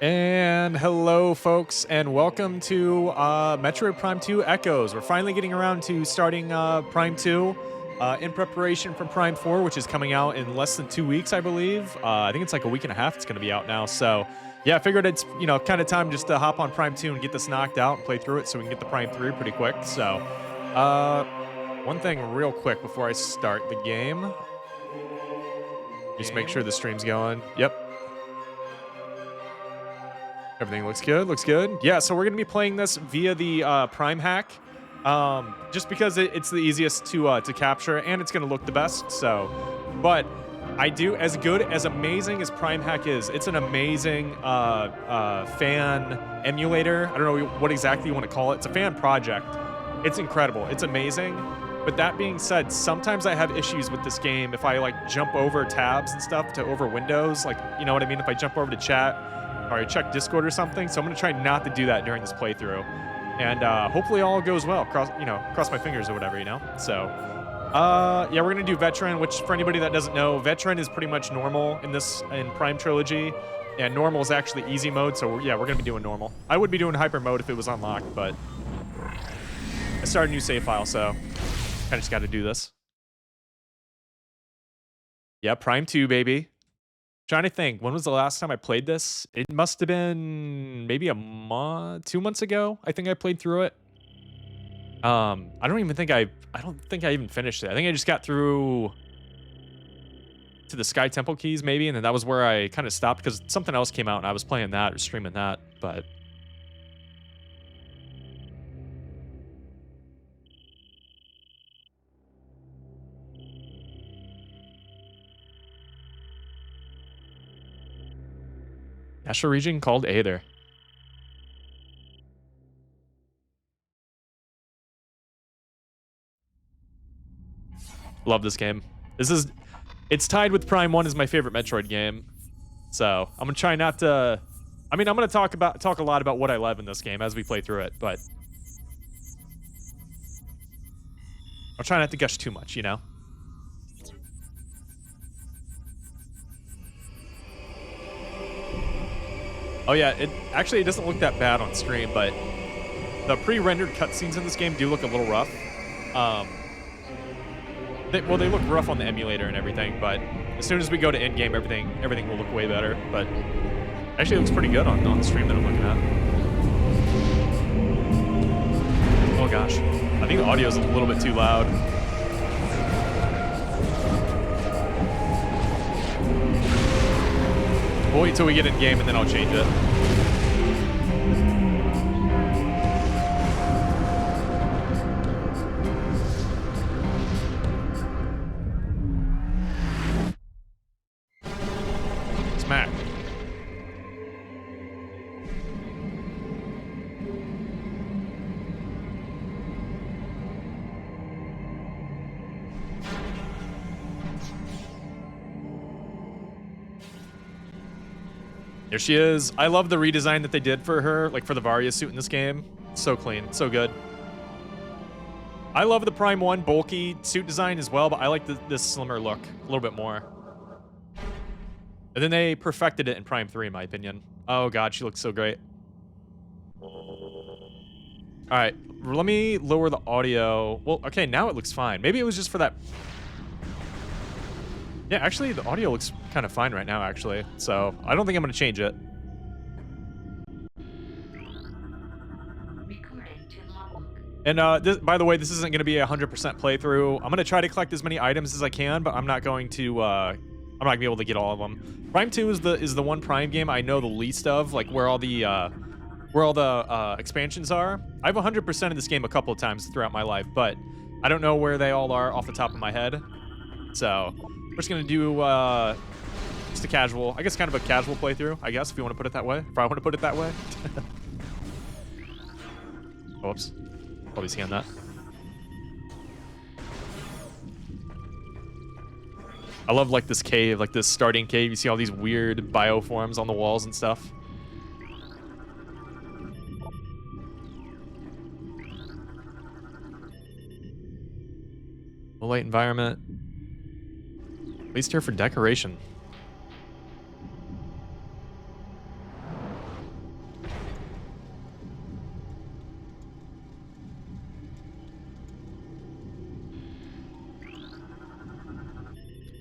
And hello, folks, and welcome to Metroid Prime 2 Echoes. We're finally getting around to starting Prime 2 in preparation for Prime 4, which is coming out in less than 2 weeks, I believe. I think it's like a week and a half it's going to be out now. So, yeah, I figured it's, kind of time just to hop on Prime 2 and get this knocked out and play through it so we can get the Prime 3 pretty quick. So, uh, one thing real quick before I start the game, just make sure the stream's going. Yep. Everything looks good, looks good. Yeah, so we're going to be playing this via the Primehack, just because it's the easiest to capture, and it's going to look the best, so. But I do, as good, as amazing as Primehack is, it's an amazing fan emulator. I don't know what exactly you want to call it. It's a fan project. It's incredible. It's amazing. But that being said, sometimes I have issues with this game if I, like, jump over tabs and stuff to over windows. Like, you know what I mean? If I jump over to chat, or I check Discord or something. So I'm going to try not to do that during this playthrough. And hopefully all goes well. Cross my fingers or whatever, So, yeah, we're going to do Veteran, which for anybody that doesn't know, Veteran is pretty much normal in Prime Trilogy. And normal is actually easy mode. So, yeah, we're going to be doing normal. I would be doing hyper mode if it was unlocked, but I started a new save file, so I just got to do this. Yeah, Prime 2, baby. Trying to think, when was the last time I played this? It must have been maybe 2 months ago. I think I played through it. I don't think I even finished it. I think I just got through to the Sky Temple Keys maybe, and then that was where I kind of stopped because something else came out and I was playing that or streaming that, but National Region called Aether. Love this game. It's tied with Prime 1 as my favorite Metroid game. So I'm gonna try not to. I mean, I'm gonna talk a lot about what I love in this game as we play through it, but I'll try not to gush too much, Oh yeah, it doesn't look that bad on stream, but the pre-rendered cutscenes in this game do look a little rough. They look rough on the emulator and everything, but as soon as we go to in-game, everything will look way better. But actually, it looks pretty good on the stream that I'm looking at. Oh gosh, I think the audio is a little bit too loud. We'll wait till we get in game and then I'll change it. Smack. There she is. I love the redesign that they did for her, like for the Varia suit in this game. So clean, so good. I love the Prime 1 bulky suit design as well, but I like this slimmer look a little bit more. And then they perfected it in Prime 3, in my opinion. Oh god, she looks so great. Alright, let me lower the audio. Well, okay, now it looks fine. Maybe it was just for that. Yeah, actually, the audio looks kind of fine right now, actually. So, I don't think I'm going to change it. And by the way, this isn't going to be a 100% playthrough. I'm going to try to collect as many items as I can, but I'm not going to I'm not going to be able to get all of them. Prime 2 is the one Prime game I know the least of, like where all the expansions are. I've 100% of this game a couple of times throughout my life, but I don't know where they all are off the top of my head. So, we're just going to do just a casual, I guess kind of a casual playthrough, I guess, if you want to put it that way. If I want to put it that way. Whoops. Probably scan that. I love like this cave, like this starting cave. You see all these weird bioforms on the walls and stuff. Low light environment. At least here for decoration.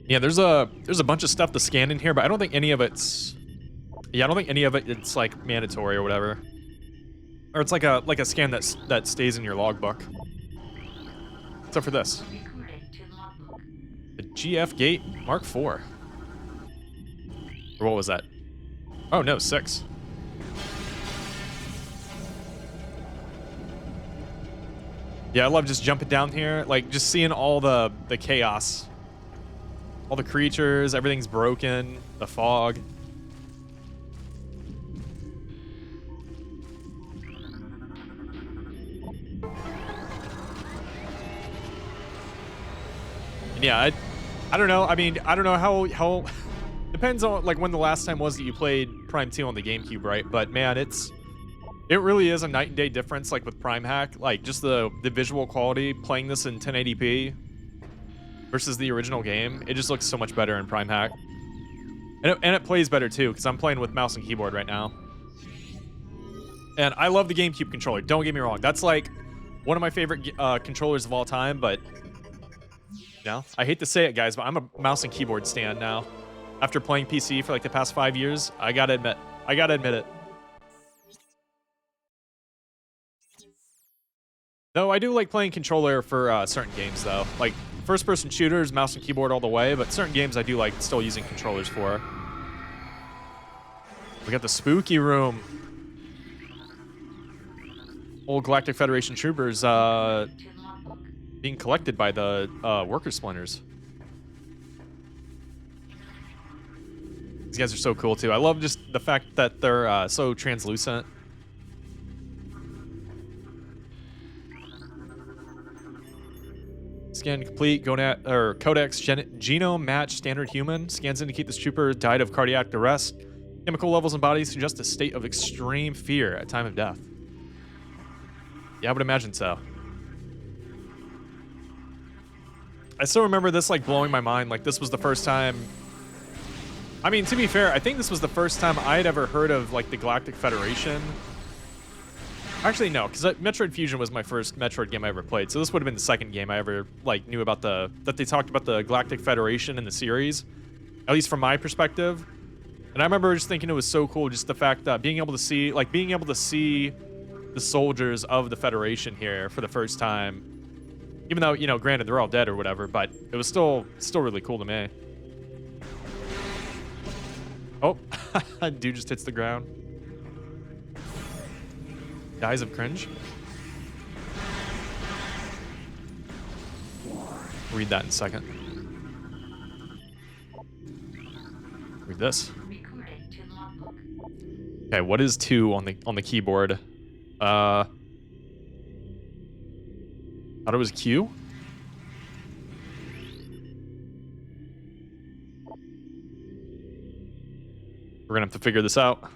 Yeah, there's a bunch of stuff to scan in here, but I don't think any of it's... Yeah, I don't think any of it's like mandatory or whatever. Or it's like a scan that stays in your logbook. Except for this. The GF Gate Mark IV. Or what was that? Oh no, 6. Yeah, I love just jumping down here, like just seeing all the chaos. All the creatures, everything's broken, the fog. And yeah, I don't know. I mean, I don't know how depends on like when the last time was that you played Prime 2 on the GameCube, right? But man, it really is a night and day difference, like with Primehack. Like just the visual quality, playing this in 1080p versus the original game, it just looks so much better in Primehack. And it plays better too, because I'm playing with mouse and keyboard right now. And I love the GameCube controller, don't get me wrong. That's like one of my favorite controllers of all time, but you know, I hate to say it, guys, but I'm a mouse and keyboard stan now. After playing PC for like the past 5 years, I gotta admit it. Though I do like playing controller for certain games, though. Like first-person shooters, mouse and keyboard all the way, but certain games I do like still using controllers for. We got the spooky room. Old Galactic Federation troopers being collected by the worker splinters. These guys are so cool, too. I love just the fact that they're so translucent. Scan complete. Codex genome match standard human. Scans indicate this trooper died of cardiac arrest. Chemical levels in body suggest a state of extreme fear at time of death. Yeah, I would imagine so. I still remember this like blowing my mind. Like this was the first time. I mean, to be fair, I think this was the first time I had ever heard of like the Galactic Federation. Actually, no, because Metroid Fusion was my first Metroid game I ever played, so this would have been the second game I ever like knew about that they talked about the Galactic Federation in the series, at least from my perspective. And I remember just thinking it was so cool, just the fact that being able to see the soldiers of the Federation here for the first time, even though, you know, granted they're all dead or whatever, but it was still really cool to me. Oh, dude just hits the ground. Dies of cringe. Read that in a second. Read this. Okay, what is 2 on the keyboard? Thought it was Q. We're gonna have to figure this out.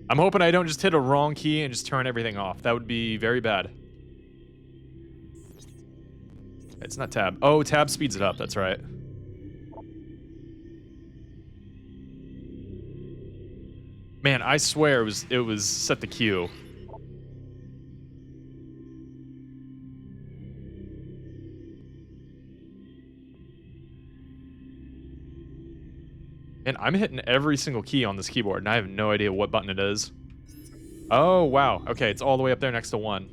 I'm hoping I don't just hit a wrong key and just turn everything off. That would be very bad. It's not tab. Oh, tab speeds it up. That's right. Man, I swear it was set to Q. And I'm hitting every single key on this keyboard, and I have no idea what button it is. Oh, wow. Okay, it's all the way up there next to 1.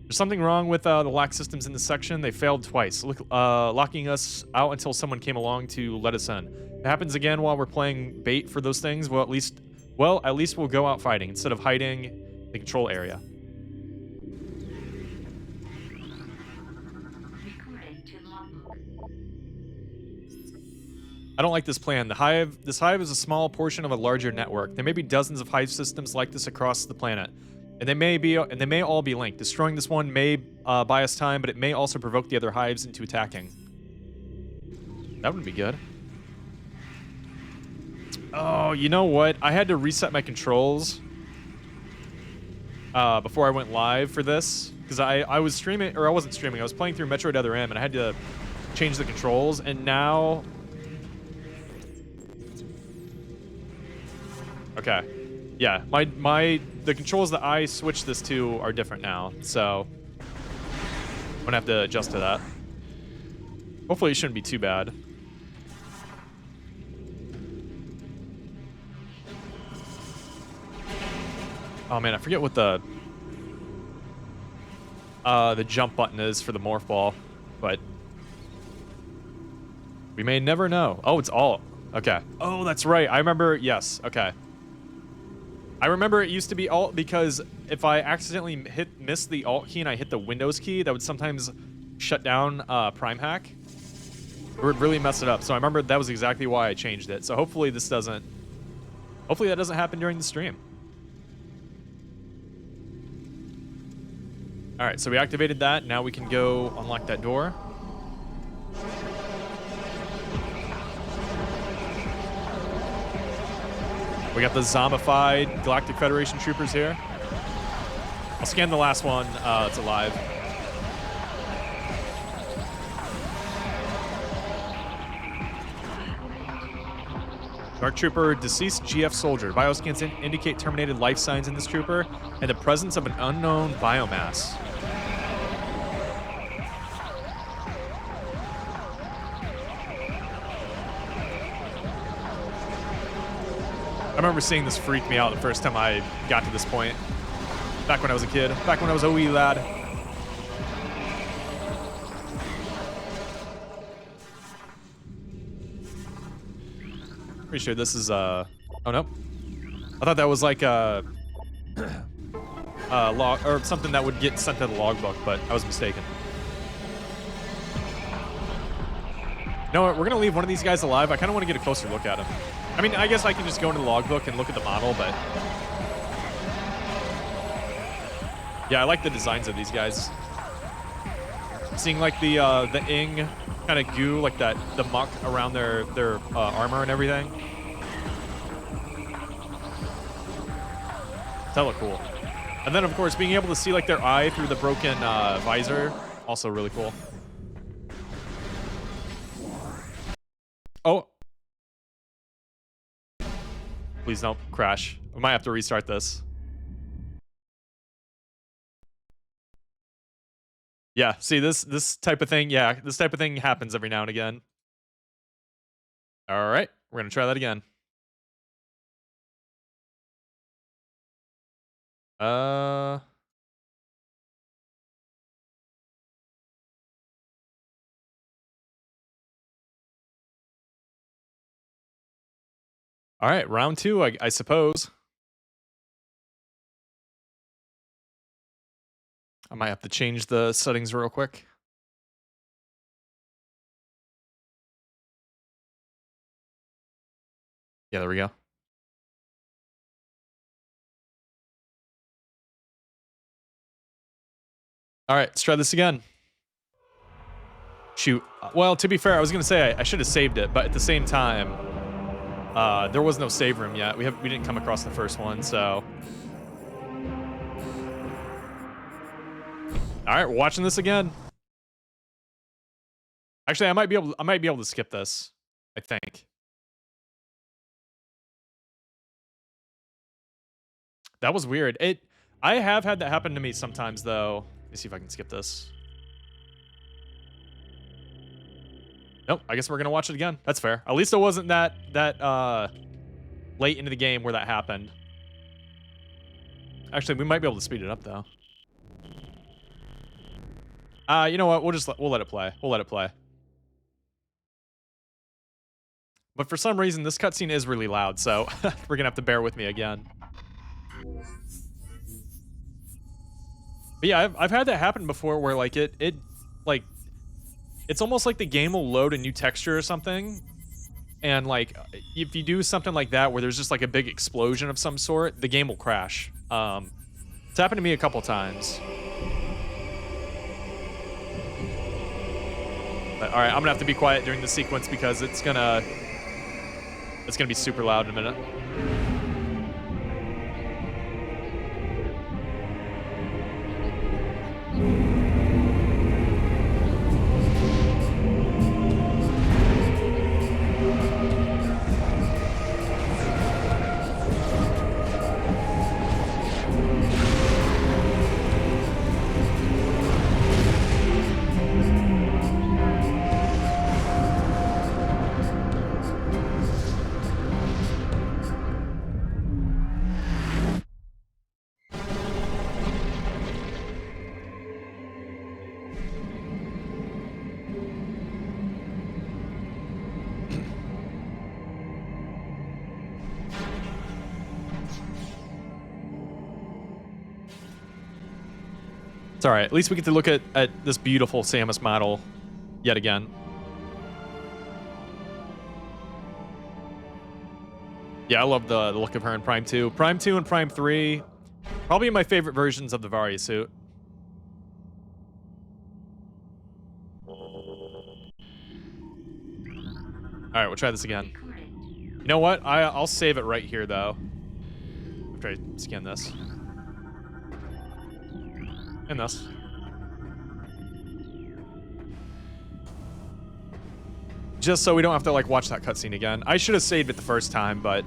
There's something wrong with the lock systems in this section. They failed twice, locking us out until someone came along to let us in. It happens again while we're playing bait for those things. Well, at least we'll go out fighting instead of hiding in the control area. I don't like this plan. This hive is a small portion of a larger network. There may be dozens of hive systems like this across the planet, and they may all be linked. Destroying this one may buy us time, but it may also provoke the other hives into attacking. That would be good. Oh, you know what? I had to reset my controls before I went live for this, because I was streaming, or I wasn't streaming. I was playing through Metroid Other M, and I had to change the controls, and now. Okay. Yeah, the controls that I switched this to are different now, so I'm gonna have to adjust to that. Hopefully it shouldn't be too bad. Oh man, I forget what the jump button is for the morph ball, but we may never know. Oh, it's alt. Okay. Oh, that's right. I remember. Yes. Okay. I remember it used to be alt because if I accidentally missed the alt key and I hit the Windows key, that would sometimes shut down Primehack. It would really mess it up. So I remember that was exactly why I changed it. So hopefully this doesn't. Hopefully that doesn't happen during the stream. All right, so we activated that. Now we can go unlock that door. We got the zombified Galactic Federation troopers here. I'll scan the last one. It's alive. Dark Trooper, deceased GF soldier. Bioscans indicate terminated life signs in this trooper and the presence of an unknown biomass. I remember seeing this freak me out the first time I got to this point. Back when I was a kid. Back when I was a wee lad. Pretty sure this is, oh no. I thought that was like a log, or something that would get sent to the logbook, but I was mistaken. You know what, we're gonna leave one of these guys alive. I kinda wanna get a closer look at him. I mean, I guess I can just go into the logbook and look at the model, but yeah, I like the designs of these guys. Seeing like the ing kind of goo, like that, the muck around their armor and everything. It's hella cool. And then of course being able to see like their eye through the broken visor, also really cool. Oh. Please don't crash. We might have to restart this. Yeah, see this type of thing, yeah, this type of thing happens every now and again. All right, we're gonna try that again. All right, round two, I suppose. I might have to change the settings real quick. Yeah, there we go. All right, let's try this again. Shoot. Well, to be fair, I was gonna say I should have saved it, but at the same time, there was no save room yet. We didn't come across the first one, so. All right, we're watching this again. Actually, I might be able to skip this, I think. That was weird. I have had that happen to me sometimes though. Let me see if I can skip this. Nope, I guess we're gonna watch it again. That's fair. At least it wasn't that late into the game where that happened. Actually, we might be able to speed it up though. You know what? We'll let it play. We'll let it play. But for some reason, this cutscene is really loud, so we're gonna have to bear with me again. But yeah, I've had that happen before where like like it's almost like the game will load a new texture or something, and like if you do something like that where there's just like a big explosion of some sort, the game will crash. It's happened to me a couple times. But, all right, I'm gonna have to be quiet during the sequence because it's gonna be super loud in a minute. It's all right. At least we get to look at this beautiful Samus model yet again. Yeah, I love the look of her in Prime 2. Prime 2 and Prime 3, probably my favorite versions of the Varia suit. All right, we'll try this again. You know what? I'll save it right here, though. After I scan this. And this. Just so we don't have to, like, watch that cutscene again. I should have saved it the first time, but...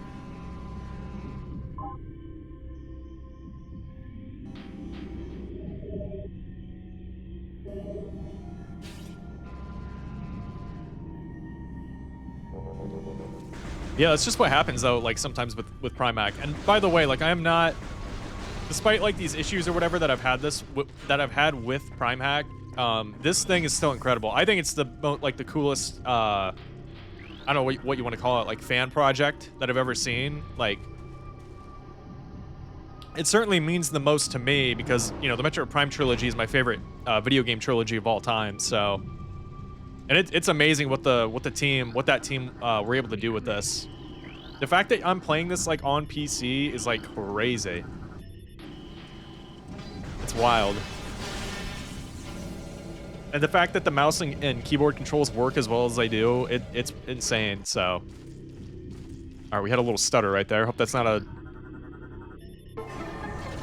Yeah, that's just what happens, though, like, sometimes with Primehack. And by the way, like, I am not... Despite, like, these issues or whatever that I've had with Primehack, this thing is still incredible. I think it's the coolest, I don't know what you want to call it, like, fan project that I've ever seen. Like, it certainly means the most to me because, you know, the Metroid Prime trilogy is my favorite video game trilogy of all time, so... And it's amazing what that team were able to do with this. The fact that I'm playing this, like, on PC is, like, crazy. It's wild. And the fact that the mouse and keyboard controls work as well as they do, it's insane, so... Alright, we had a little stutter right there. Hope that's not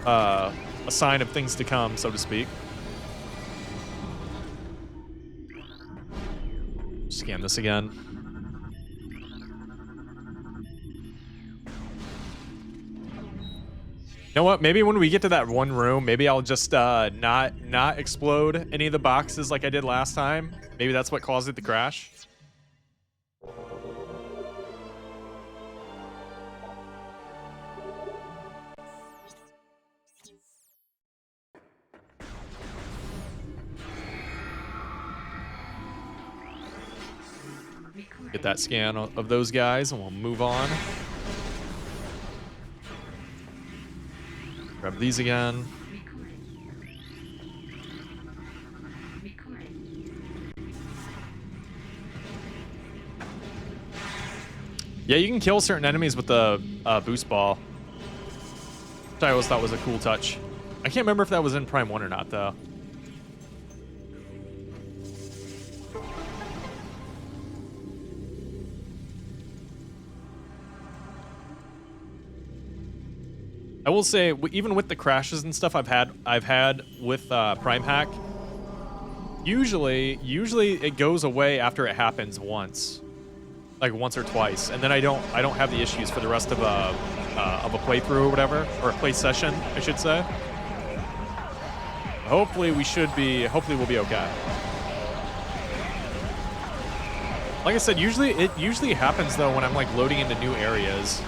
a sign of things to come, so to speak. Scan this again. You know what? Maybe when we get to that one room, maybe I'll just not explode any of the boxes like I did last time. Maybe that's what caused it to crash. Get that scan of those guys, and we'll move on. Grab these again. Yeah, you can kill certain enemies with the boost ball, which I always thought was a cool touch. I can't remember if that was in Prime 1 or not, though. I will say, even with the crashes and stuff I've had with Primehack, usually it goes away after it happens once, like once or twice, and then I don't have the issues for the rest of a playthrough or whatever, or a play session, I should say. Hopefully we'll be okay. Like I said, it usually happens though when I'm like loading into new areas.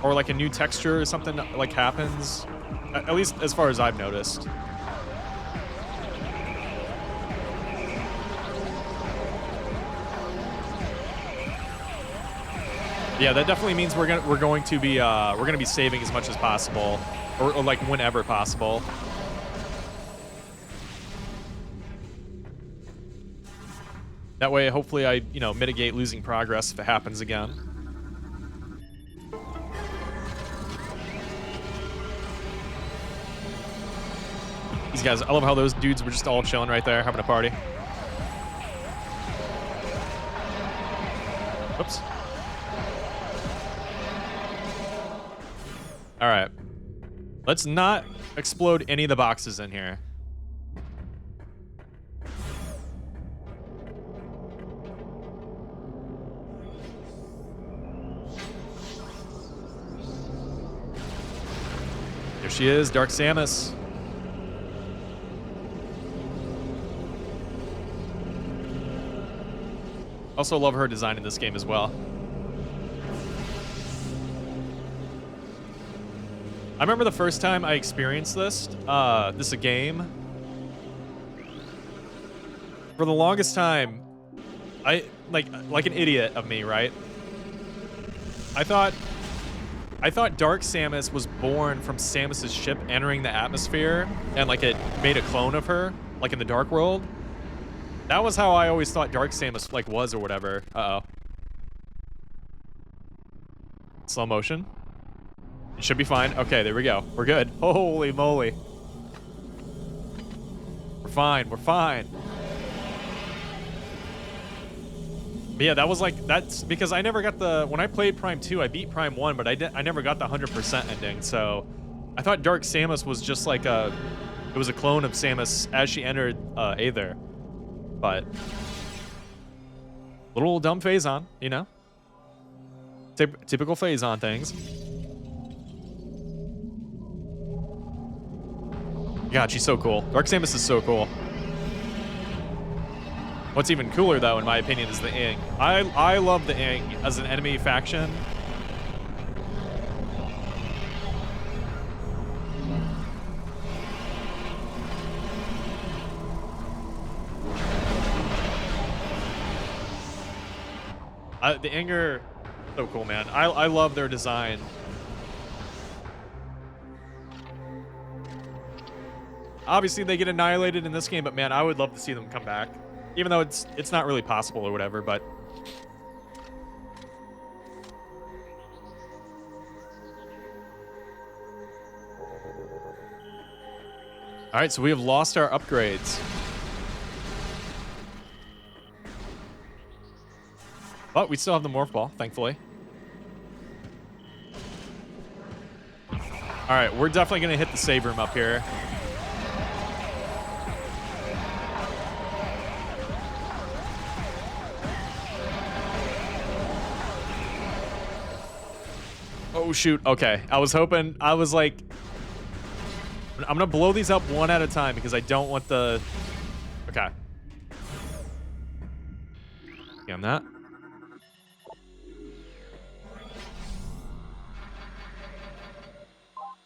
Or like a new texture or something like happens, at least as far as I've noticed. Yeah, that definitely means we're going to be saving as much as possible, or like whenever possible. That way, hopefully, I mitigate losing progress if it happens again. These guys, I love how those dudes were just all chilling right there, having a party. Whoops. All right. Let's not explode any of the boxes in here. There she is, Dark Samus. Also love her design in this game as well. I remember the first time I experienced this is a game. For the longest time, I like an idiot of me, right? I thought I thought Dark Samus was born from Samus's ship entering the atmosphere, and like it made a clone of her, like in the Dark World. That was how I always thought Dark Samus like was or whatever. Uh-oh. Slow motion. It should be fine. Okay, there we go. We're good. Holy moly. We're fine. We're fine. But yeah, that was like, that's because I never got the, when I played Prime 2, I beat Prime 1, but I never got the 100% ending, so I thought Dark Samus was just like a, it was a clone of Samus as she entered Aether. But little dumb Phazon, you know? Typical Phazon things. God, she's so cool. Dark Samus is so cool. What's even cooler, though, in my opinion, is the Ing. I love the Ing as an enemy faction. The Ing are so cool, man. I love their design. Obviously, they get annihilated in this game, but man, I would love to see them come back. Even though it's not really possible or whatever, but... Alright, so we have lost our upgrades. But we still have the Morph Ball, thankfully. Alright, we're definitely going to hit the save room up here. Oh, shoot. Okay. I was hoping... I was like... I'm going to blow these up one at a time because I don't want the... Okay. Damn that.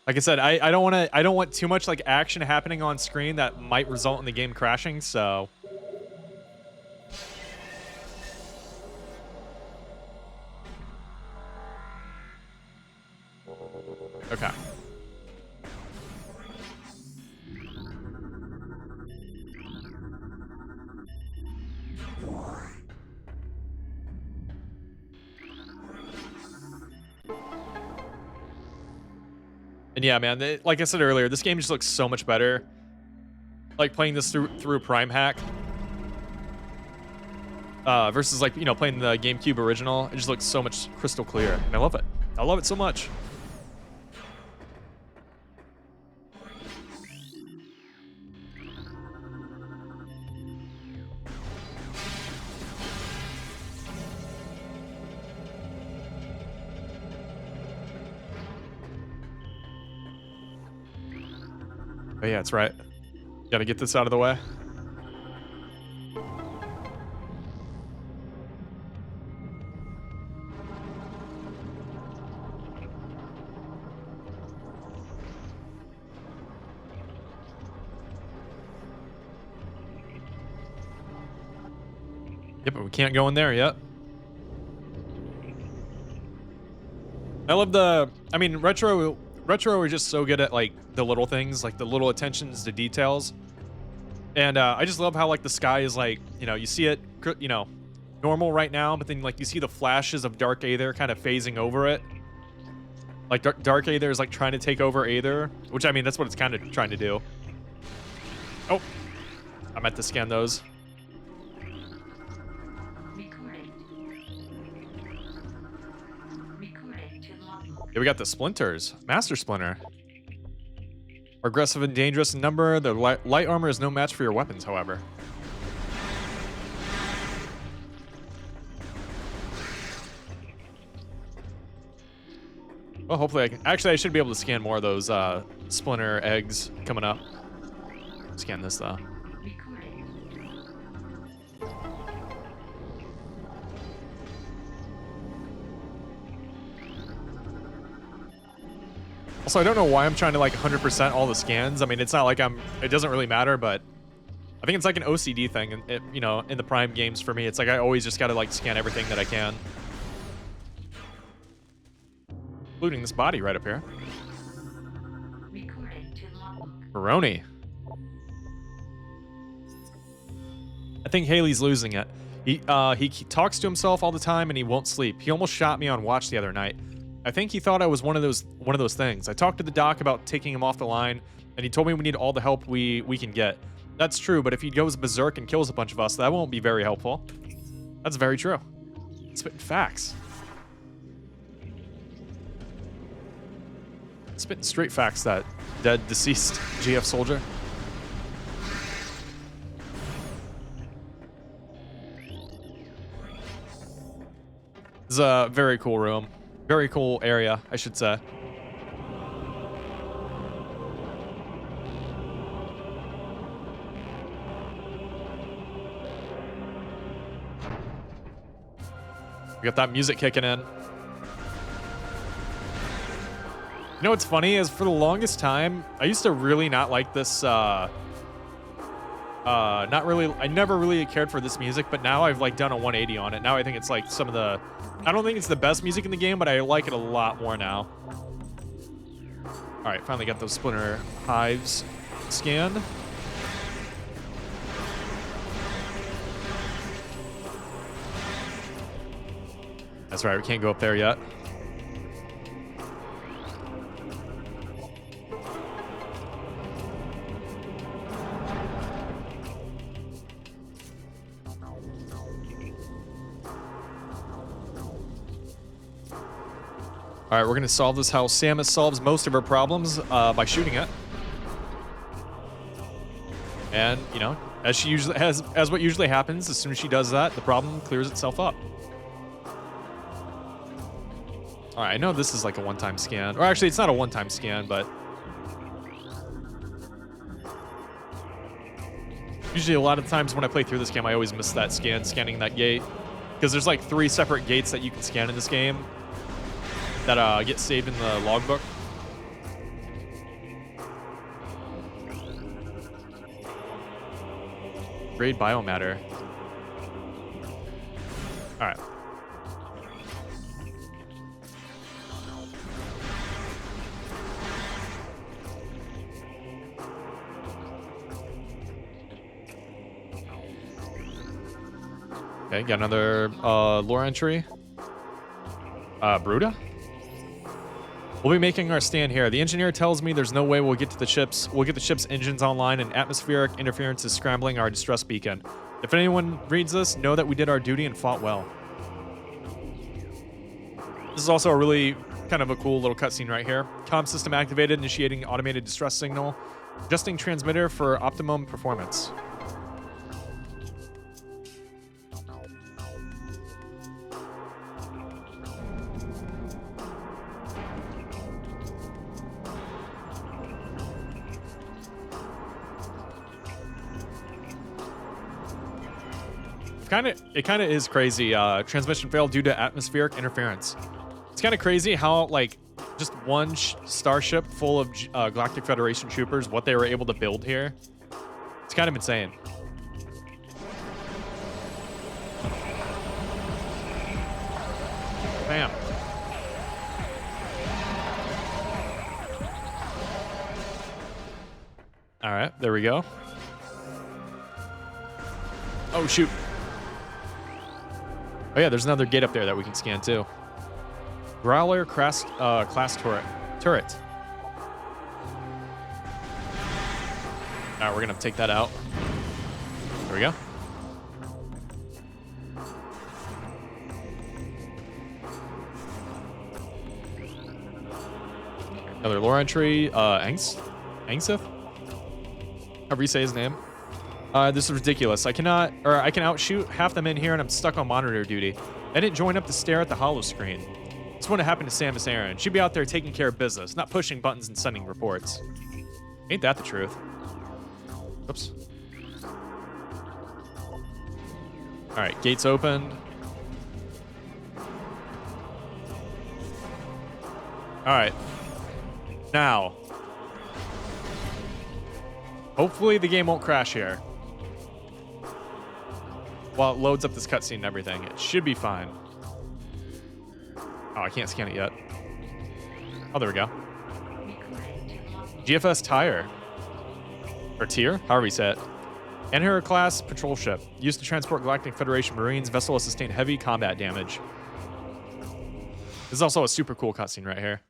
Like I said, I don't want too much like action happening on screen that might result in the game crashing, so... Okay. And yeah, man, like I said earlier, this game just looks so much better. Like playing this through Primehack. Versus like, you know, playing the GameCube original. It just looks so much crystal clear. And I love it. I love it so much. Oh yeah, that's right. Gotta get this out of the way. Yep, but we can't go in there yet. I love the... I mean, Retro are just so good at, like, the little things, like the little attentions to details. And I just love how, like, the sky is, like, you know, you see it, you know, normal right now, but then, like, you see the flashes of Dark Aether kind of phasing over it. Like, Dark Aether is, like, trying to take over Aether, which, I mean, that's what it's kind of trying to do. Oh, I meant to scan those. Yeah, we got the Splinters. Master Splinter. Aggressive and dangerous in number. The light armor is no match for your weapons, however. Well, hopefully I can... Actually, I should be able to scan more of those Splinter eggs coming up. Scan this, though. Also, I don't know why I'm trying to like 100% all the scans. I mean, it's not like it doesn't really matter, but I think it's like an OCD thing. And it, you know, in the Prime games for me, it's like I always just gotta like scan everything that I can. including this body right up here. Recording to logbook. Baroni. I think Haley's losing it. He talks to himself all the time and he won't sleep. He almost shot me on watch the other night. I think he thought I was one of those things. I talked to the doc about taking him off the line, and he told me we need all the help we can get. That's true, but if he goes berserk and kills a bunch of us, that won't be very helpful. That's very true. Spitting facts. Spitting straight facts, that dead, deceased GF soldier. This is a very cool room. Very cool area, I should say. We got that music kicking in. You know what's funny is for the longest time, I used to really not like this, I never really cared for this music, but now I've like done a 180 on it. Now I think it's like some of the, I don't think it's the best music in the game, but I like it a lot more now. All right, finally got those splinter hives scanned. That's right, we can't go up there yet. All right, we're gonna solve this how Samus solves most of her problems by shooting it. And you know, as she usually as what usually happens, as soon as she does that, the problem clears itself up. All right, I know this is like a one-time scan, or actually, it's not a one-time scan, but usually a lot of times when I play through this game, I always miss that scanning that gate, because there's like 3 separate gates that you can scan in this game that get saved in the logbook. Grade biomatter. All right. Okay, got another lore entry. Bruta? We'll be making our stand here. The engineer tells me there's no way we'll get to the ships. We'll get the ship's engines online, and atmospheric interference is scrambling our distress beacon. If anyone reads this, know that we did our duty and fought well. This is also a really kind of a cool little cutscene right here. Comm system activated, initiating automated distress signal, adjusting transmitter for optimum performance. It kind of is crazy. Transmission failed due to atmospheric interference. It's kind of crazy how like just one starship full of Galactic Federation troopers, what they were able to build here. It's kind of insane. Bam. All right, there we go. Oh shoot. Oh yeah, there's another gate up there that we can scan too. Growler class turret. All right, we're gonna take that out. There we go. Another lore entry. Angsith? However you say his name. This is ridiculous. I can outshoot half the men here, and I'm stuck on monitor duty. I didn't join up to stare at the hollow screen. It's what happened to Samus Aran. She'd be out there taking care of business, not pushing buttons and sending reports. Ain't that the truth? Oops. All right, gates open. All right. Now, hopefully the game won't crash here. While it loads up this cutscene and everything, it should be fine. Oh, I can't scan it yet. Oh, there we go. GFS Tire. Or Tier, however you say it. Anhera class patrol ship. Used to transport Galactic Federation Marines. Vessel has sustained heavy combat damage. This is also a super cool cutscene right here.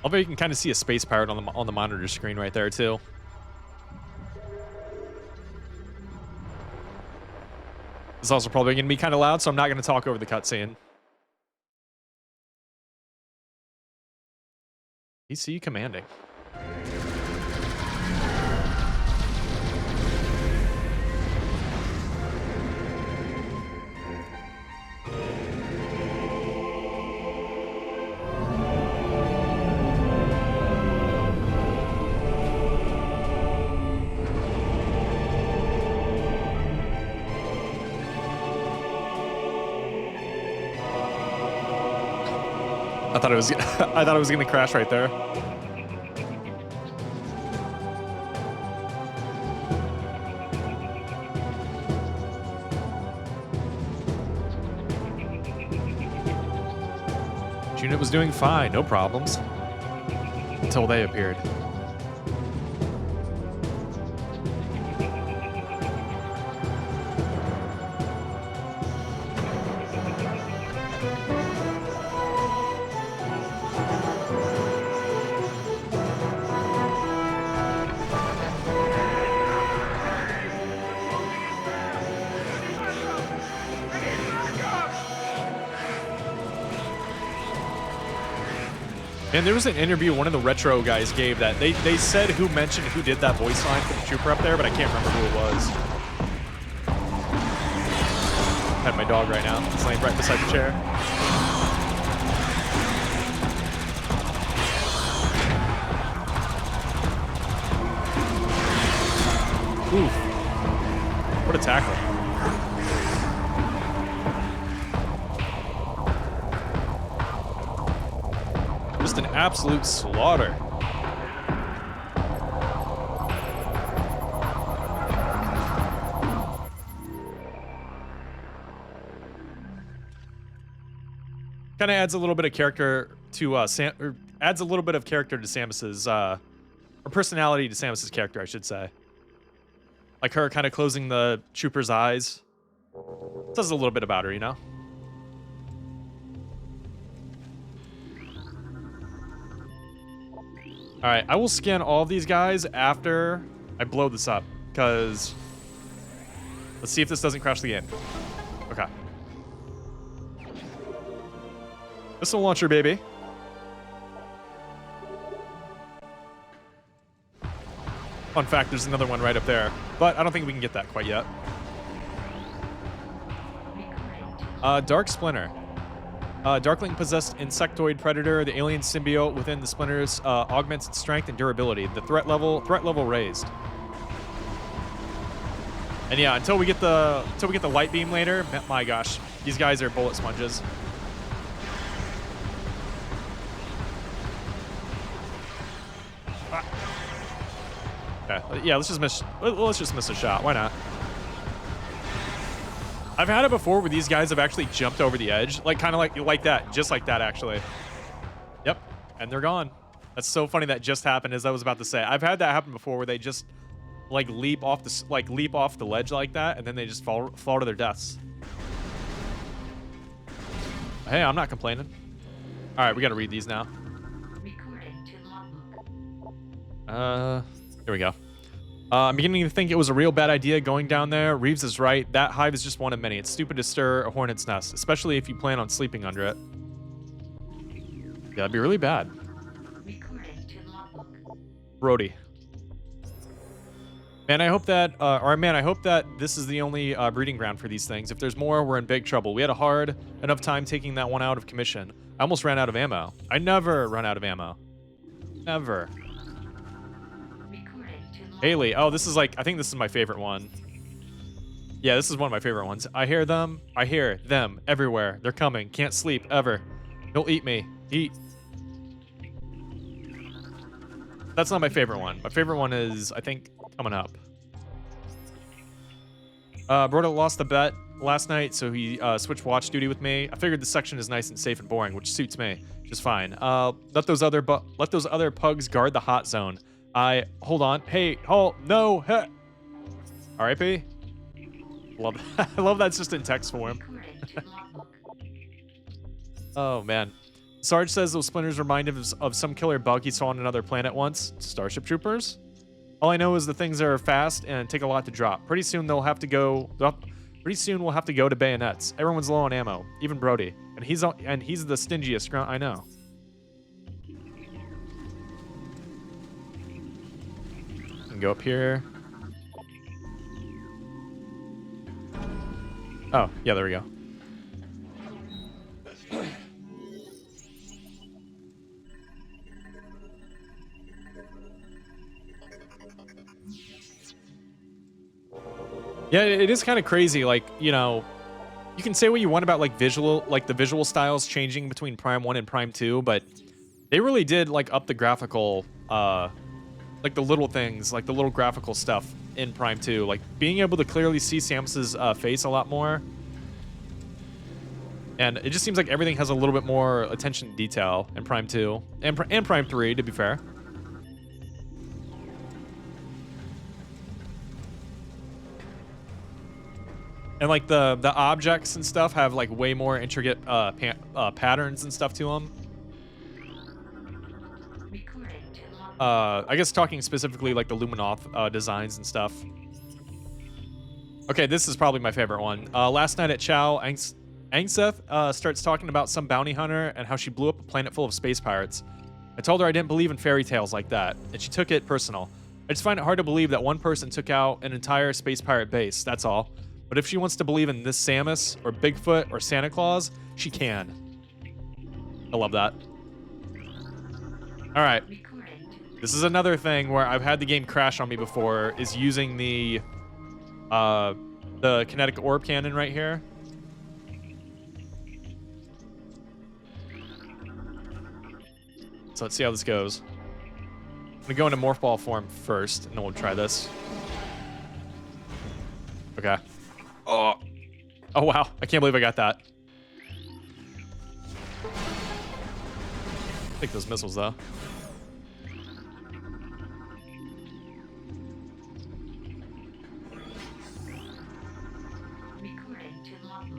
Although you can kind of see a space pirate on the monitor screen right there too. It's also probably going to be kind of loud, so I'm not going to talk over the cutscene. PC commanding. I thought it was gonna crash right there. Unit was doing fine, no problems. Until they appeared. And there was an interview one of the retro guys gave that they said who mentioned who did that voice line for the trooper up there, but I can't remember who it was. I have my dog right now. It's laying right beside the chair. Oof. What a tackle. Just an absolute slaughter. Kind of adds a little bit of character to adds a little bit of character to Samus's or personality to Samus's character, I should say. Like her kind of closing the trooper's eyes. Says a little bit about her, you know? All right, I will scan all of these guys after I blow this up, because let's see if this doesn't crash the game. Okay. Missile launcher, baby. Fun fact, there's another one right up there, but I don't think we can get that quite yet. Dark Splinter. Darkling possessed insectoid predator. The alien symbiote within the splinters augments its strength and durability. The threat level raised. And yeah, until we get the light beam later, my gosh, these guys are bullet sponges. Okay, yeah, let's just miss a shot. Why not? I've had it before where these guys have actually jumped over the edge, like kind of like that, just like that actually. Yep, and they're gone. That's so funny that just happened, as I was about to say. I've had that happen before where they just like leap off the ledge like that, and then they just fall to their deaths. Hey, I'm not complaining. All right, we got to read these now. Here we go. I'm beginning to think it was a real bad idea going down there. Reeves is right. That hive is just one of many. It's stupid to stir a hornet's nest, especially if you plan on sleeping under it. Yeah, that'd be really bad. Brody. Man, I hope that, I hope that this is the only breeding ground for these things. If there's more, we're in big trouble. We had a hard enough time taking that one out of commission. I almost ran out of ammo. I never run out of ammo. Never. Haley. Oh, this is like, I think this is my favorite one. Yeah, this is one of my favorite ones. I hear them. I hear them everywhere. They're coming. Can't sleep ever. He'll eat me. Eat. That's not my favorite one. My favorite one is, I think coming up. Broda lost the bet last night, so he switched watch duty with me. I figured this section is nice and safe and boring, which suits me just fine. Let those other pugs guard the hot zone. Hold on. Hey, halt, no, heh. R.I.P. Love that. I love that's just in text form. Oh man. Sarge says those splinters remind him of some killer bug he saw on another planet once. Starship Troopers? All I know is the things are fast and take a lot to drop. Pretty soon we'll have to go to bayonets. Everyone's low on ammo, even Brody. And he's the stingiest grunt I know. And go up here. Oh, yeah, there we go. Yeah, it is kind of crazy. Like, you know, you can say what you want about like the visual styles changing between Prime 1 and Prime 2, but they really did like up the graphical, like the little things, like the little graphical stuff in Prime 2. Like being able to clearly see Samus's face a lot more. And it just seems like everything has a little bit more attention to detail in Prime 2 and Prime 3, to be fair. And like the objects and stuff have like way more intricate patterns and stuff to them. I guess talking specifically like the Luminoth designs and stuff. Okay, this is probably my favorite one. Last night at Chow, Angseth starts talking about some bounty hunter and how she blew up a planet full of space pirates. I told her I didn't believe in fairy tales like that, and she took it personal. I just find it hard to believe that one person took out an entire space pirate base, that's all. But if she wants to believe in this Samus, or Bigfoot, or Santa Claus, she can. I love that. Alright. This is another thing where I've had the game crash on me before, is using the kinetic orb cannon right here. So let's see how this goes. I'm gonna go into Morph Ball form first, and then we'll try this. Okay. Oh wow, I can't believe I got that. Take those missiles though.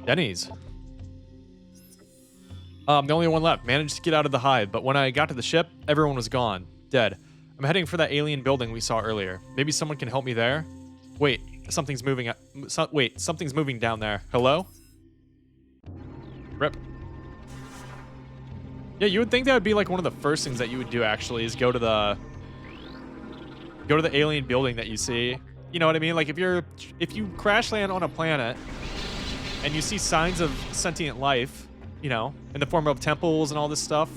Denny's. I'm the only one left. Managed to get out of the hive, but when I got to the ship, everyone was gone. Dead. I'm heading for that alien building we saw earlier. Maybe someone can help me there? Wait, something's moving. Wait, something's moving down there. Hello? Rip. Yeah, you would think that would be like one of the first things that you would do actually is go to the alien building that you see. You know what I mean? Like if you crash land on a planet and you see signs of sentient life, you know, in the form of temples and all this stuff,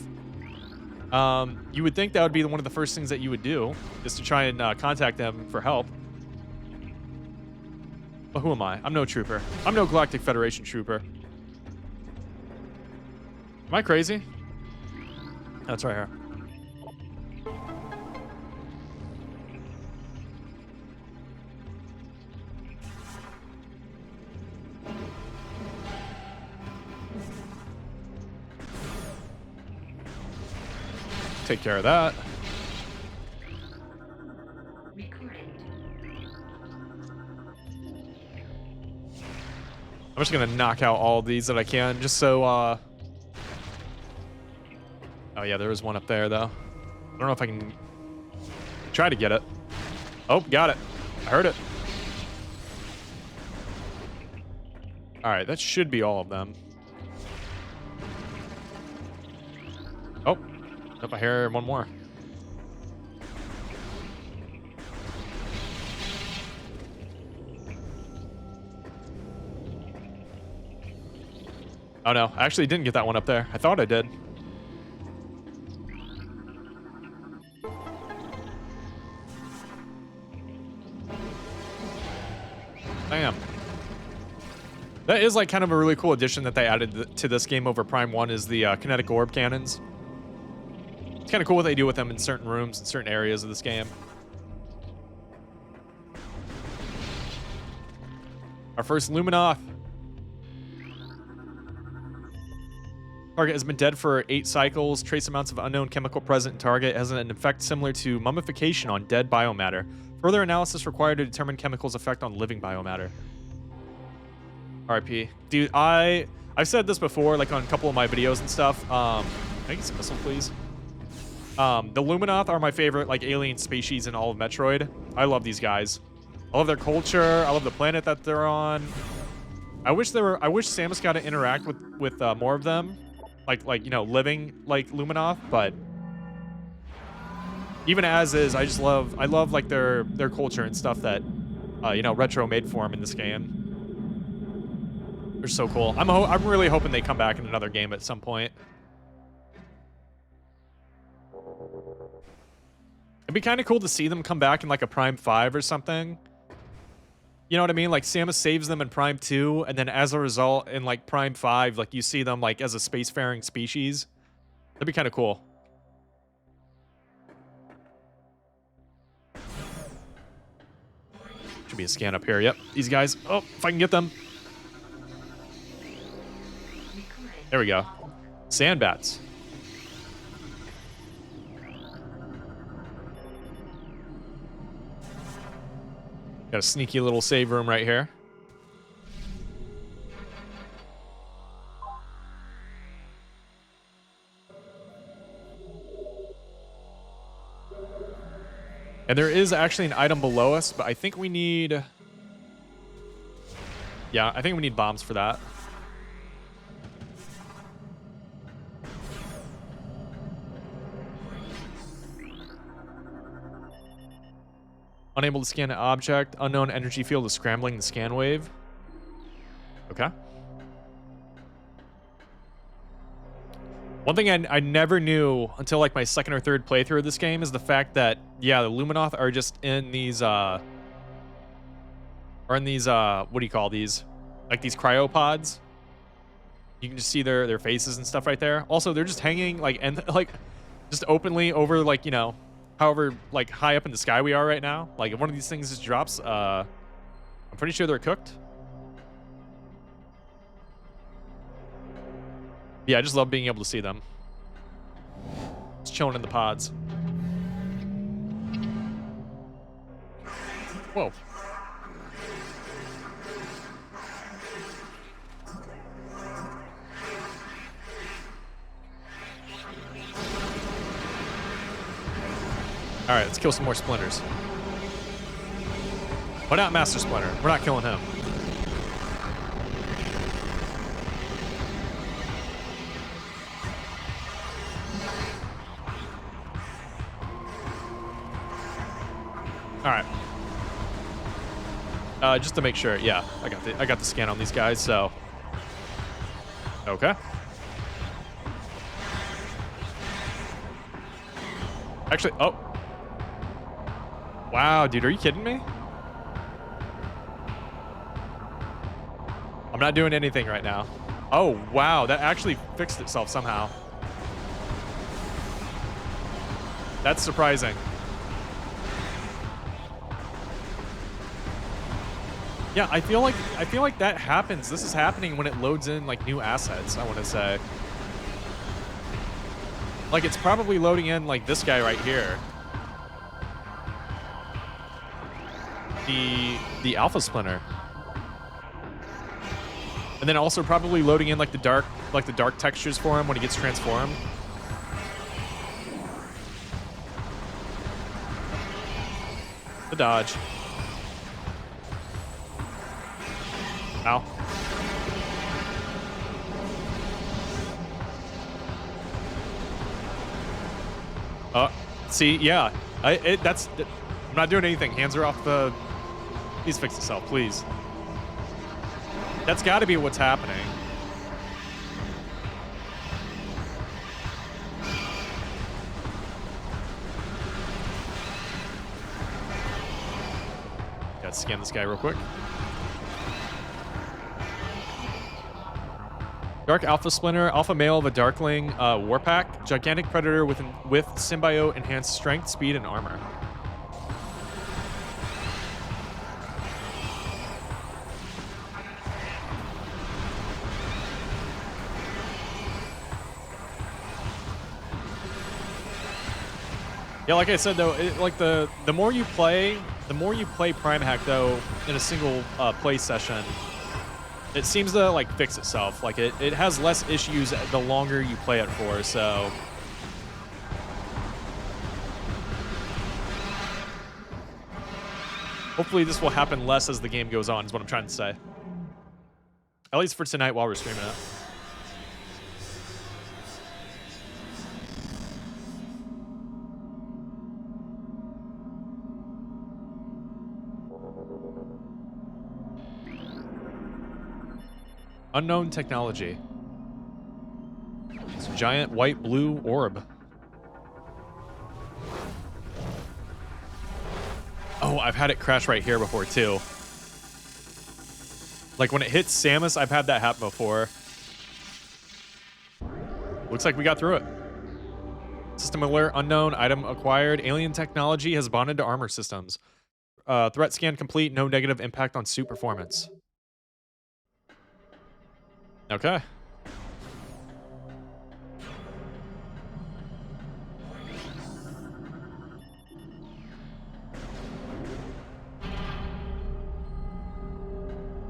you would think that would be one of the first things that you would do, is to try and contact them for help. But who am I? I'm no trooper. I'm no Galactic Federation trooper. Am I crazy? That's right here. Take care of that. I'm just gonna knock out all of these that I can, just so, oh yeah, there is one up there, though. I don't know if I can try to get it. Oh, got it. I heard it. Alright, that should be all of them. Oh. Nope, I hear one more. Oh no, I actually didn't get that one up there. I thought I did. Damn. That is like kind of a really cool addition that they added to this game over Prime 1 is the kinetic orb cannons. It's kind of cool what they do with them in certain rooms and certain areas of this game. Our first Luminoth. Target has been dead for 8 cycles. Trace amounts of unknown chemical present in target has an effect similar to mummification on dead biomatter. Further analysis required to determine chemicals' effect on living biomatter. RIP. Dude, I've said this before, like on a couple of my videos and stuff. Can I get some missile, please? The Luminoth are my favorite, like, alien species in all of Metroid. I love these guys. I love their culture. I love the planet that they're on. I wish Samus got to interact with more of them. Like you know, living like Luminoth, but even as is, I love like their culture and stuff that you know, Retro made for them in this game. They're so cool. I'm really hoping they come back in another game at some point. It'd be kind of cool to see them come back in like a Prime 5 or something. You know what I mean? Like Samus saves them in Prime 2, and then as a result, in like Prime 5, like you see them like as a spacefaring species. That'd be kind of cool. Should be a scan up here. Yep, these guys. Oh, if I can get them. There we go. Sandbats. Got a sneaky little save room right here. And there is actually an item below us, but I think we need... Yeah, I think we need bombs for that. Unable to scan an object. Unknown energy field is scrambling the scan wave. Okay. One thing I never knew until like my second or third playthrough of this game is the fact that, yeah, the Luminoth are just in these, what do you call these? Like these cryopods. You can just see their faces and stuff right there. Also, they're just hanging like, and like, just openly over like, you know, however like high up in the sky we are right now. Like if one of these things just drops, I'm pretty sure they're cooked. Yeah, I just love being able to see them. Just chilling in the pods. Whoa. All right, let's kill some more splinters. Why not Master Splinter? We're not killing him. All right. Just to make sure, yeah, I got the scan on these guys, so okay. Actually, oh. Wow, dude, are you kidding me? I'm not doing anything right now. Oh, wow, that actually fixed itself somehow. That's surprising. Yeah, I feel like that happens. This is happening when it loads in like new assets, I want to say. Like it's probably loading in like this guy right here. The Alpha Splinter. And then also probably loading in like the dark textures for him when he gets transformed. The dodge. Ow. See, yeah. I'm not doing anything. Hands are off the... Please fix yourself, please. That's got to be what's happening. Gotta scan this guy real quick. Dark Alpha Splinter, Alpha Male of a Darkling Warpack, gigantic predator with symbiote enhanced strength, speed, and armor. Yeah, like I said though, like the more you play Primehack though in a single play session, it seems to like fix itself. Like it has less issues the longer you play it for. So hopefully this will happen less as the game goes on. Is what I'm trying to say. At least for tonight while we're streaming it. Unknown technology. It's a giant white blue orb. Oh, I've had it crash right here before too. Like when it hits Samus, I've had that happen before. Looks like we got through it. System alert, unknown, item acquired. Alien technology has bonded to armor systems. Threat scan complete, no negative impact on suit performance. Okay.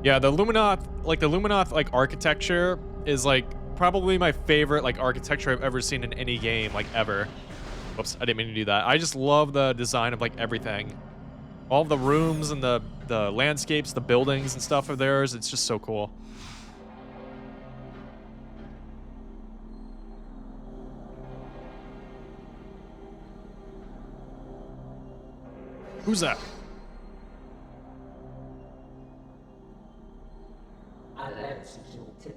Yeah, the Luminoth like architecture is like probably my favorite like architecture I've ever seen in any game, like ever. Whoops, I didn't mean to do that. I just love the design of like everything. All the rooms and the landscapes, the buildings and stuff of theirs, it's just so cool. Who's that?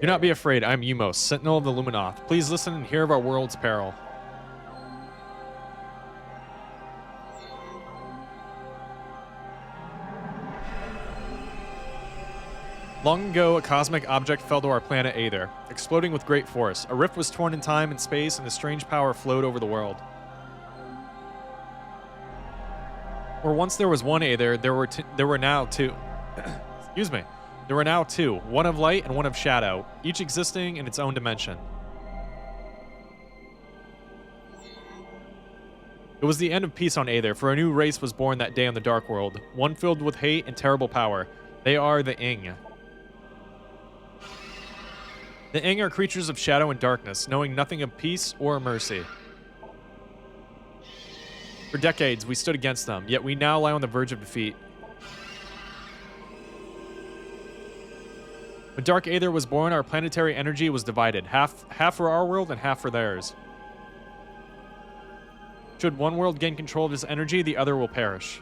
Do not be afraid. I'm Umos, Sentinel of the Luminoth. Please listen and hear of our world's peril. Long ago, a cosmic object fell to our planet Aether, exploding with great force. A rift was torn in time and space, and a strange power flowed over the world. Where once there was one Aether, there were now two. Excuse me. There were now two, one of light and one of shadow, each existing in its own dimension. It was the end of peace on Aether, for a new race was born that day on the Dark World, one filled with hate and terrible power. They are the Ing. The Ing are creatures of shadow and darkness, knowing nothing of peace or mercy. For decades, we stood against them, yet we now lie on the verge of defeat. When Dark Aether was born, our planetary energy was divided, half for our world and half for theirs. Should one world gain control of this energy, the other will perish.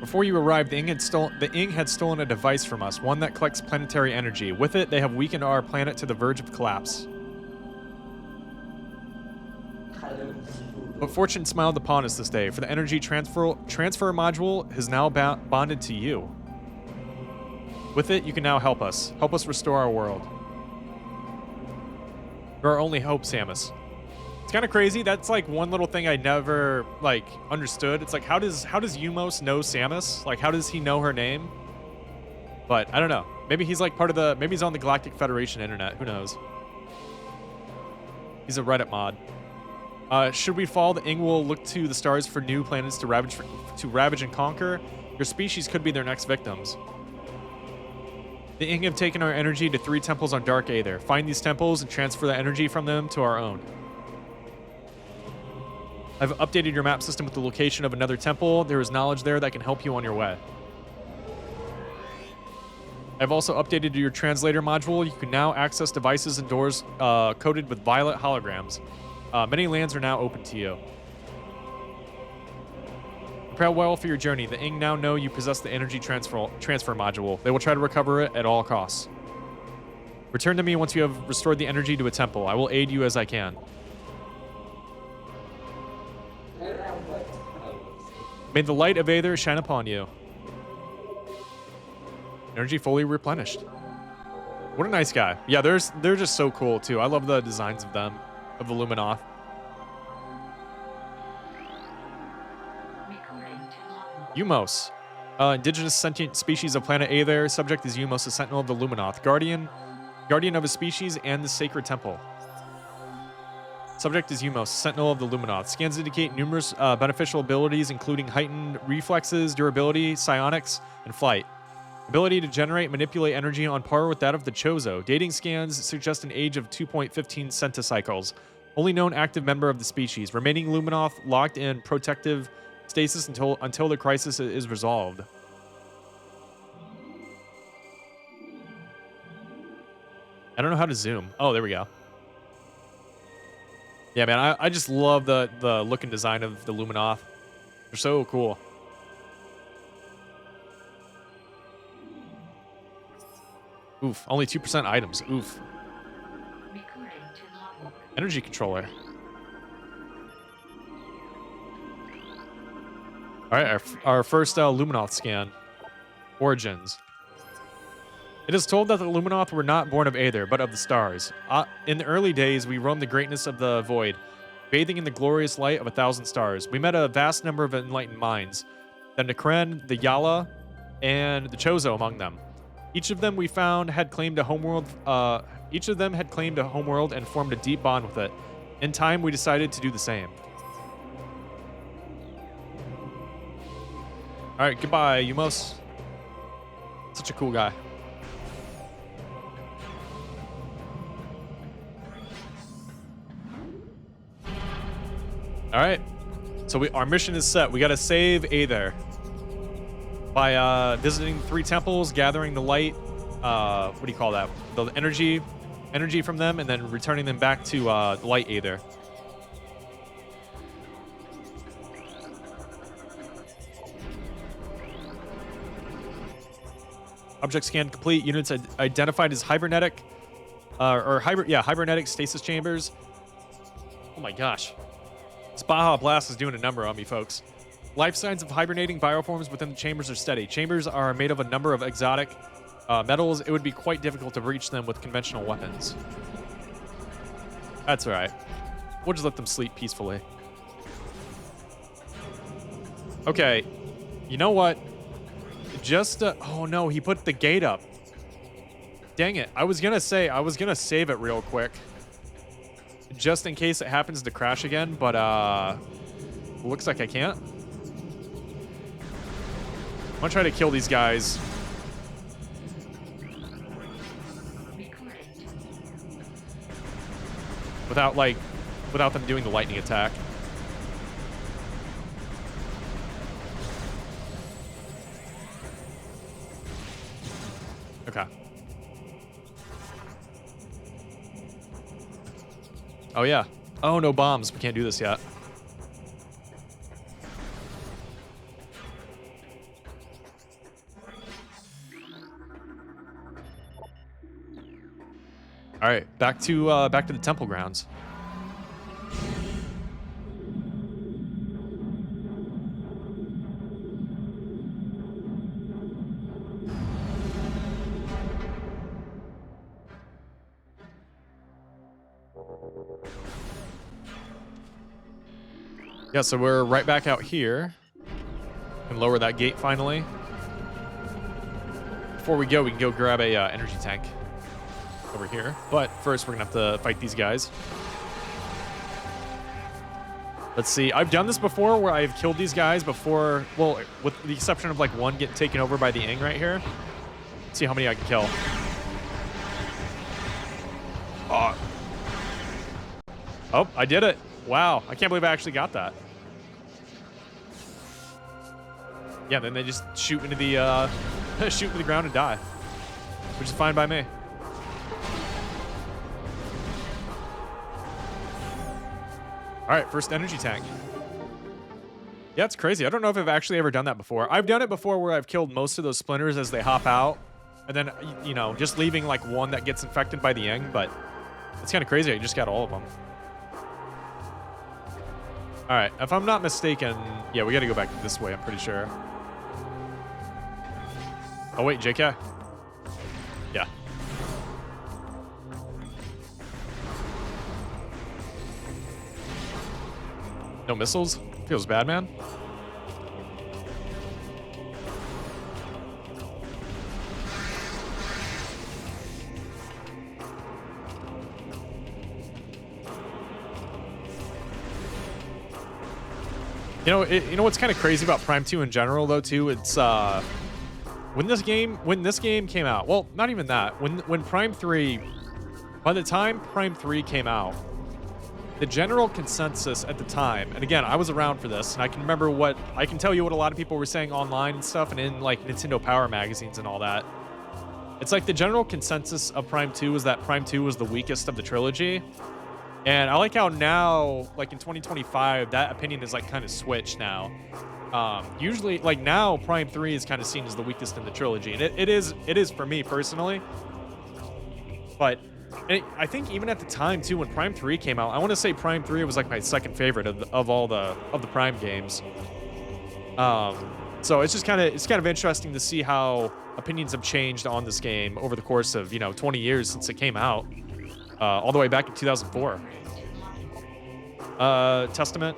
Before you arrived, the Ing had stolen a device from us, one that collects planetary energy. With it, they have weakened our planet to the verge of collapse. But fortune smiled upon us this day, for the energy transfer module has now bonded to you. With it, you can now help us. Help us restore our world. You're our only hope, Samus. It's kind of crazy. That's like one little thing I never like understood. It's like how does Umos know Samus? Like how does he know her name? But I don't know. Maybe he's like maybe he's on the Galactic Federation internet. Who knows? He's a Reddit mod. Should we fall, the Ing will look to the stars for new planets to ravage and conquer. Your species could be their next victims. The Ing have taken our energy to 3 temples on Dark Aether. Find these temples and transfer the energy from them to our own. I've updated your map system with the location of another temple. There is knowledge there that can help you on your way. I've also updated your translator module. You can now access devices and doors coded with violet holograms. Many lands are now open to you. Prepare well for your journey. The Ing now know you possess the energy transfer module. They will try to recover it at all costs. Return to me once you have restored the energy to a temple. I will aid you as I can. May the light of Aether shine upon you. Energy fully replenished. What a nice guy. Yeah, they're just so cool too. I love the designs of them. Of the Luminoth. Umos. Indigenous sentient species of planet Aether. Subject is Umos, a sentinel of the Luminoth. Guardian of his species and the sacred temple. Subject is Umos, sentinel of the Luminoth. Scans indicate numerous beneficial abilities, including heightened reflexes, durability, psionics, and flight. Ability to generate and manipulate energy on par with that of the Chozo. Dating scans suggest an age of 2.15 centicycles. Only known active member of the species. Remaining Luminoth locked in protective stasis until the crisis is resolved. I don't know how to zoom. Oh, there we go. Yeah, man, I just love the look and design of the Luminoth. They're so cool. Oof, only 2% items. Oof. Energy controller. All right, our first Luminoth scan. Origins. It is told that the Luminoth were not born of Aether, but of the stars. In the early days, we roamed the greatness of the void, bathing in the glorious light of 1,000 stars. We met a vast number of enlightened minds, the Nekren, the Yala, and the Chozo among them. Each of them we found had claimed a homeworld. Each of them had claimed a homeworld and formed a deep bond with it. In time, we decided to do the same. All right, goodbye, Umos. Such a cool guy. All right, so our mission is set. We got to save Aether by visiting 3 temples, gathering the light. What do you call that? The energy from them, and then returning them back to light Aether. Object scan complete. Units identified as hibernetic, hibernetic stasis chambers. Oh my gosh. This Baja Blast is doing a number on me, folks. Life signs of hibernating bioforms within the chambers are steady. Chambers are made of a number of exotic metals. It would be quite difficult to breach them with conventional weapons. That's all right. We'll just let them sleep peacefully. Okay. You know what? Oh no, he put the gate up. Dang it. I was gonna save it real quick. Just in case it happens to crash again, but looks like I can't. I'm gonna try to kill these guys. Without them doing the lightning attack. Okay. Oh, yeah. Oh, no bombs. We can't do this yet. All right, back to the temple grounds. Yeah, so we're right back out here. And lower that gate finally. Before we go, we can go grab a energy tank over here. But first, we're gonna have to fight these guys. Let's see. I've done this before where I've killed these guys before. Well, with the exception of like one getting taken over by the Ing right here. Let's see how many I can kill. Oh, I did it. Wow. I can't believe I actually got that. Yeah, then they just shoot into the shoot into the ground and die. Which is fine by me. Alright, first energy tank. Yeah, it's crazy. I don't know if I've actually ever done that before. I've done it before where I've killed most of those splinters as they hop out. And then, you know, just leaving like one that gets infected by the Ing, but it's kind of crazy. I just got all of them. Alright, if I'm not mistaken, yeah, we gotta go back this way, I'm pretty sure. Oh wait, JK? Yeah. No missiles? Feels bad, man. You know what's kind of crazy about Prime 2 in general, though, too? It's when this game came out. Well, not even that. When Prime 3, by the time Prime 3 came out, the general consensus at the time, and again, I was around for this, and I can tell you what a lot of people were saying online and stuff, and in like Nintendo Power magazines and all that. It's like the general consensus of Prime 2 was that Prime 2 was the weakest of the trilogy. And I like how now, like in 2025, that opinion is like kind of switched now. Usually, like now, Prime 3 is kind of seen as the weakest in the trilogy, and it is for me personally. But I think even at the time too, when Prime 3 came out, I want to say Prime 3 was like my second favorite of all the Prime games. So it's kind of interesting to see how opinions have changed on this game over the course of 20 years since it came out. All the way back in 2004. Testament.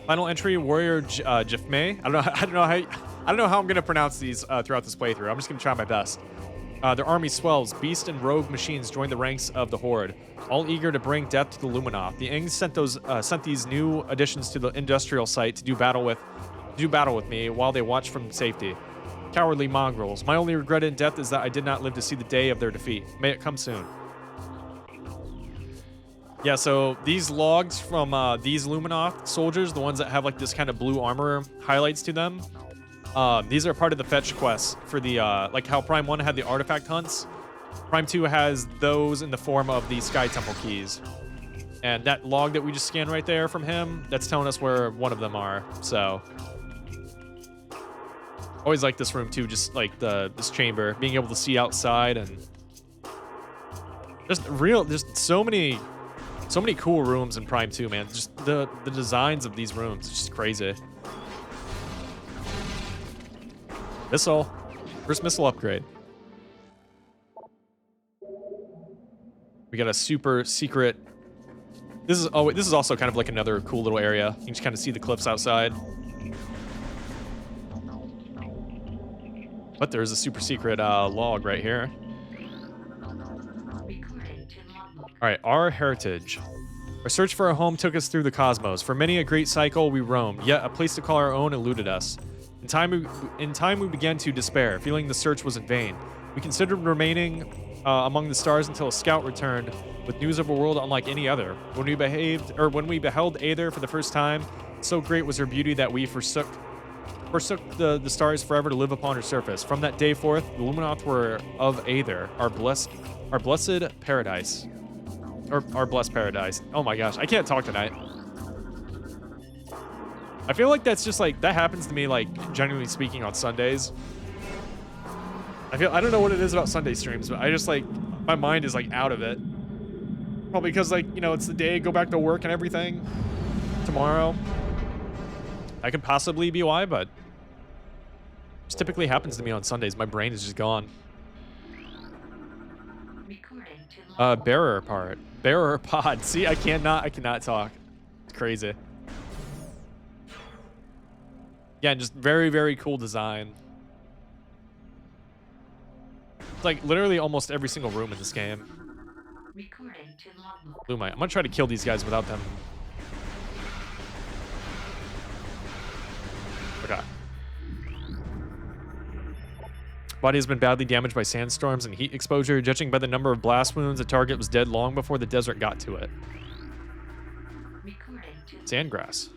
Final entry, Warrior Jifmei. I don't know how I'm gonna pronounce these throughout this playthrough. I'm just gonna try my best. Their army swells. Beast and rogue machines join the ranks of the Horde, all eager to bring death to the Luminoth. The Ings sent these new additions to the industrial site to do battle with me while they watch from safety. Cowardly mongrels. My only regret in death is that I did not live to see the day of their defeat. May it come soon. Yeah, so these logs from these Luminoth soldiers, the ones that have like this kind of blue armor highlights to them, these are part of the fetch quests for the, like how Prime 1 had the artifact hunts. Prime 2 has those in the form of the Sky Temple keys. And that log that we just scanned right there from him, that's telling us where one of them are, so... Always like this room too, just like this chamber, being able to see outside, and just so many cool rooms in Prime 2, man. Just the designs of these rooms, it's just crazy. Missile, first missile upgrade. We got a super secret. This is also kind of like another cool little area. You can just kind of see the cliffs outside. But there's a super secret log right here. Alright, our heritage. Our search for a home took us through the cosmos. For many a great cycle we roamed, yet a place to call our own eluded us. In time we began to despair, feeling the search was in vain. We considered remaining among the stars until a scout returned with news of a world unlike any other. When we beheld Aether for the first time, so great was her beauty that we forsook the stars forever to live upon her surface. From that day forth, the Luminoth were of Aether, our blessed paradise. Or our blessed paradise. Oh my gosh, I can't talk tonight. I feel like that's just like, that happens to me, like, generally speaking, on Sundays. I don't know what it is about Sunday streams, but I just like, my mind is like out of it. Probably because like, it's the day, go back to work and everything tomorrow. That could possibly be why, but this typically happens to me on Sundays. My brain is just gone. Bearer pod. See, I cannot talk. It's crazy. Yeah, just very, very cool design. It's like literally almost every single room in this game. Lumite. I'm gonna try to kill these guys without them. Okay. Body has been badly damaged by sandstorms and heat exposure. Judging by the number of blast wounds, the target was dead long before the desert got to it. Sandgrass.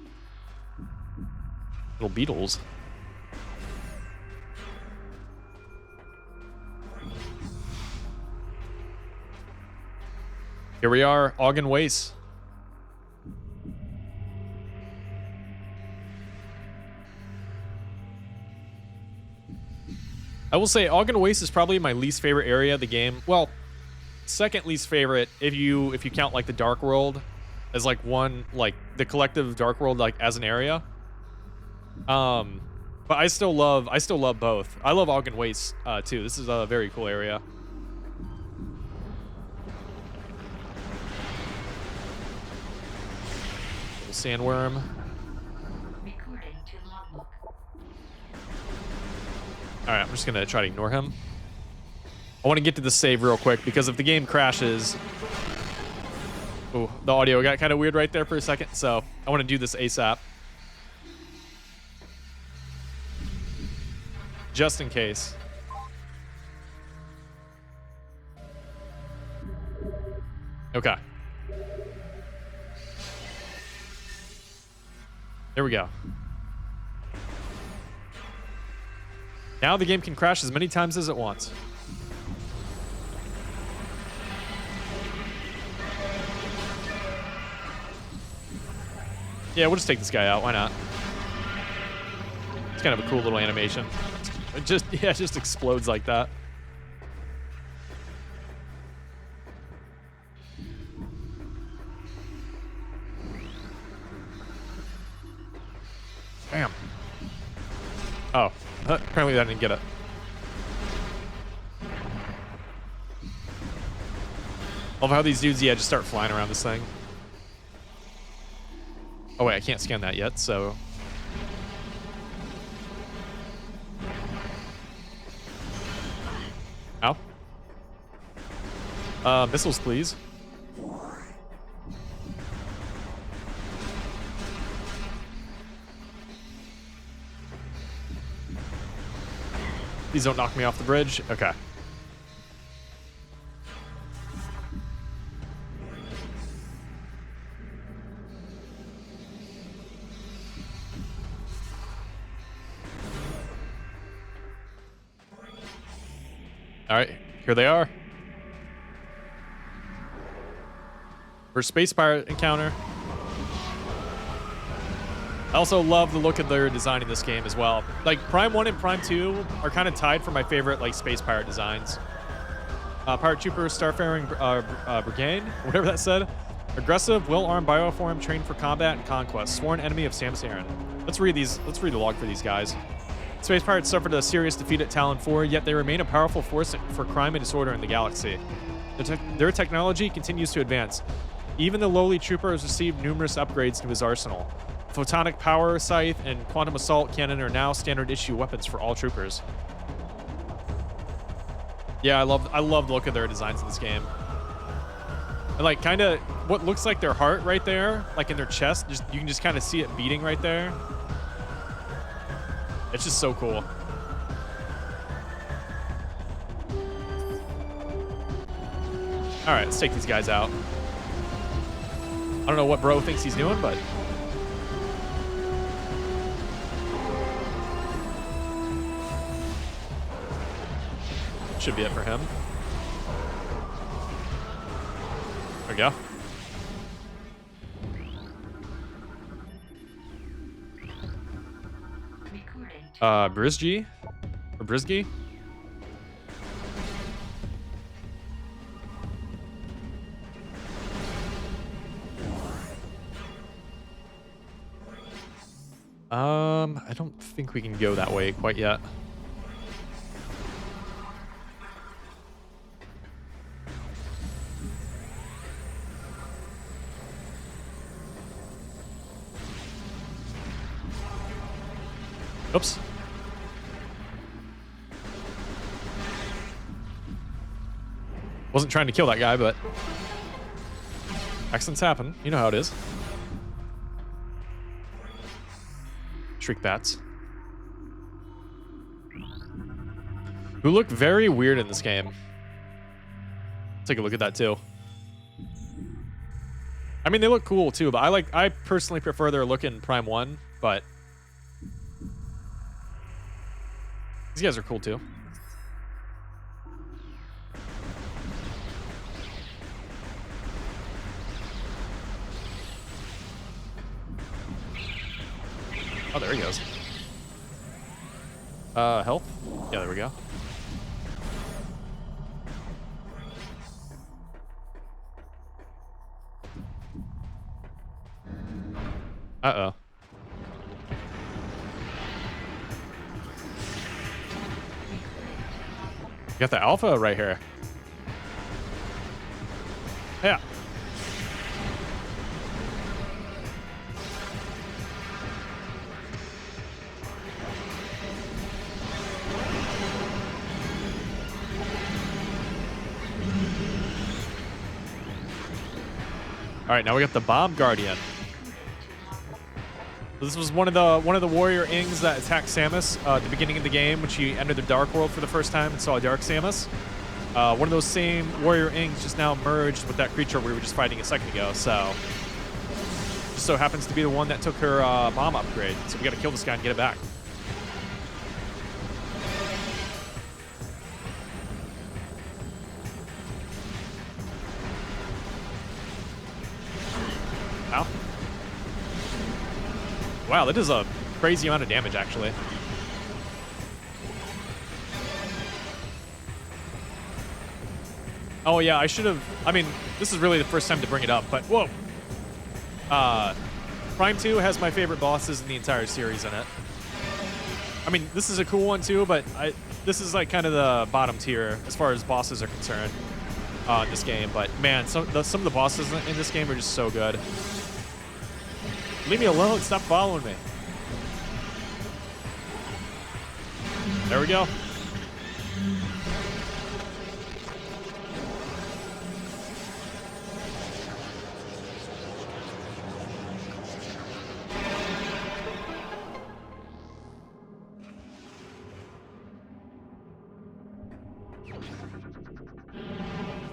Little beetles. Here we are, Ogden Waste. I will say Ogden Waste is probably my least favorite area of the game. Well, second least favorite if you count like the Dark World as like one, like the collective Dark World like as an area. But I still love both. I love Ogden Waste too. This is a very cool area. Little sandworm. Alright, I'm just gonna try to ignore him. I want to get to the save real quick because if the game crashes... Oh, the audio got kind of weird right there for a second, so I want to do this ASAP. Just in case. Okay. There we go. Now the game can crash as many times as it wants. Yeah, we'll just take this guy out. Why not? It's kind of a cool little animation. It just explodes like that. Bam. Oh, apparently I didn't get it. Love how these dudes, just start flying around this thing. Oh wait, I can't scan that yet, so. Ow. Missiles, please. Please don't knock me off the bridge. Okay. All right, here they are. First space pirate encounter. I also love the look of their design in this game as well. Like, Prime 1 and Prime 2 are kind of tied for my favorite, like, space pirate designs. Pirate Trooper, Starfaring Brigade, whatever that said. Aggressive, well-armed bioform trained for combat and conquest. Sworn enemy of Samsaran. Let's read the log for these guys. Space pirates suffered a serious defeat at Talon 4, yet they remain a powerful force for crime and disorder in the galaxy. Their technology continues to advance. Even the lowly trooper has received numerous upgrades to his arsenal. Photonic power scythe and quantum assault cannon are now standard issue weapons for all troopers. Yeah, I love the look of their designs in this game. And like kind of what looks like their heart right there, like in their chest, you can just kind of see it beating right there. It's just so cool. All right, let's take these guys out. I don't know what bro thinks he's doing, but should be it for him. There we go. Brisgy? Or Brisgy? I don't think we can go that way quite yet. Oops. Wasn't trying to kill that guy, but accidents happen. You know how it is. Shriek bats. Who look very weird in this game. Take a look at that too. I mean, they look cool too, but I personally prefer their look in Prime 1, but these guys are cool too. Oh, there he goes. Health? Yeah, there we go. Uh-oh. You got the alpha right here. Yeah. All right, now we got the Bomb Guardian. This was one of the warrior Ings that attacked Samus at the beginning of the game when she entered the Dark World for the first time and saw a Dark Samus. One of those same warrior Ings just now merged with that creature we were just fighting a second ago. So just so happens to be the one that took her bomb upgrade. So we got to kill this guy and get it back. Ow. Wow, that does a crazy amount of damage, actually. Oh, yeah, I should have... I mean, this is really the first time to bring it up, but... Whoa! Prime 2 has my favorite bosses in the entire series in it. I mean, this is a cool one, too, but this is, like, kind of the bottom tier as far as bosses are concerned in this game. But, man, some of the bosses in this game are just so good. Leave me alone. Stop following me. There we go.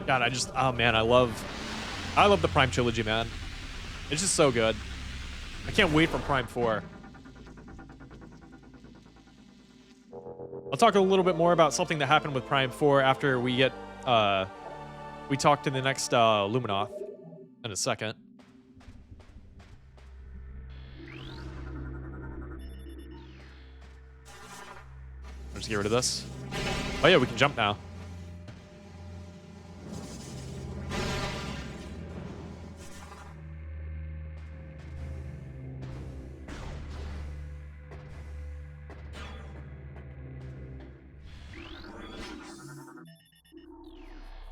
God, oh man, I love the Prime trilogy, man. It's just so good. I can't wait for Prime 4. I'll talk a little bit more about something that happened with Prime 4 after we get, we talk to the next Luminoth in a second. Let's get rid of this. Oh yeah, we can jump now.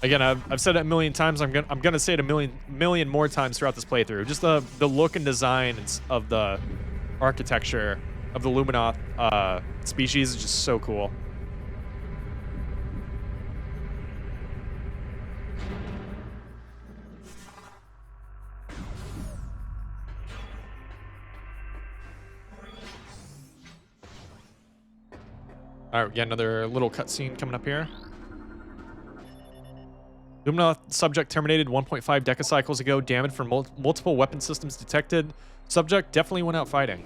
Again, I've said it a million times. I'm gonna say it a million more times throughout this playthrough. Just the look and design of the architecture of the Luminoth species is just so cool. All right, we got another little cutscene coming up here. Luminoth subject terminated 1.5 decacycles ago. Damage from multiple weapon systems detected. Subject definitely went out fighting.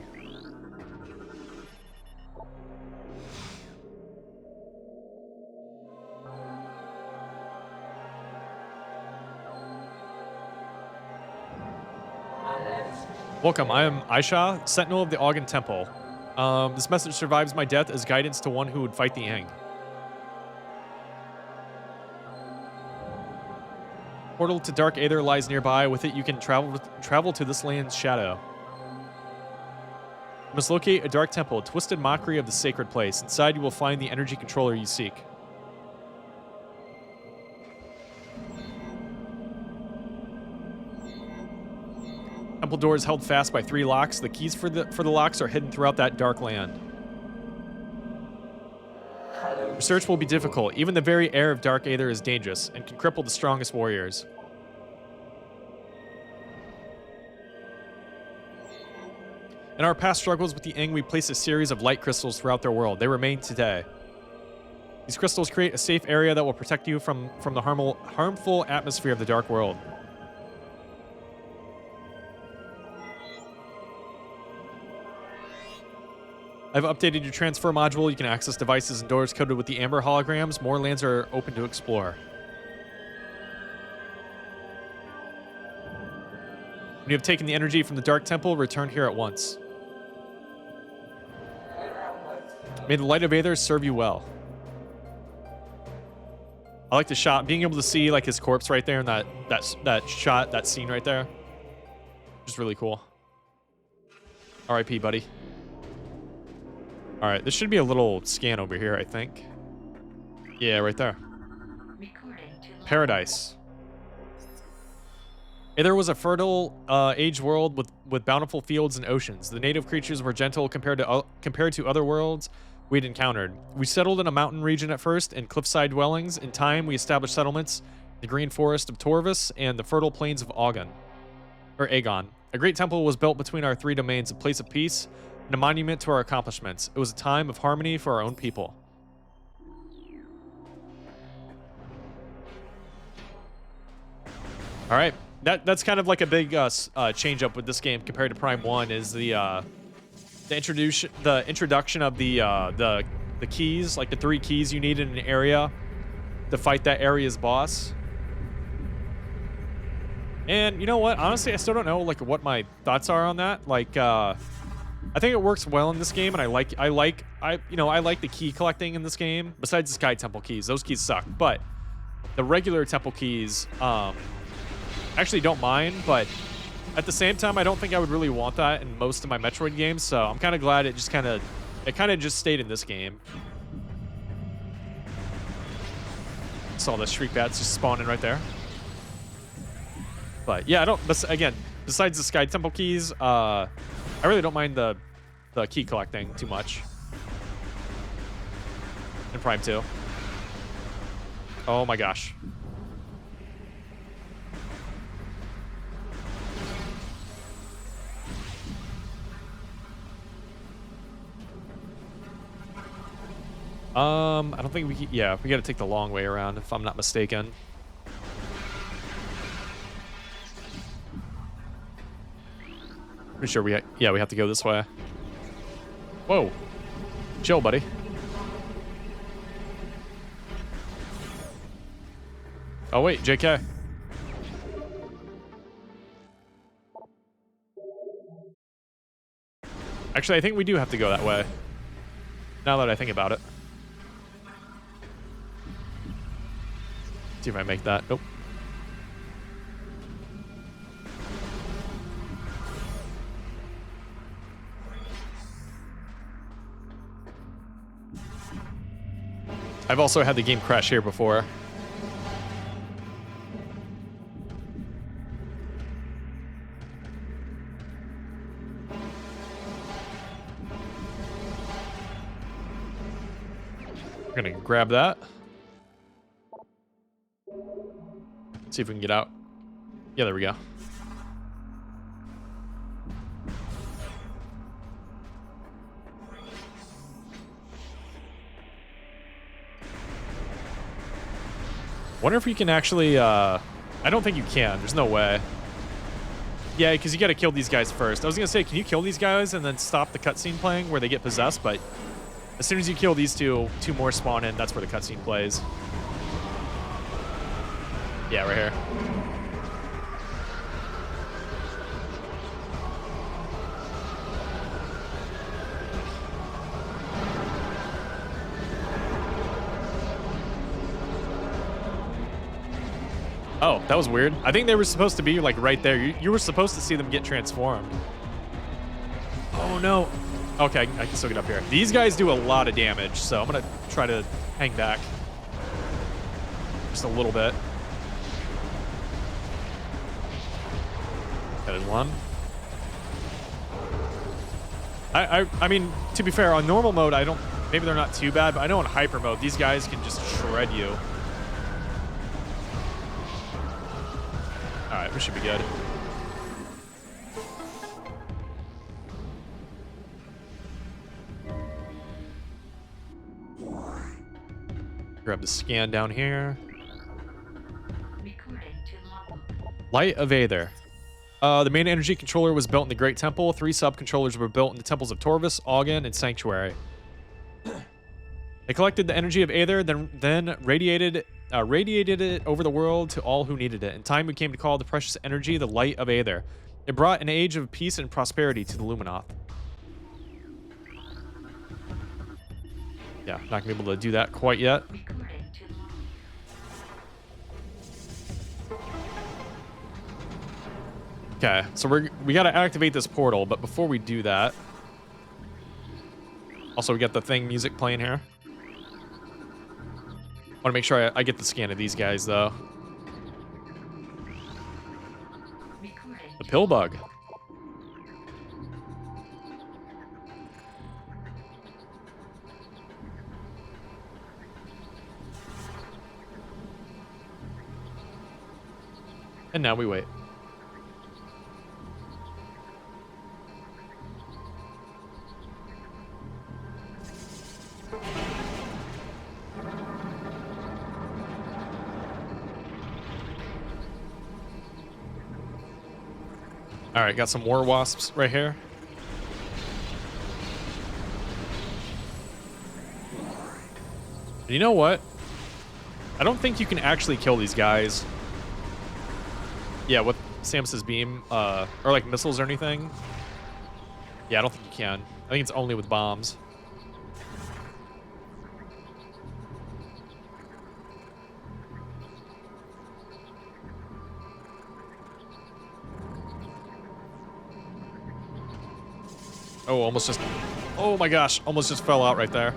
Welcome, I am Aisha, Sentinel of the Ogden Temple. This message survives my death as guidance to one who would fight the Ing. Portal to Dark Aether lies nearby. With it, you can travel to this land's shadow. You must locate a dark temple, a twisted mockery of the sacred place. Inside, you will find the energy controller you seek. Temple doors held fast by 3 locks. The keys for the locks are hidden throughout that dark land. Research will be difficult. Even the very air of Dark Aether is dangerous and can cripple the strongest warriors. In our past struggles with the Ing, we placed a series of light crystals throughout their world. They remain today. These crystals create a safe area that will protect you from the harmful atmosphere of the Dark World. I've updated your transfer module. You can access devices and doors coded with the Amber holograms. More lands are open to explore. When you have taken the energy from the Dark Temple, return here at once. May the light of Aether serve you well. I like the shot, being able to see like his corpse right there in that shot, that scene right there. Just really cool. R.I.P. buddy. All right, this should be a little scan over here, I think. Yeah, right there. Paradise. Aether was a fertile, age world with bountiful fields and oceans. The native creatures were gentle compared to other worlds we'd encountered. We settled in a mountain region at first, in cliffside dwellings. In time, we established settlements in the green forest of Torvis and the fertile plains of Aegon. A great temple was built between our three domains, a place of peace and a monument to our accomplishments. It was a time of harmony for our own people. All right, that's kind of like a big change up with this game compared to Prime 1 is the introduction of the keys, like the 3 keys you need in an area to fight that area's boss. And you know what? Honestly, I still don't know like what my thoughts are on that. Like, I think it works well in this game, and I like the key collecting in this game. Besides the Sky Temple keys, those keys suck. But the regular temple keys, actually don't mind. But at the same time, I don't think I would really want that in most of my Metroid games. So I'm kind of glad it kind of just stayed in this game. Saw the Shriek Bats just spawning right there. But yeah, again, besides the Sky Temple keys, I really don't mind the key collecting too much in Prime 2. Oh my gosh. I don't think we gotta take the long way around if I'm not mistaken. Pretty sure we have to go this way. Whoa. Chill, buddy. Oh, wait, JK. Actually, I think we do have to go that way. Now that I think about it. See if I make that. Nope. I've also had the game crash here before. We're gonna grab that. See if we can get out. Yeah, there we go. Wonder if you can actually, I don't think you can. There's no way. Yeah, because you got to kill these guys first. I was going to say, can you kill these guys and then stop the cutscene playing where they get possessed? But as soon as you kill these two more spawn in. That's where the cutscene plays. Yeah, right here. Oh, that was weird. I think they were supposed to be like right there. You were supposed to see them get transformed. Oh no. Okay, I can still get up here. These guys do a lot of damage, so I'm gonna try to hang back just a little bit. That is one. I mean, to be fair, on normal mode, maybe they're not too bad, but I know in hyper mode, these guys can just shred you. All right, we should be good. Grab the scan down here. Light of Aether. The main energy controller was built in the Great Temple. 3 sub-controllers were built in the temples of Torvus, Augen, and Sanctuary. They collected the energy of Aether, then radiated it over the world to all who needed it. In time, we came to call the precious energy the Light of Aether. It brought an age of peace and prosperity to the Luminoth. Yeah, not gonna be able to do that quite yet. Okay, so we gotta activate this portal, but before we do that, also we got the thing music playing here. Want to make sure I get the scan of these guys though. The pill bug. And now we wait. All right, got some war wasps right here. And you know what? I don't think you can actually kill these guys. Yeah, with Samus's beam, or like missiles or anything. Yeah, I don't think you can. I think it's only with bombs. Oh, almost just... Oh my gosh, almost just fell out right there.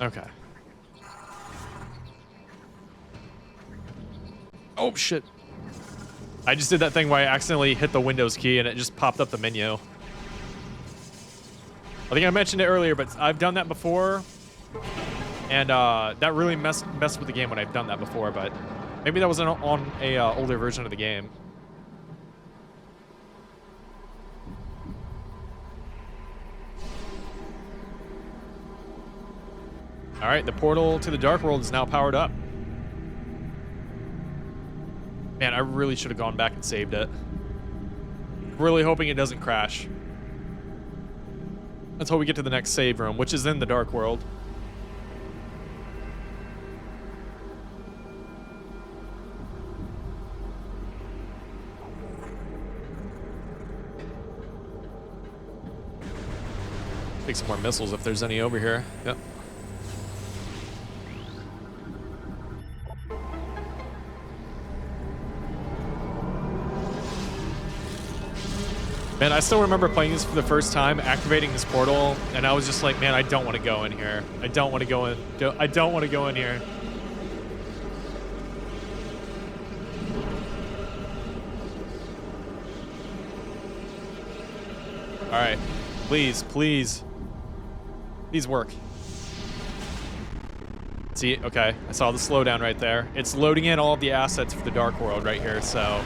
Okay. Oh, shit. I just did that thing where I accidentally hit the Windows key and it just popped up the menu. I think I mentioned it earlier, but I've done that before. And that really messed with the game when I've done that before, but maybe that was on a older version of the game. All right, the portal to the Dark World is now powered up. Man, I really should have gone back and saved it. Really hoping it doesn't crash. Until we get to the next save room, which is in the Dark World. Take some more missiles if there's any over here. Yep. Man, I still remember playing this for the first time, activating this portal, and I was just like, man, I don't want to go in here. I don't want to go in. I don't want to go in here. All right. Please, please. Please work. See, okay. I saw the slowdown right there. It's loading in all of the assets for the Dark World right here, so...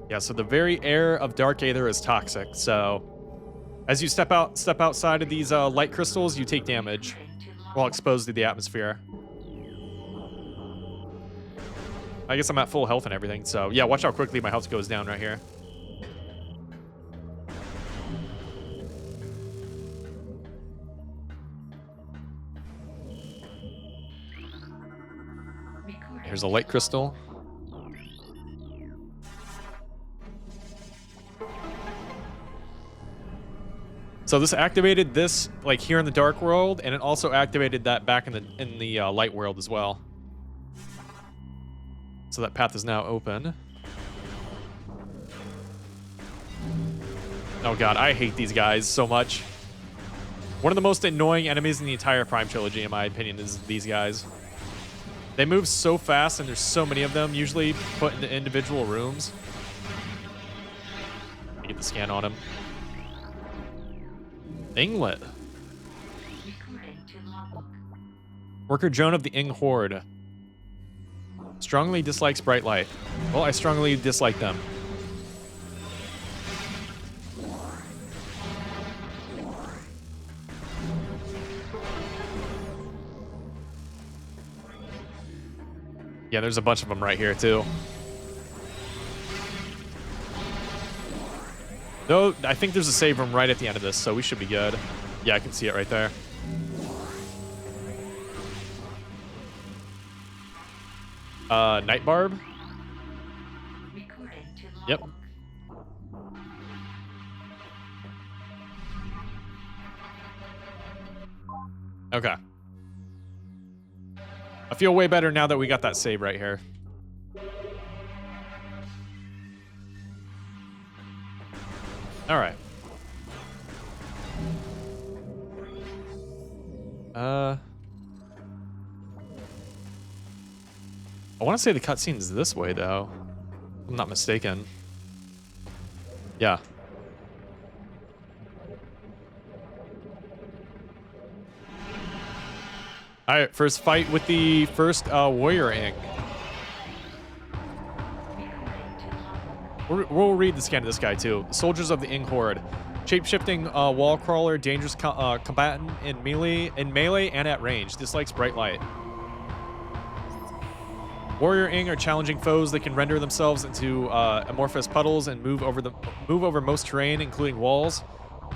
Yeah, so the very air of Dark Aether is toxic, so as you step outside of these light crystals, you take damage while exposed to the atmosphere. I guess I'm at full health and everything, so yeah, watch how quickly my health goes down right here. Here's a light crystal. So this activated this like here in the Dark World, and it also activated that back in the Light World as well. So that path is now open. Oh god, I hate these guys so much. One of the most annoying enemies in the entire Prime trilogy, in my opinion, is these guys. They move so fast, and there's so many of them, usually put into individual rooms. Get the scan on him. Inglet. Worker Joan of the Ing Horde. Strongly dislikes bright light. Well, I strongly dislike them. Yeah, there's a bunch of them right here, too. No, I think there's a save room right at the end of this, so we should be good. Yeah, I can see it right there. Night Barb? Yep. Okay. I feel way better now that we got that save right here. All right. I want to say the cutscene's this way, though. If I'm not mistaken. Yeah. All right, first fight with the first warrior ing. We'll read the scan of this guy, too. Soldiers of the Ing Horde. Shape-shifting wall crawler, dangerous combatant in melee and at range. Dislikes bright light. Warrior Ing are challenging foes that can render themselves into amorphous puddles and move over most terrain, including walls.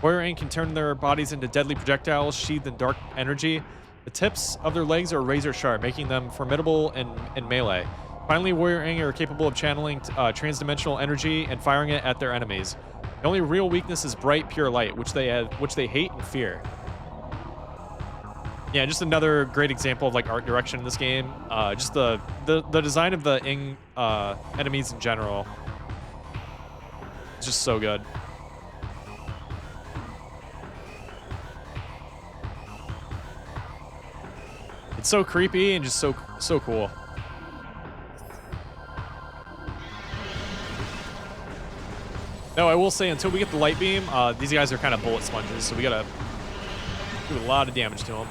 Warrior Ing can turn their bodies into deadly projectiles sheathed in dark energy. The tips of their legs are razor sharp, making them formidable in melee. Finally, Warrior Ing are capable of channeling transdimensional energy and firing it at their enemies. The only real weakness is bright, pure light, which they hate and fear. Yeah, just another great example of like art direction in this game. Just the design of the Ing enemies in general is just so good. It's so creepy and just so cool. No, I will say until we get the light beam, these guys are kind of bullet sponges, so we gotta do a lot of damage to them.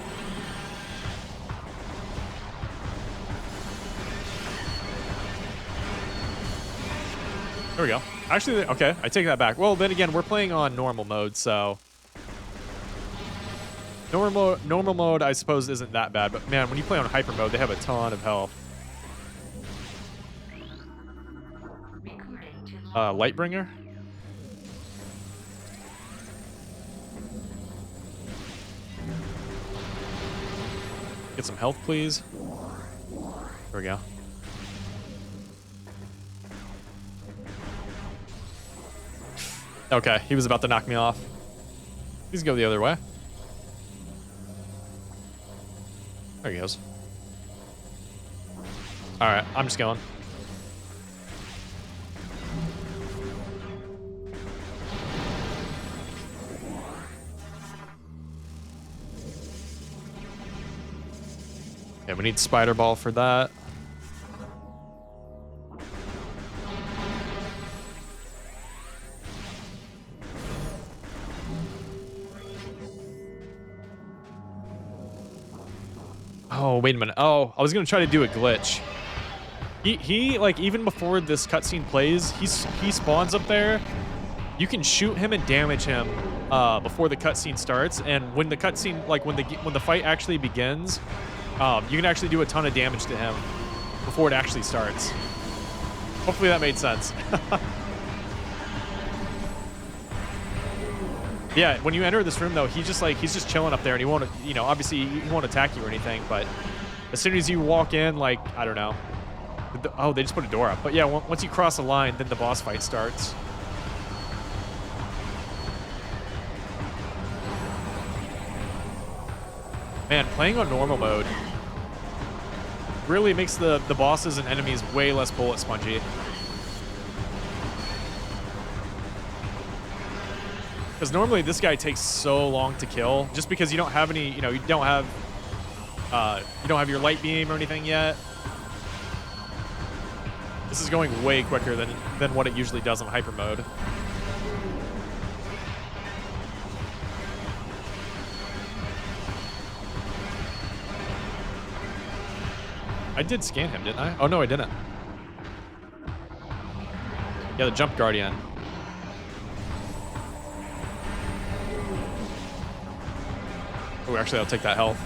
There we go. Actually, okay, I take that back. Well, then again, we're playing on normal mode, so normal mode, I suppose, isn't that bad. But man, when you play on hyper mode, they have a ton of health. Lightbringer. Get some health, please. There we go. Okay, he was about to knock me off. Please go the other way. There he goes. All right, I'm just going. Okay, we need Spider Ball for that. Oh, wait a minute. Oh, I was going to try to do a glitch. He like, even before this cutscene plays, he spawns up there. You can shoot him and damage him before the cutscene starts. And when the cutscene, like when the fight actually begins, you can actually do a ton of damage to him before it actually starts. Hopefully that made sense. Yeah, when you enter this room though, he's just chilling up there, and he won't, you know, obviously he won't attack you or anything, but as soon as you walk in, like, I don't know. Oh, they just put a door up. But yeah, once you cross the line, then the boss fight starts. Man, playing on normal mode really makes the bosses and enemies way less bullet spongy. Because normally this guy takes so long to kill, just because you don't have any, you know, you don't have your light beam or anything yet. This is going way quicker than what it usually does on hyper mode. I did scan him, didn't I? Oh no, I didn't. Yeah, the jump guardian. Oh, actually, I'll take that health.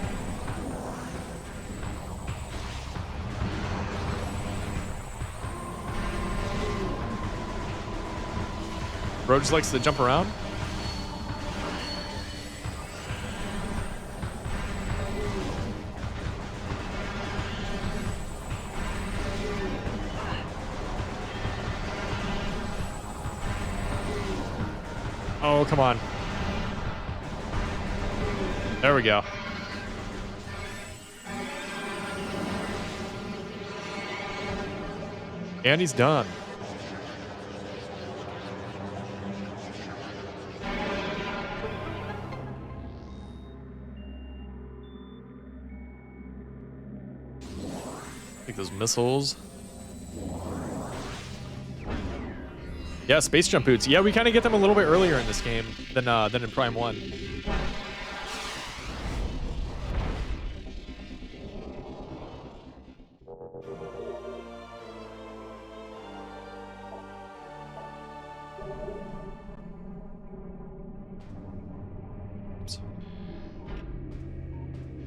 Bro just likes to jump around. Oh, come on. There we go. And he's done. Take those missiles. Yeah, space jump boots. Yeah, we kind of get them a little bit earlier in this game than in Prime 1. Oops.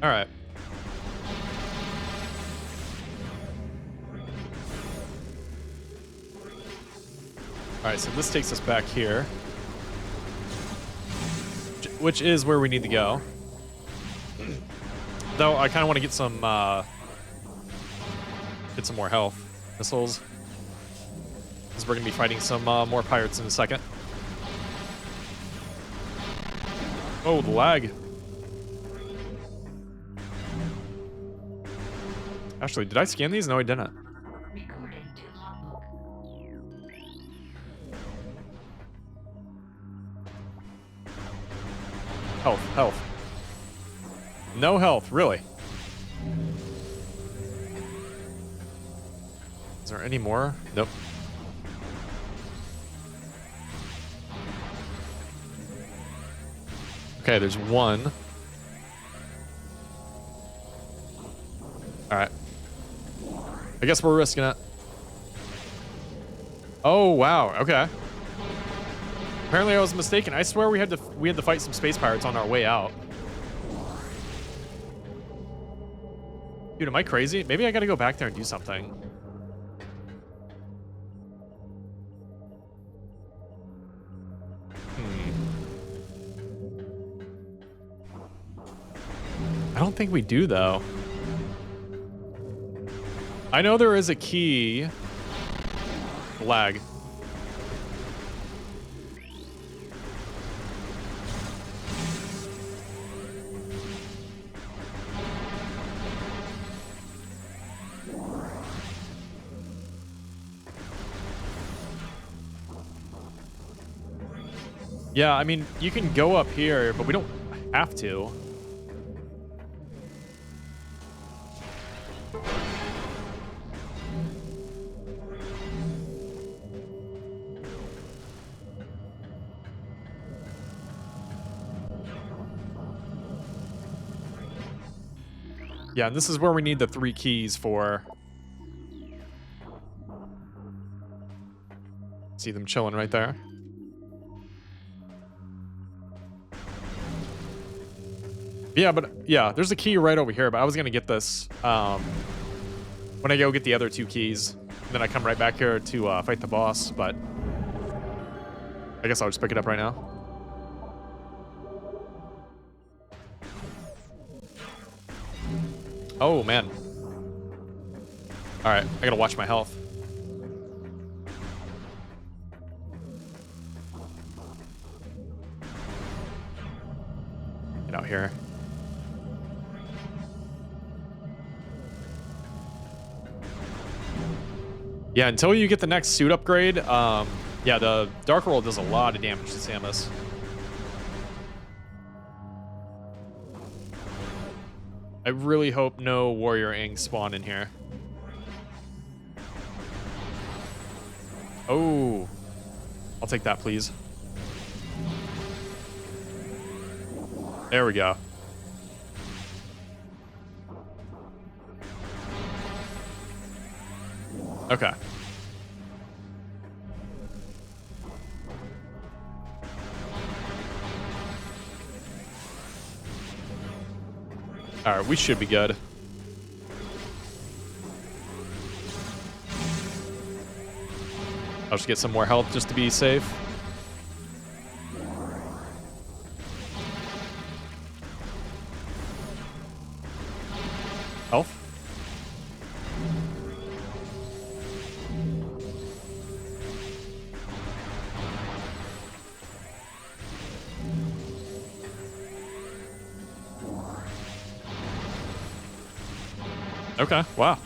All right. All right, so this takes us back here, which is where we need to go. Though I kind of want to get some more health missiles, because we're gonna be fighting some more pirates in a second. Oh, the lag. Actually, did I scan these? No, I didn't. Health. No health, really. Is there any more? Nope. Okay, there's one. All right. I guess we're risking it. Oh, wow. Okay. Apparently I was mistaken. I swear we had to fight some space pirates on our way out. Dude, am I crazy? Maybe I gotta go back there and do something. I don't think we do, though. I know there is a key. Lag. Yeah, I mean, you can go up here, but we don't have to. Yeah, and this is where we need the 3 keys for. See them chilling right there. Yeah, but yeah, there's a key right over here, but I was gonna get this when I go get the other 2 keys. And then I come right back here to fight the boss, but I guess I'll just pick it up right now. Oh, man. All right, I gotta watch my health. Get out here. Yeah, until you get the next suit upgrade, yeah, the Dark Roll does a lot of damage to Samus. I really hope no Warrior Ings spawn in here. Oh. I'll take that, please. There we go. Okay. All right, we should be good. I'll just get some more health just to be safe. Health? Okay, wow.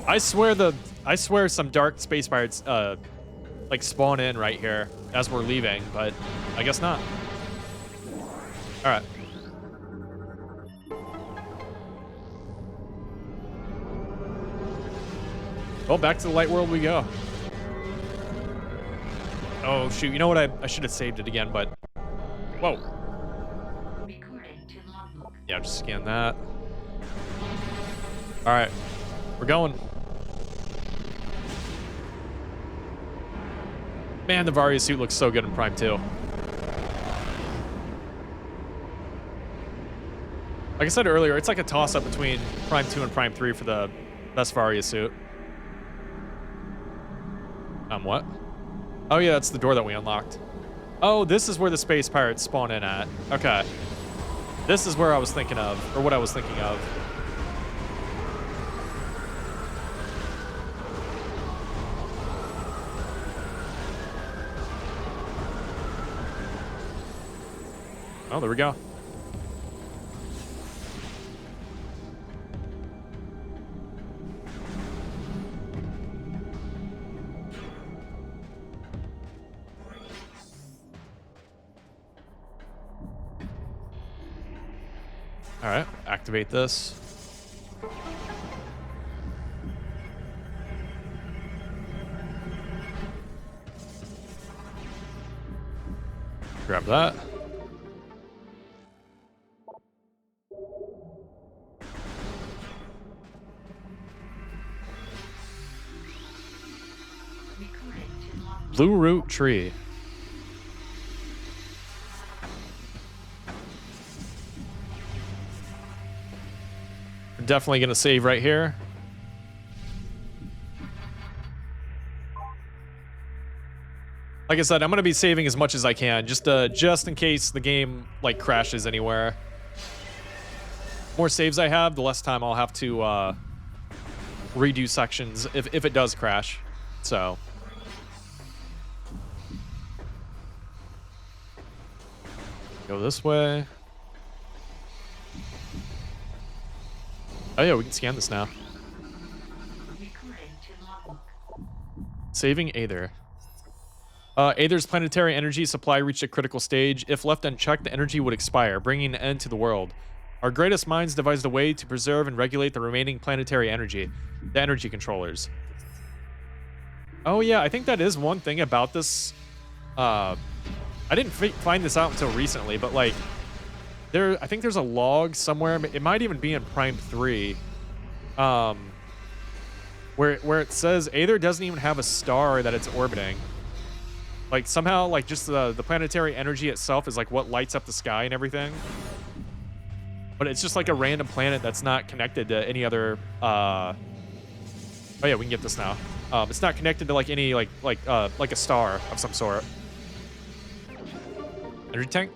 I swear some dark space pirates like spawn in right here as we're leaving, but I guess not. All right. Well, back to the light world we go. Oh, shoot. You know what? I should have saved it again, but... Whoa. Yeah, just scan that. All right. We're going. Man, the Varia suit looks so good in Prime 2. Like I said earlier, it's like a toss-up between Prime 2 and Prime 3 for the best Varia suit. What? Oh, yeah, that's the door that we unlocked. Oh, this is where the space pirates spawn in at. Okay. This is where I was thinking of, or what I was thinking of. Oh, there we go. All right, activate this. Grab that. Blue root tree. We're definitely gonna save right here. Like I said, I'm gonna be saving as much as I can, just in case the game like crashes anywhere. The more saves I have, the less time I'll have to redo sections if it does crash. So. Go this way. Oh yeah, we can scan this now. Saving Aether. Aether's planetary energy supply reached a critical stage. If left unchecked, the energy would expire, bringing an end to the world. Our greatest minds devised a way to preserve and regulate the remaining planetary energy. The energy controllers. Oh yeah, I think that is one thing about this. I didn't find this out until recently, but like, I think there's a log somewhere. It might even be in Prime 3, where it says Aether doesn't even have a star that it's orbiting. Like somehow, like just the planetary energy itself is like what lights up the sky and everything. But it's just like a random planet that's not connected to any other. Oh yeah, we can get this now. It's not connected to like any like a star of some sort. Energy tank.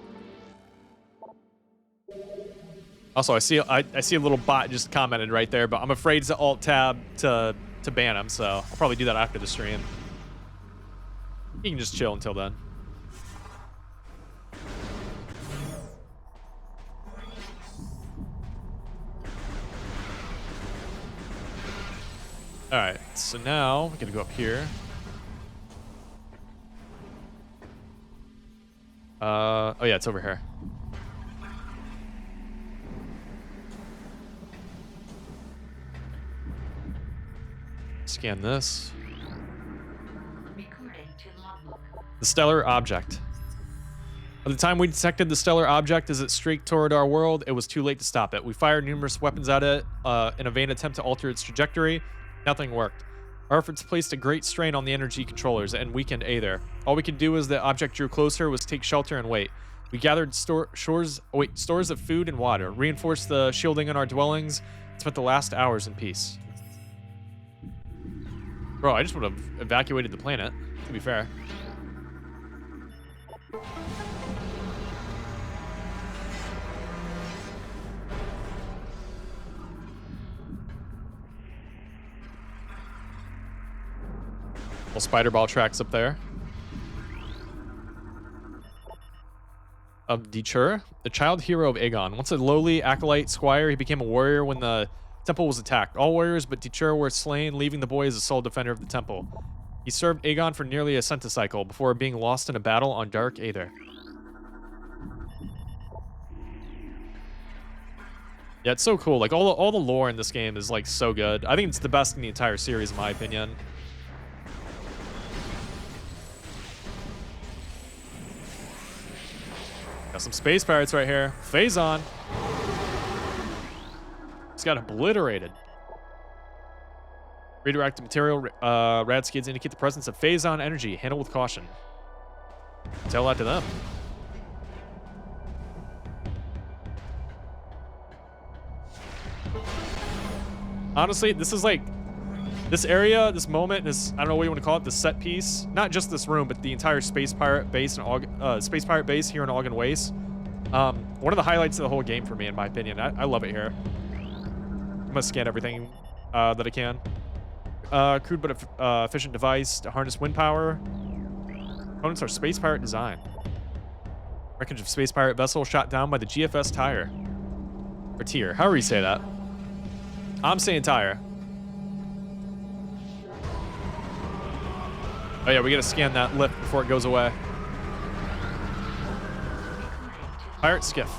Also, I see a little bot just commented right there, but I'm afraid to alt tab to ban him, so I'll probably do that after the stream. You can just chill until then. All right, so now we're gonna go up here. Oh yeah, it's over here. Scan this. The stellar object. By the time we detected the stellar object as it streaked toward our world, it was too late to stop it. We fired numerous weapons at it in a vain attempt to alter its trajectory. Nothing worked. Our efforts placed a great strain on the energy controllers and weakened Aether. All we could do as the object drew closer was take shelter and wait. We gathered stores of food and water, reinforced the shielding in our dwellings, and spent the last hours in peace. Bro, I just would have evacuated the planet, to be fair. Little spider ball tracks up there. Of Detur, the child hero of Aegon. Once a lowly acolyte squire, he became a warrior when the temple was attacked. All warriors but Detur were slain, leaving the boy as the sole defender of the temple. He served Aegon for nearly a centicycle before being lost in a battle on Dark Aether. Yeah, it's so cool. Like all the lore in this game is like so good. I think it's the best in the entire series, in my opinion. Got some space pirates right here. Phazon. He's got obliterated. Radioactive material, rad skids indicate the presence of Phazon energy. Handle with caution. Tell that to them. Honestly, this is like, this area, this moment, this, I don't know what you want to call it, the set piece. Not just this room, but the entire space pirate base and space pirate base here in Algan Waste. One of the highlights of the whole game for me, in my opinion. I love it here. I'm gonna scan everything that I can. Crude but efficient device to harness wind power. Components are space pirate design. Wreckage of space pirate vessel shot down by the GFS tire. Or tier, however you say that. I'm saying tire. Oh yeah, we gotta scan that lift before it goes away. Pirate skiff.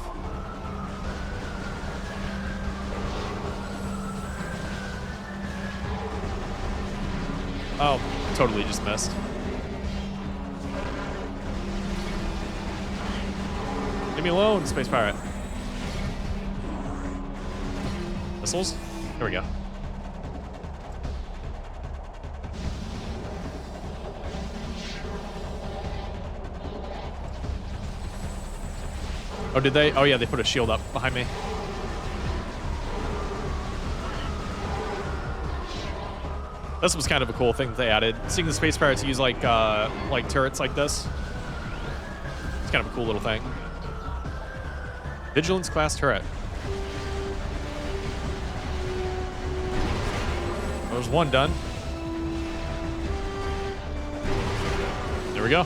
Oh, totally just missed. Leave me alone, space pirate. Missiles? There we go. Oh, did they? Oh, yeah, they put a shield up behind me. This was kind of a cool thing that they added. Seeing the space pirates use like turrets like this. It's kind of a cool little thing. Vigilance class turret. There's one done. There we go.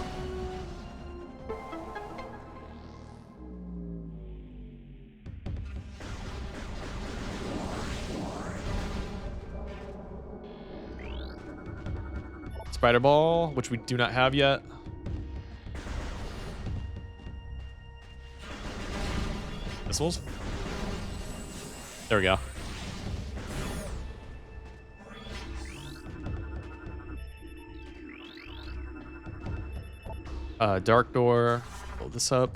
Spider ball, which we do not have yet. Missiles. There we go. Dark door. Pull this up.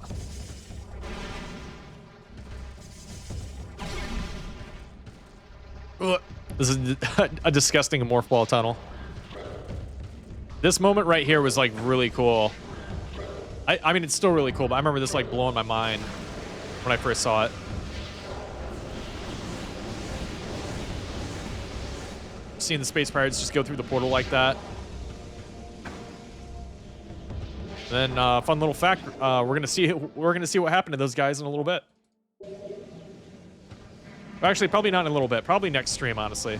Ugh. This is a disgusting morph ball tunnel. This moment right here was like really cool. I mean, it's still really cool, but I remember this like blowing my mind when I first saw it. Seeing the space pirates just go through the portal like that. And then fun little fact, we're gonna see what happened to those guys in a little bit. Actually, probably not in a little bit. Probably next stream, honestly.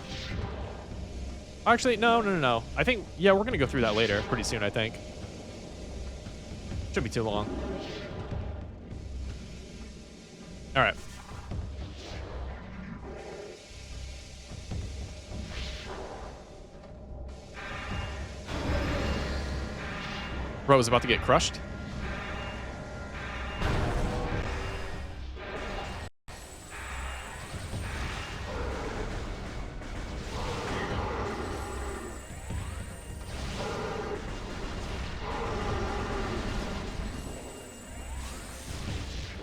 Actually, no. I think, yeah, we're going to go through that later pretty soon, I think. Shouldn't be too long. All right. Bro is about to get crushed.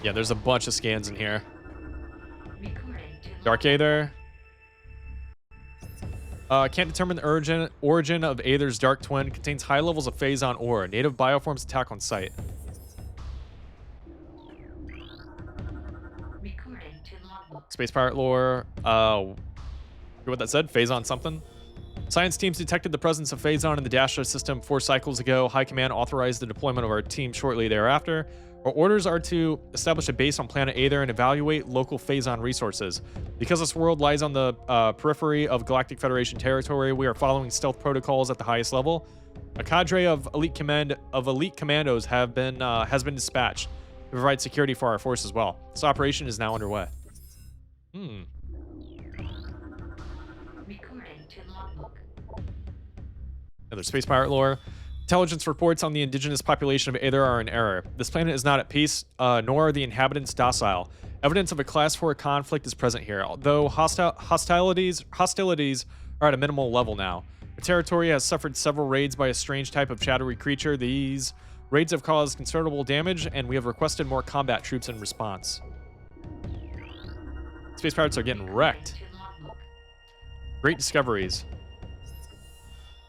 Yeah, there's a bunch of scans in here. Dark Aether. Can't determine the origin of Aether's dark twin. Contains high levels of Phazon ore. Native bioforms attack on sight. Space pirate lore. What that said? Phazon something. Science teams detected the presence of Phazon in the Dasher system 4 cycles ago. High Command authorized the deployment of our team shortly thereafter. Our orders are to establish a base on planet Aether and evaluate local Phazon resources. Because this world lies on the periphery of Galactic Federation territory, we are following stealth protocols at the highest level. A cadre of elite commandos has been dispatched to provide security for our force as well. This operation is now underway. Another space pirate lore. Intelligence reports on the indigenous population of Aether are in error. This planet is not at peace, nor are the inhabitants docile. Evidence of a Class 4 conflict is present here, although hostilities are at a minimal level now. The territory has suffered several raids by a strange type of shadowy creature. These raids have caused considerable damage, and we have requested more combat troops in response. Space pirates are getting wrecked. Great discoveries.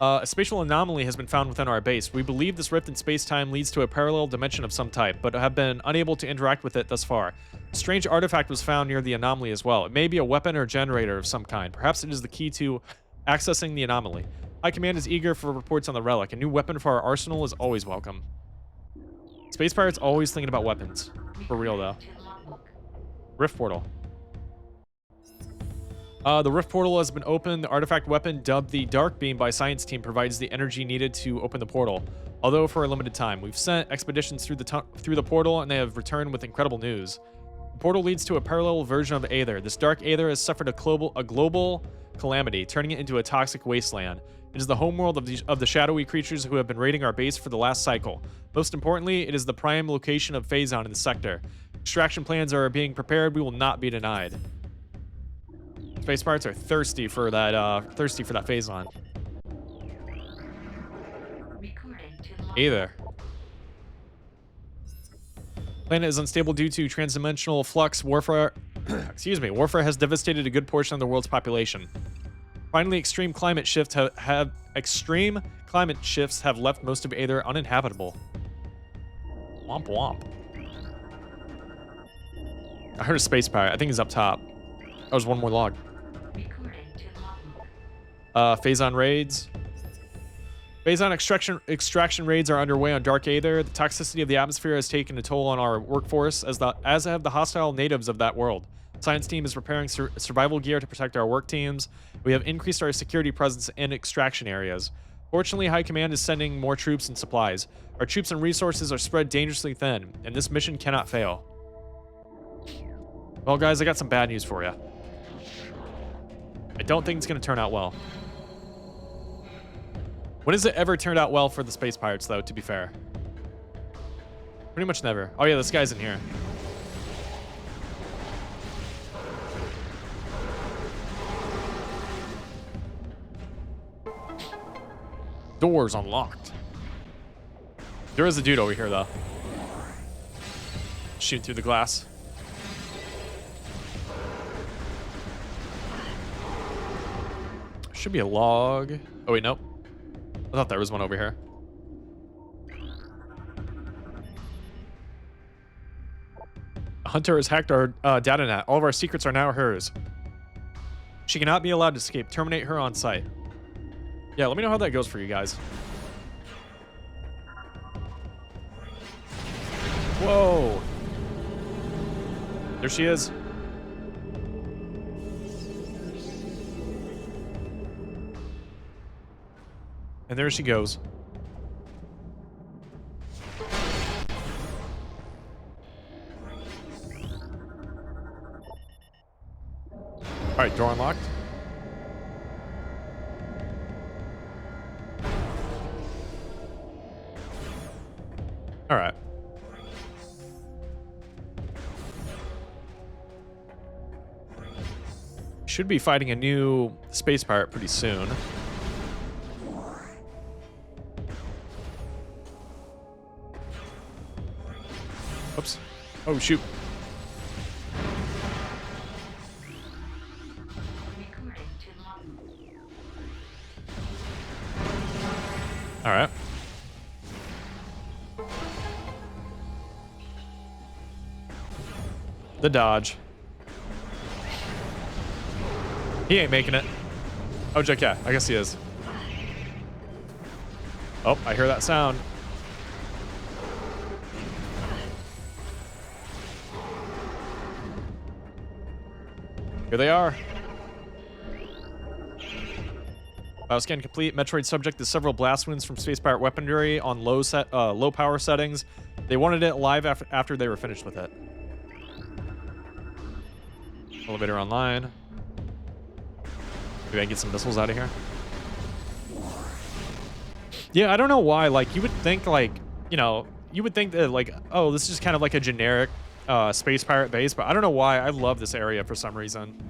A spatial anomaly has been found within our base. We believe this rift in space-time leads to a parallel dimension of some type, but have been unable to interact with it thus far. A strange artifact was found near the anomaly as well. It may be a weapon or generator of some kind. Perhaps it is the key to accessing the anomaly. High Command is eager for reports on the relic. A new weapon for our arsenal is always welcome. Space pirates always thinking about weapons. For real, though. Rift portal. The rift portal has been opened. The artifact weapon, dubbed the Dark Beam by science team, provides the energy needed to open the portal, although for a limited time. We've sent expeditions through the portal, and they have returned with incredible news. The portal leads to a parallel version of Aether. This dark Aether has suffered a global calamity, turning it into a toxic wasteland. It is the homeworld of the shadowy creatures who have been raiding our base for the last cycle. Most importantly, it is the prime location of Phazon in the sector. Extraction plans are being prepared. We will not be denied. Space pirates are thirsty for that Phazon. Either. Planet is unstable due to transdimensional flux. Warfare warfare has devastated a good portion of the world's population. Finally, extreme climate shifts have left most of Aether uninhabitable. Womp womp. I heard a space pirate. I think he's up top. That was one more log. Phazon raids. Phazon extraction raids are underway on Dark Aether. The toxicity of the atmosphere has taken a toll on our workforce, as have the hostile natives of that world. The science team is preparing survival gear to protect our work teams. We have increased our security presence in extraction areas. Fortunately, High Command is sending more troops and supplies. Our troops and resources are spread dangerously thin, and this mission cannot fail. Well, guys, I got some bad news for you. I don't think it's going to turn out well. When has it ever turned out well for the space pirates, though, to be fair? Pretty much never. Oh, yeah, this guy's in here. Doors unlocked. There is a dude over here, though. Shoot through the glass. Should be a log. Oh, wait, nope. I thought there was one over here. A hunter has hacked our data net. All of our secrets are now hers. She cannot be allowed to escape. Terminate her on site. Yeah, let me know how that goes for you guys. Whoa. There she is. And there she goes. All right, door unlocked. All right. Should be fighting a new space pirate pretty soon. Oops. Oh, shoot. All right. The dodge. He ain't making it. Oh, Jack, yeah. I guess he is. Oh, I hear that sound. Here they are. Bioscan complete. Metroid subject to several blast wounds from space pirate weaponry on low power settings. They wanted it alive after they were finished with it. Elevator online. Maybe I can get some missiles out of here. Yeah, I don't know why. Like, you would think, like, you know, you would think that, like, oh, this is just kind of like a generic space pirate base, but I don't know why. I love this area for some reason.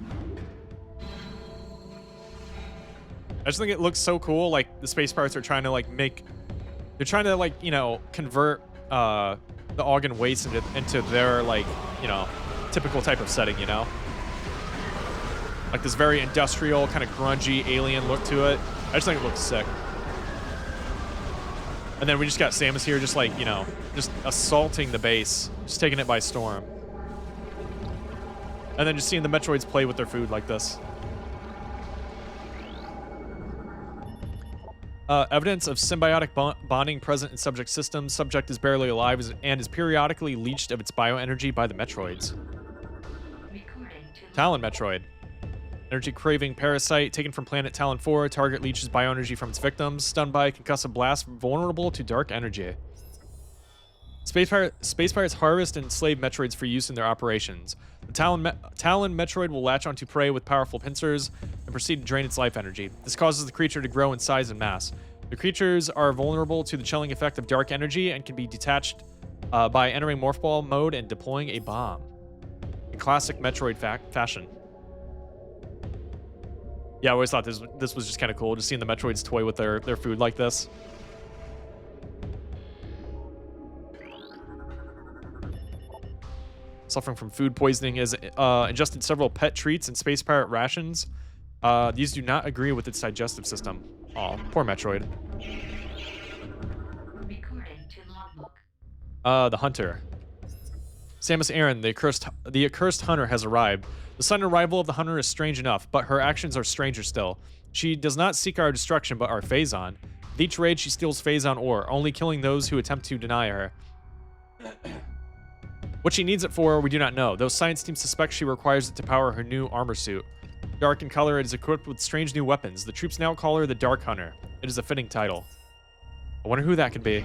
I just think it looks so cool. Like the space pirates are trying to like they're trying to like, convert the Ogden waste into their like, typical type of setting, Like this very industrial, kind of grungy alien look to it. I just think it looks sick. And then we just got Samus here just like, just assaulting the base, just taking it by storm. And then just seeing the Metroids play with their food like this. Evidence of symbiotic bonding present in subject systems. Subject is barely alive and is periodically leached of its bioenergy by the Metroids. Talon Metroid. Energy craving parasite taken from planet Talon 4. Target leaches bioenergy from its victims. Stunned by a concussive blast, vulnerable to dark energy. Space pirates harvest and enslave Metroids for use in their operations. The Talon Metroid will latch onto prey with powerful pincers and proceed to drain its life energy. This causes the creature to grow in size and mass. The creatures are vulnerable to the chilling effect of dark energy and can be detached by entering Morph Ball mode and deploying a bomb. In classic Metroid fashion. Yeah, I always thought this was just kind of cool, just seeing the Metroids toy with their food like this. Suffering from food poisoning, has ingested several pet treats and space pirate rations. These do not agree with its digestive system. Aw, poor Metroid. The Hunter. Samus Aran, the accursed hunter, has arrived. The sudden arrival of the hunter is strange enough, but her actions are stranger still. She does not seek our destruction, but our Phazon. With each raid, she steals Phazon ore, only killing those who attempt to deny her. What she needs it for, we do not know, though science team suspects she requires it to power her new armor suit. Dark in color, it is equipped with strange new weapons. The troops now call her the Dark Hunter. It is a fitting title. I wonder who that could be.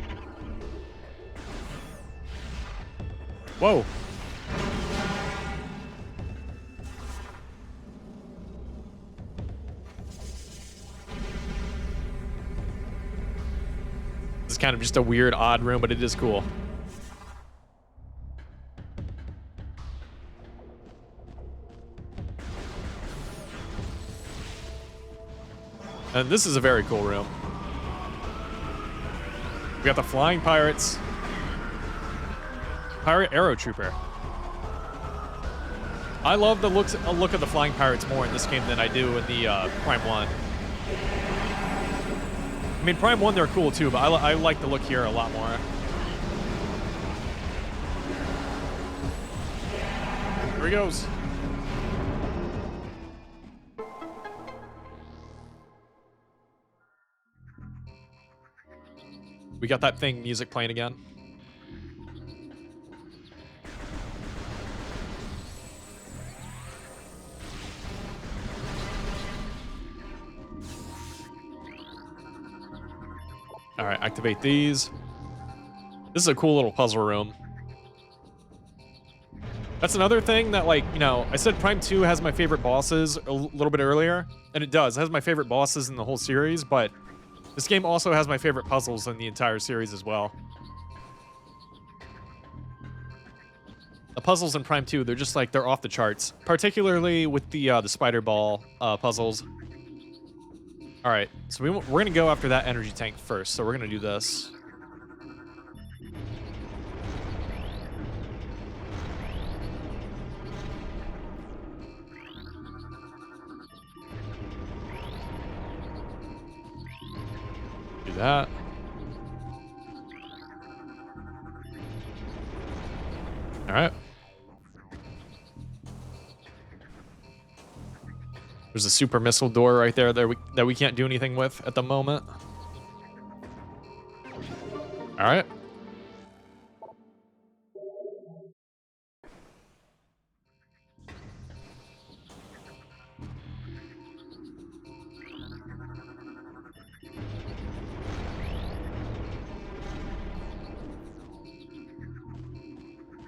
Whoa. This is kind of just a weird, odd room, but it is cool. And this is a very cool room. We got the flying pirates. Pirate Arrow Trooper. I love the look of the flying pirates more in this game than I do in the Prime 1. I mean, Prime 1, they're cool too, but I like the look here a lot more. Here he goes. We got that thing music playing again. All right, activate these. This is a cool little puzzle room. That's another thing that, like, I said Prime 2 has my favorite bosses a little bit earlier, and it does. It has my favorite bosses in the whole series, but this game also has my favorite puzzles in the entire series as well. The puzzles in Prime 2, they're just like, they're off the charts. Particularly with the spider ball puzzles. All right, so we're going to go after that energy tank first. So we're going to do this. Do that. All right. There's a super missile door right there that we can't do anything with at the moment. All right.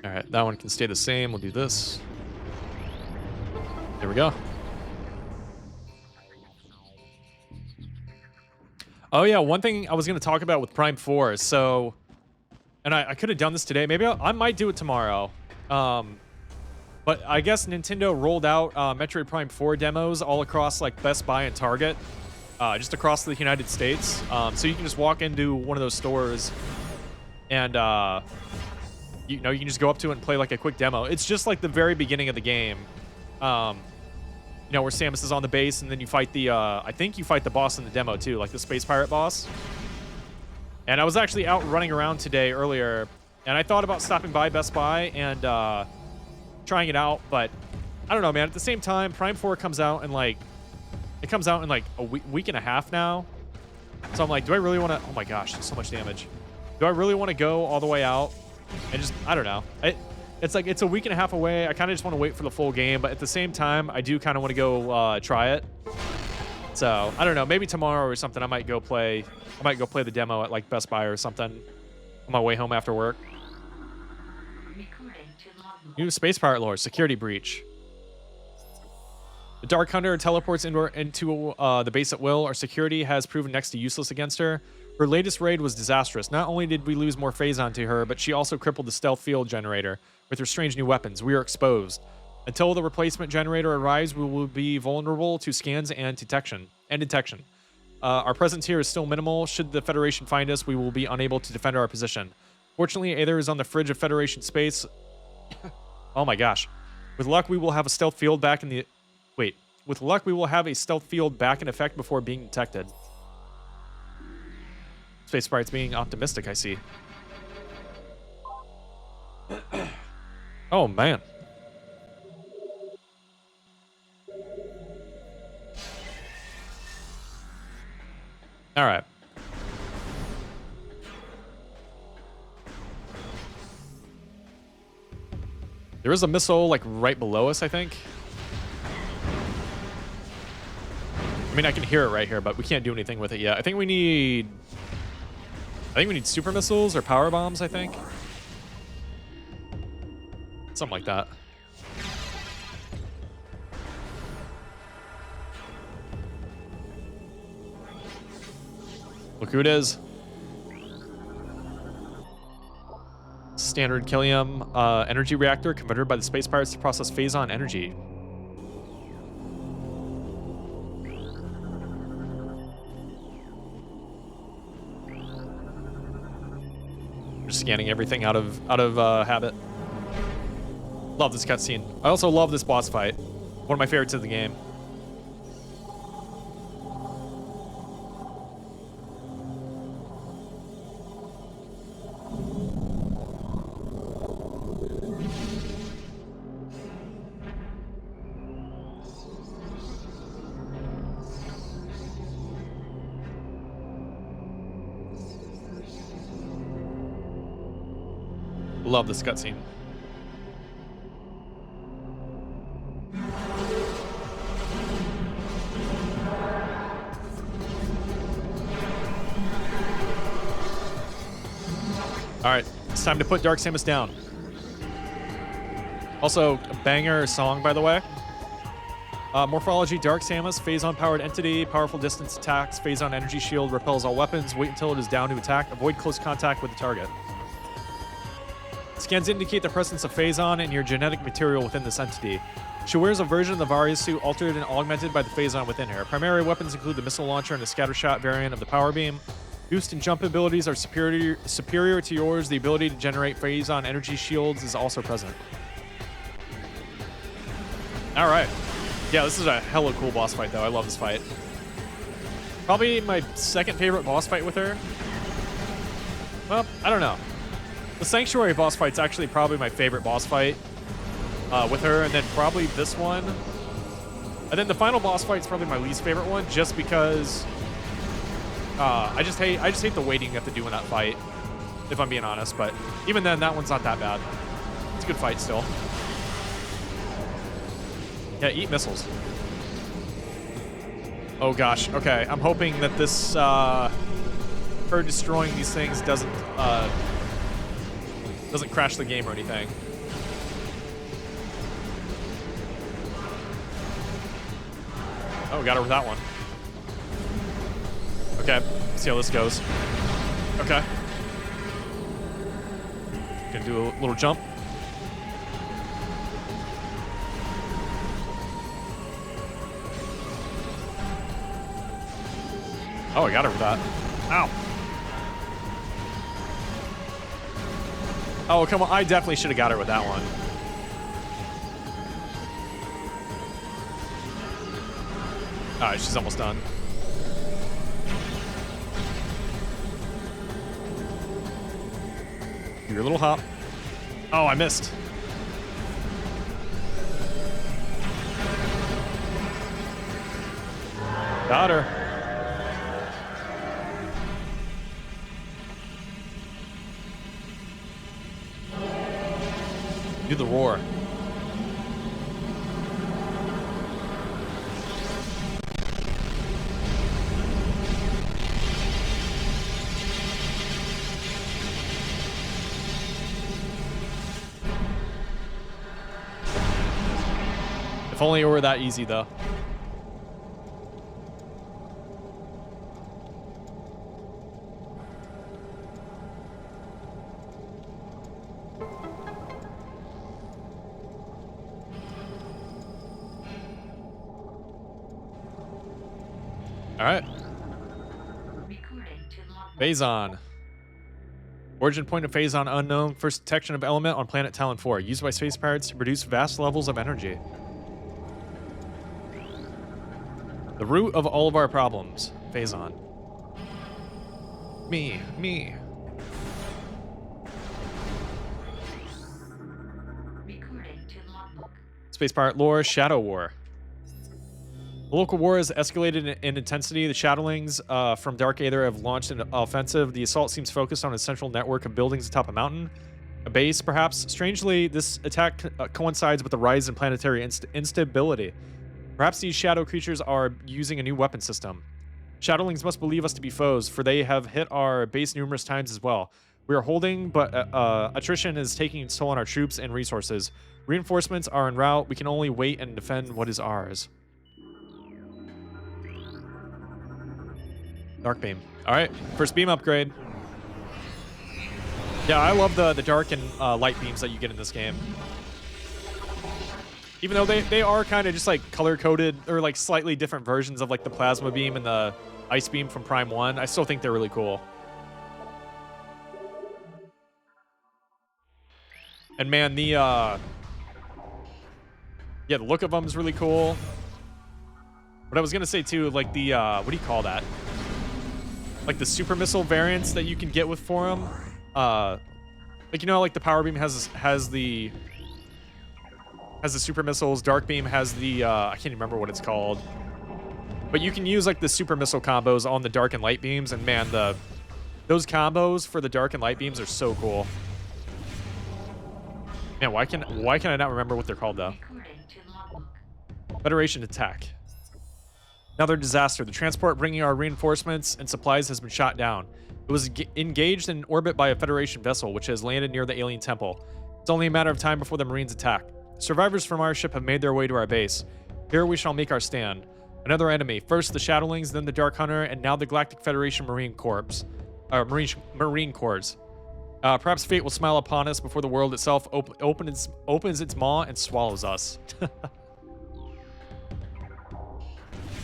All right, that one can stay the same. We'll do this. There we go. Oh yeah, one thing I was going to talk about with Prime 4. So, and I could have done this today. Maybe I might do it tomorrow. But I guess Nintendo rolled out Metroid Prime 4 demos all across like Best Buy and Target, just across the United States. So you can just walk into one of those stores and you know, you can just go up to it and play like a quick demo. It's just like the very beginning of the game. You know, where Samus is on the base and then you fight the I think you fight the boss in the demo too, like the Space Pirate boss. And I was actually out running around today earlier, and I thought about stopping by Best Buy and trying it out, but I don't know, man. At the same time, Prime 4 comes out in like a week and a half now. So I'm like, do I really want to? Oh my gosh, there's so much damage. Do I really want to go all the way out and just, I don't know. It's like, it's a week and a half away. I kind of just want to wait for the full game, but at the same time, I do kind of want to go try it. So I don't know, maybe tomorrow or something, I might go play the demo at like Best Buy or something on my way home after work. New Space Pirate lore, security breach. The Dark Hunter teleports into the base at will. Our security has proven next to useless against her. Her latest raid was disastrous. Not only did we lose more phase-on to her, but she also crippled the stealth field generator with her strange new weapons. We are exposed. Until the replacement generator arrives, we will be vulnerable to scans and detection. Our presence here is still minimal. Should the Federation find us, we will be unable to defend our position. Fortunately, Aether is on the fridge of Federation space. Oh my gosh. With luck, we will have a stealth field back in the... Wait. With luck, we will have a stealth field back in effect before being detected. Space Pirate's being optimistic, I see. Oh, man. All right. There is a missile, like, right below us, I think. I mean, I can hear it right here, but we can't do anything with it yet. I think we need super missiles or power bombs, I think. Something like that. Look who it is. Standard Killium energy reactor converted by the Space Pirates to process phase-on energy. Just scanning everything out of habit. Love this cutscene. I also love this boss fight. One of my favorites of the game. Love this cutscene. All right, it's time to put Dark Samus down. Also, a banger song, by the way. Morphology, Dark Samus, phase-on powered entity, powerful distance attacks, phase-on energy shield, repels all weapons, wait until it is down to attack, avoid close contact with the target. Scans indicate the presence of phase-on and your genetic material within this entity. She wears a version of the Varia suit altered and augmented by the phase-on within her. Primary weapons include the missile launcher and a scattershot variant of the power beam. Boost and jump abilities are superior to yours. The ability to generate phase-on energy shields is also present. All right. Yeah, this is a hella cool boss fight, though. I love this fight. Probably my second favorite boss fight with her. Well, I don't know. The Sanctuary boss fight's actually probably my favorite boss fight with her, and then probably this one. And then the final boss fight's probably my least favorite one, just because I just hate the waiting you have to do in that fight, if I'm being honest. But even then, that one's not that bad. It's a good fight still. Yeah, eat missiles. Oh gosh. Okay, I'm hoping that this her destroying these things doesn't crash the game or anything. Oh, got her with that one. Okay, see how this goes. Okay. Gonna do a little jump. Oh, I got her with that. Ow. Oh, come on. I definitely should have got her with that one. All right, she's almost done. Your little hop. Oh, I missed. Got her. Do the roar. If only it were that easy, though. All right. Phazon. Origin point of Phazon unknown. First detection of element on planet Talon 4. Used by space pirates to produce vast levels of energy. The root of all of our problems. Phazon. Me. Space pirate lore. Shadow War. The local war has escalated in intensity. The Shadowlings from Dark Aether have launched an offensive. The assault seems focused on a central network of buildings atop a mountain. A base, perhaps. Strangely, this attack coincides with the rise in planetary instability. Perhaps these shadow creatures are using a new weapon system. Shadowlings must believe us to be foes, for they have hit our base numerous times as well. We are holding, but attrition is taking its toll on our troops and resources. Reinforcements are en route. We can only wait and defend what is ours. Dark beam. All right, first beam upgrade. Yeah, I love the dark and light beams that you get in this game. Even though they are kind of just like color-coded or like slightly different versions of like the plasma beam and the ice beam from Prime 1, I still think they're really cool. And man, the look of them is really cool. But I was gonna say too, like the what do you call that? Like the super missile variants that you can get with Forum. Like, you know, like the power beam has the super missiles. Dark beam has the I can't remember what it's called. But you can use like the super missile combos on the dark and light beams, and man, those combos for the dark and light beams are so cool. Man, why can I not remember what they're called though? Federation attack. Another disaster. The transport bringing our reinforcements and supplies has been shot down. It was engaged in orbit by a Federation vessel, which has landed near the alien temple. It's only a matter of time before the Marines attack. Survivors from our ship have made their way to our base. Here we shall make our stand. Another enemy. First the Shadowlings, then the Dark Hunter, and now the Galactic Federation Marine Corps. Marine Corps. Perhaps fate will smile upon us before the world itself opens its maw and swallows us.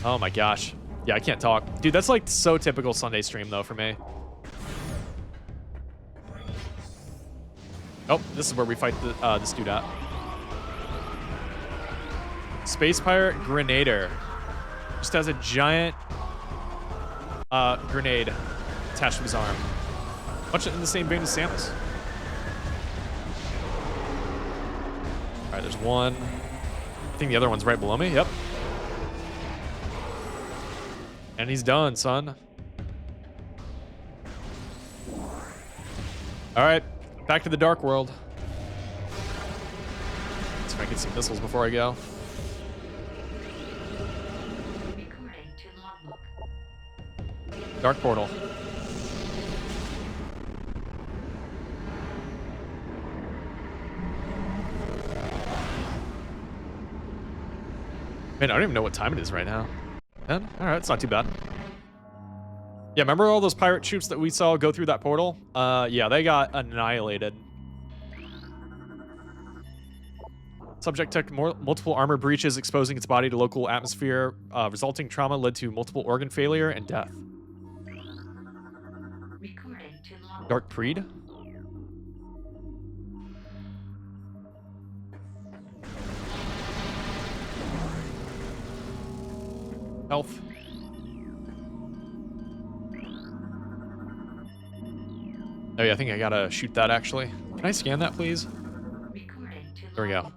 Oh my gosh. Yeah, I can't talk. Dude, that's like so typical Sunday stream though for me. Oh, this is where we fight this dude at. Space Pirate Grenader. Just has a giant grenade attached to his arm. Much in the same vein as Samus. Alright, there's one. I think the other one's right below me. Yep. And he's done, son. Alright, back to the dark world. Let's see if I get some missiles before I go. Dark portal. Man, I don't even know what time it is right now. All right, it's not too bad. Yeah, remember all those pirate troops that we saw go through that portal? Yeah, they got annihilated. Subject took multiple armor breaches, exposing its body to local atmosphere. Resulting trauma led to multiple organ failure and death. Dark Creed? Health. Oh yeah, I think I gotta shoot that actually. Can I scan that, please? There we go.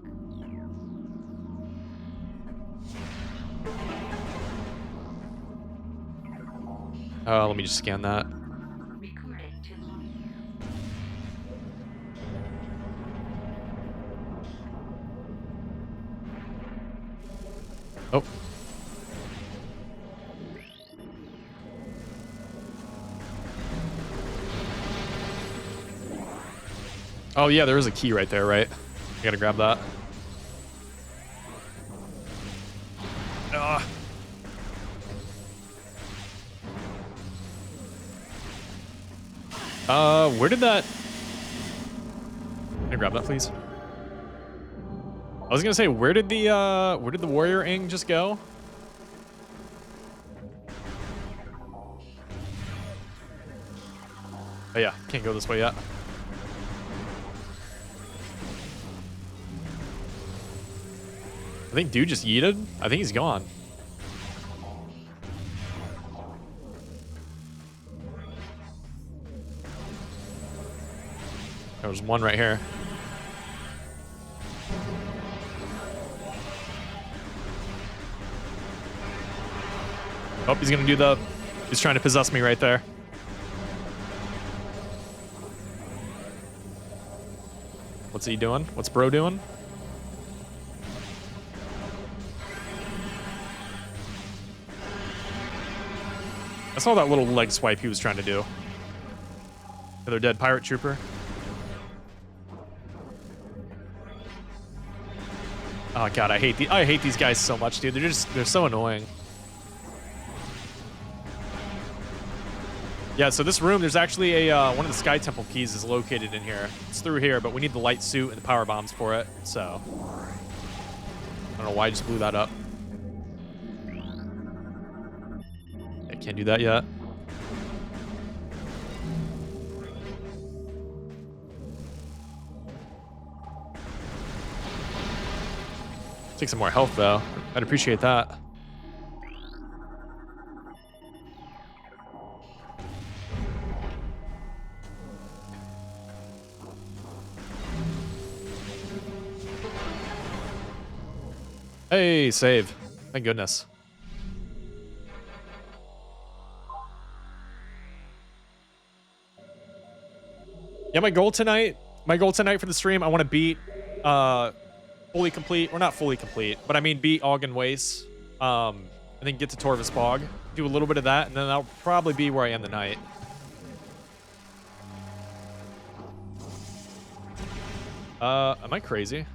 Let me just scan that. Oh. Oh yeah, there is a key right there, right? I gotta grab that. Where did that... Can I grab that, please? I was gonna say, where did the warrior ing just go? Oh yeah, can't go this way yet. I think dude just yeeted. I think he's gone. There's one right here. Oh, he's gonna do the... He's trying to possess me right there. What's he doing? What's bro doing? I saw that little leg swipe he was trying to do. Another dead pirate trooper. Oh god, I hate these guys so much, dude. They're so annoying. Yeah, so this room, there's actually a one of the Sky Temple keys is located in here. It's through here, but we need the light suit and the power bombs for it. So I don't know why I just blew that up. I can't do that yet. Take some more health, though. I'd appreciate that. Hey, save. Thank goodness. Yeah, my goal tonight for the stream, I want to beat fully complete, or not fully complete, but I mean beat Ogden Waste, and then get to Torvis Bog, do a little bit of that, and then that'll probably be where I end the night. Am I crazy?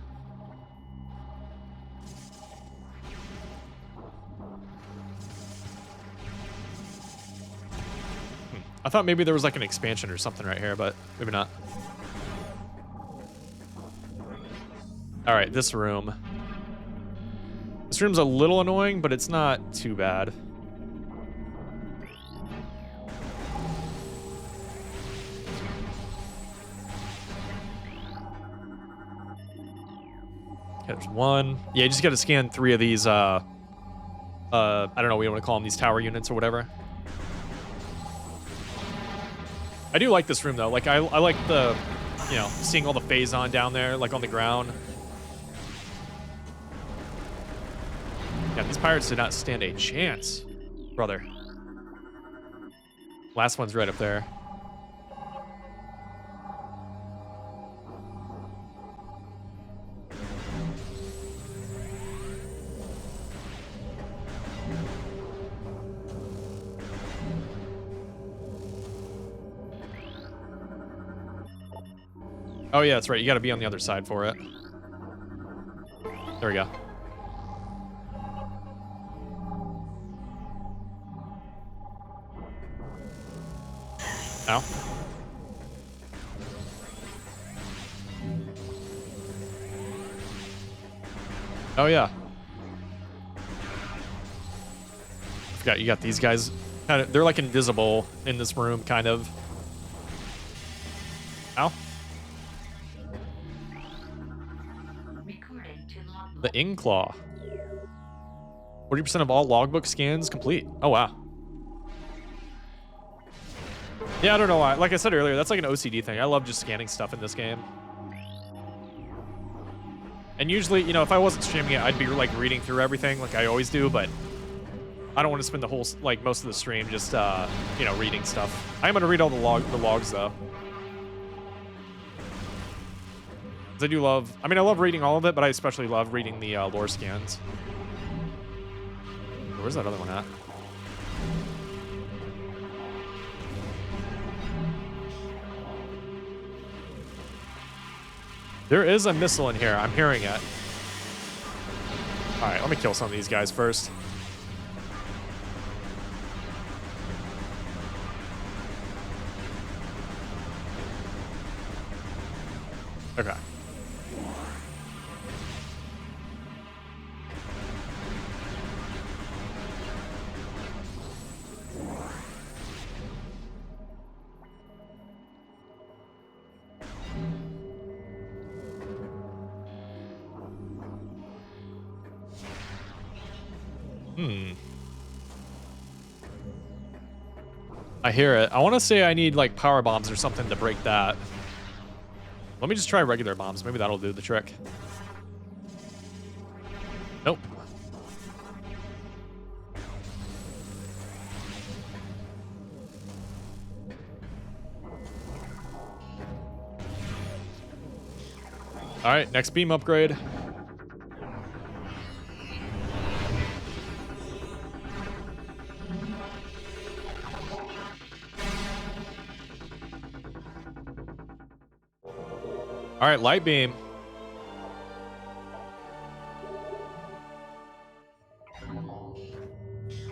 I thought maybe there was like an expansion or something right here, but maybe not. All right, this room. This room's a little annoying, but it's not too bad. Okay, there's one. Yeah, you just got to scan 3 of these, I don't know what you want to call them, these tower units or whatever. I do like this room, though. Like, I like the, you know, seeing all the phazon down there, like, on the ground. Yeah, these pirates did not stand a chance, brother. Last one's right up there. Oh yeah, that's right. You got to be on the other side for it. There we go. Ow. Oh yeah. I forgot you got these guys. They're like invisible in this room, kind of. Ow. The Ingclaw. 40% of all logbook scans complete. Oh, wow. Yeah, I don't know why. Like I said earlier, that's like an OCD thing. I love just scanning stuff in this game. And usually, you know, if I wasn't streaming it, I'd be like reading through everything like I always do, but I don't want to spend the whole, like most of the stream just, you know, reading stuff. I am going to read all the logs though. 'Cause I do love, I mean, I love reading all of it, but I especially love reading the lore scans. Where's that other one at? There is a missile in here. I'm hearing it. All right, let me kill some of these guys first. Okay. I hear it. I want to say I need like power bombs or something to break that. Let me just try regular bombs. Maybe that'll do the trick. Nope. All right, next beam upgrade. All right, light beam.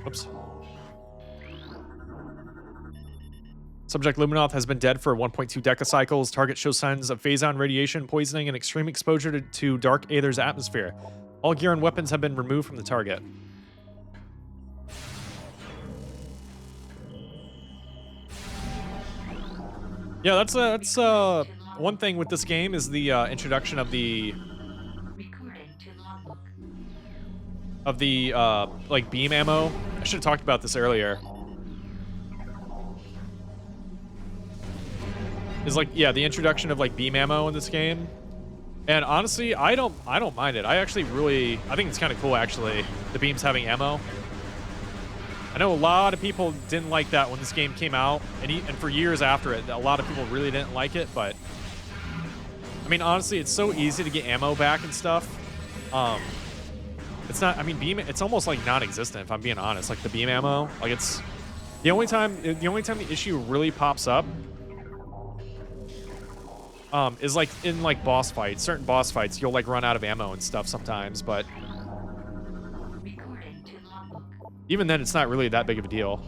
Oops. Subject Luminoth has been dead for 1.2 decacycles. Target shows signs of phazon radiation, poisoning, and extreme exposure to Dark Aether's atmosphere. All gear and weapons have been removed from the target. Yeah, that's one thing with this game is the introduction of the like beam ammo. I should have talked about this earlier. Is like, yeah, the introduction of like beam ammo in this game. And honestly, I don't mind it. I think it's kind of cool actually, the beams having ammo. I know a lot of people didn't like that when this game came out, and for years after it, a lot of people really didn't like it, but I mean, honestly, it's so easy to get ammo back and stuff. It's not, I mean, it's almost like non-existent if I'm being honest. Like the beam ammo, like it's the only time the issue really pops up is like in like boss fights. Certain boss fights, you'll like run out of ammo and stuff sometimes, but even then, it's not really that big of a deal.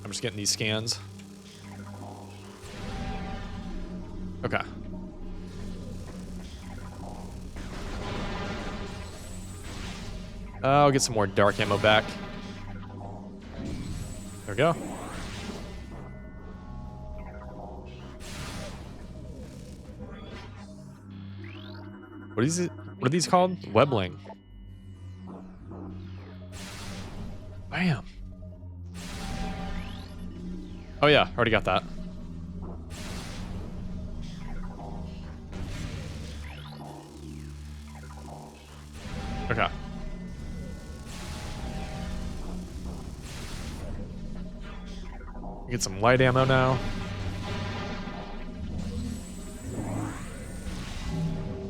I'm just getting these scans. Okay. I'll get some more dark ammo back. There we go. What is it? What are these called? Webbling. Bam. Oh yeah, already got that. Okay. Get some light ammo now.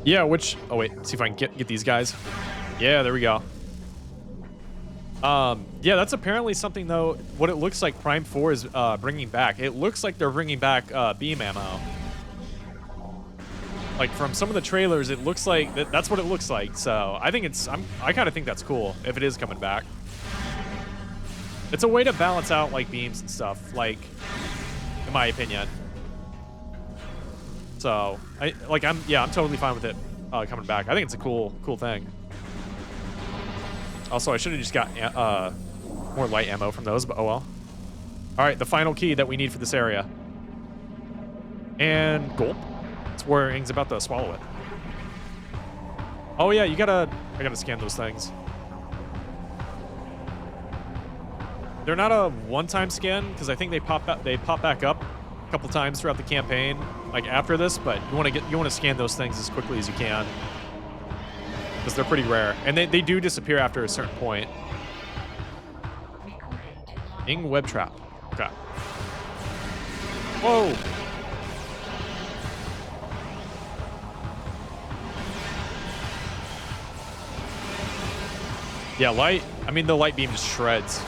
Yeah, oh wait, see if I can get these guys. Yeah, there we go. Yeah, that's apparently something though, what it looks like Prime 4 is bringing back. It looks like they're bringing back beam ammo. Like from some of the trailers, it looks like that's what it looks like. So I think I kind of think that's cool if it is coming back. It's a way to balance out like beams and stuff, like in my opinion. So I'm totally fine with it coming back. I think it's a cool thing. Also, I should have just got more light ammo from those, but oh well. All right, the final key that we need for this area. And gulp. It's where Ing's about to swallow it. Oh yeah, I gotta scan those things. They're not a one-time scan because I think they pop back up a couple times throughout the campaign, like after this. But you want to scan those things as quickly as you can because they're pretty rare, and they do disappear after a certain point. Ing web trap. Okay. Whoa. Yeah, light. I mean, the light beam just shreds.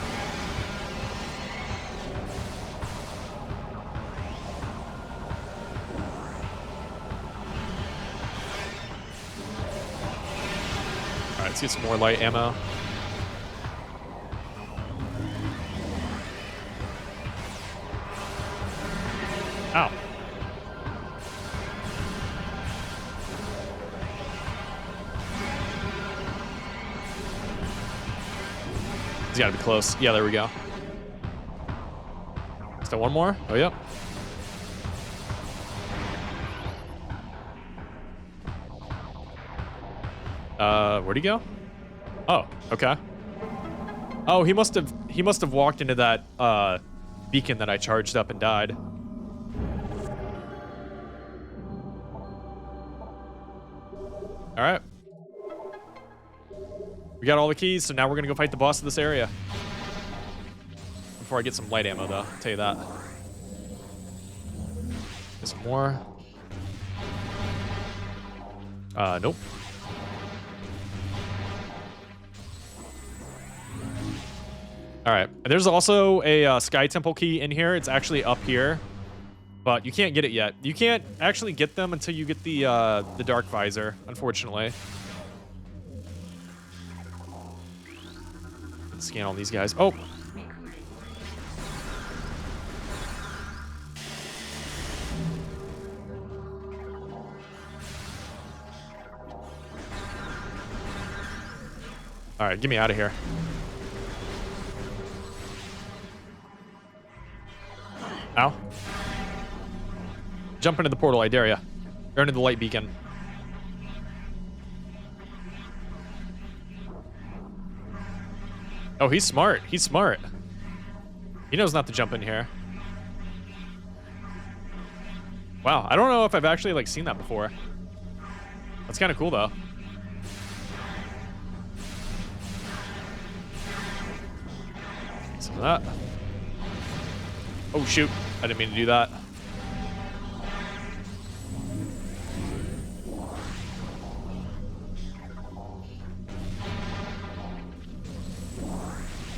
All right, let's get some more light ammo. Ow. He's got to be close. Yeah, there we go. Still one more? Oh, yep. Where'd he go? Oh, okay. Oh, he must have walked into that beacon that I charged up and died. All right. We got all the keys, so now we're gonna go fight the boss of this area. Before I get some light ammo, though, I'll tell you that. There's some more. Nope. All right. There's also a Sky Temple key in here. It's actually up here, but you can't get it yet. You can't actually get them until you get the Dark Visor, unfortunately. Let's scan all these guys. Oh. All right, get me out of here. Ow. Jump into the portal, I dare ya. Or into the light beacon. Oh, he's smart. He's smart. He knows not to jump in here. Wow, I don't know if I've actually, like, seen that before. That's kind of cool, though. Some of that. Oh, shoot. I didn't mean to do that.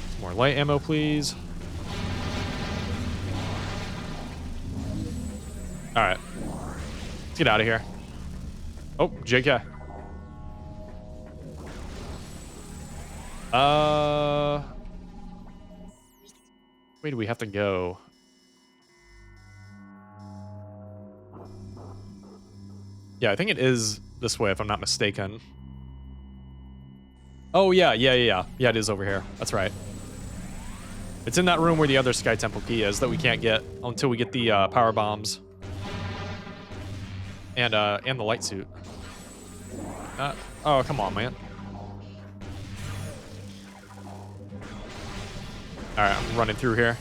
Some more light ammo, please. All right. Let's get out of here. Oh, JK. Where do we have to go? Yeah, I think it is this way, if I'm not mistaken. Oh, yeah, yeah, it is over here. That's right. It's in that room where the other Sky Temple key is that we can't get until we get the power bombs. And the light suit. Oh, come on, man. All right, I'm running through here.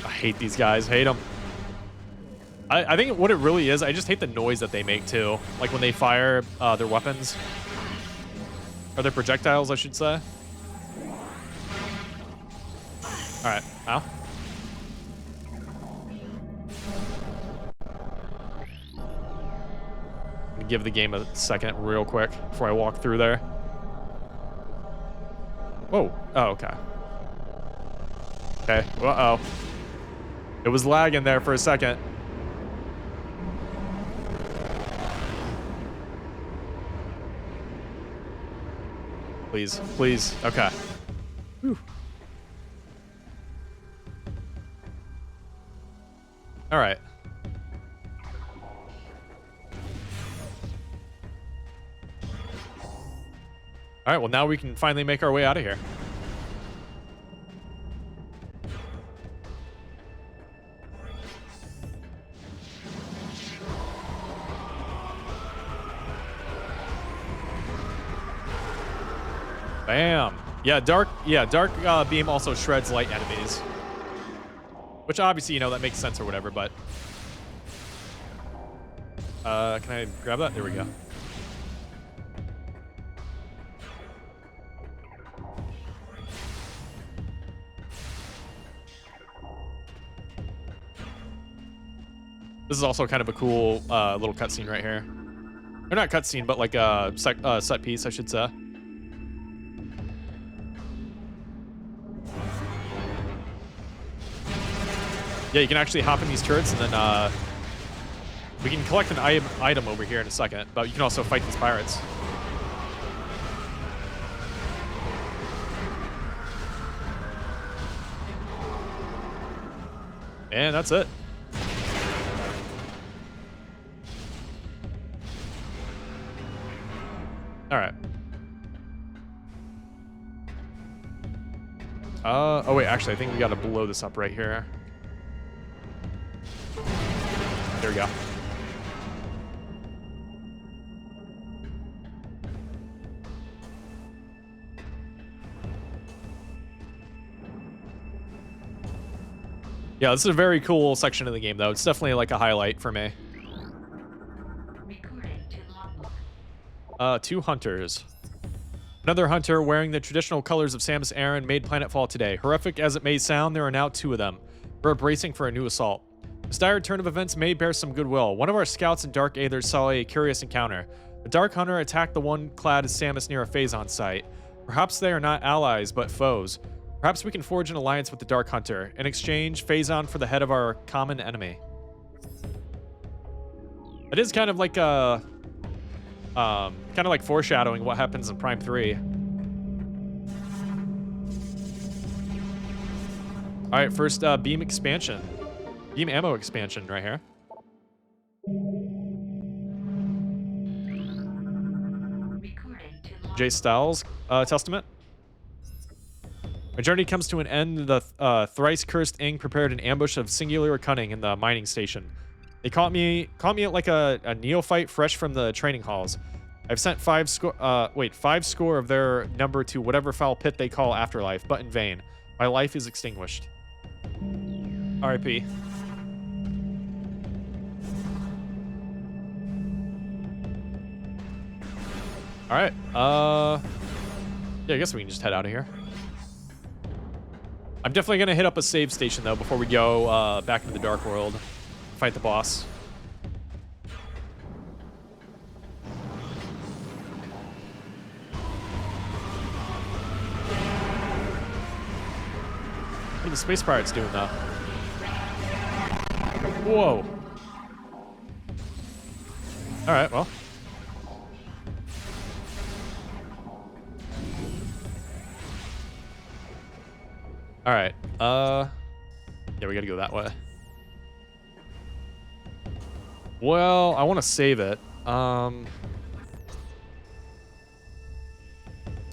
I hate these guys. Hate them. I think what it really is, I just hate the noise that they make, too. Like when they fire their weapons. Or their projectiles, I should say. All right. Ow. I'm gonna give the game a second real quick before I walk through there. Whoa. Oh, okay. Okay. Uh-oh. It was lagging there for a second. Please, please. Okay. Whew. All right. All right, well, now we can finally make our way out of here. Bam. Yeah, dark beam also shreds light enemies. Which obviously, you know, that makes sense or whatever, but can I grab that? There we go. This is also kind of a cool little cutscene right here. Or not cutscene, but like a set piece, I should say. Yeah, you can actually hop in these turrets, and then we can collect an item over here in a second, but you can also fight these pirates. And that's it. All right. Oh wait, actually, I think we gotta blow this up right here. There we go. Yeah, this is a very cool section of the game, though. It's definitely like a highlight for me. Two hunters. Another hunter wearing the traditional colors of Samus Aran made planetfall today. Horrific as it may sound, there are now two of them. We're bracing for a new assault. This dire turn of events may bear some goodwill. One of our scouts in Dark Aether saw a curious encounter. A Dark Hunter attacked the one clad as Samus near a Phazon site. Perhaps they are not allies, but foes. Perhaps we can forge an alliance with the Dark Hunter. In exchange, Phazon for the head of our common enemy. It is kind of like a... kind of like foreshadowing what happens in Prime 3. Alright, first beam expansion. Beam ammo expansion right here. J. Styles Testament. My journey comes to an end. The thrice-cursed Ing prepared an ambush of singular cunning in the mining station. They caught me like a neophyte fresh from the training halls. I've sent five score of their number to whatever foul pit they call afterlife, but in vain. My life is extinguished. R.I.P. All right. Yeah, I guess we can just head out of here. I'm definitely gonna hit up a save station though before we go back into the Dark World, fight the boss. What are the space pirates doing though? Whoa. All right, well. All right. Yeah, we gotta go that way. Well, I want to save it.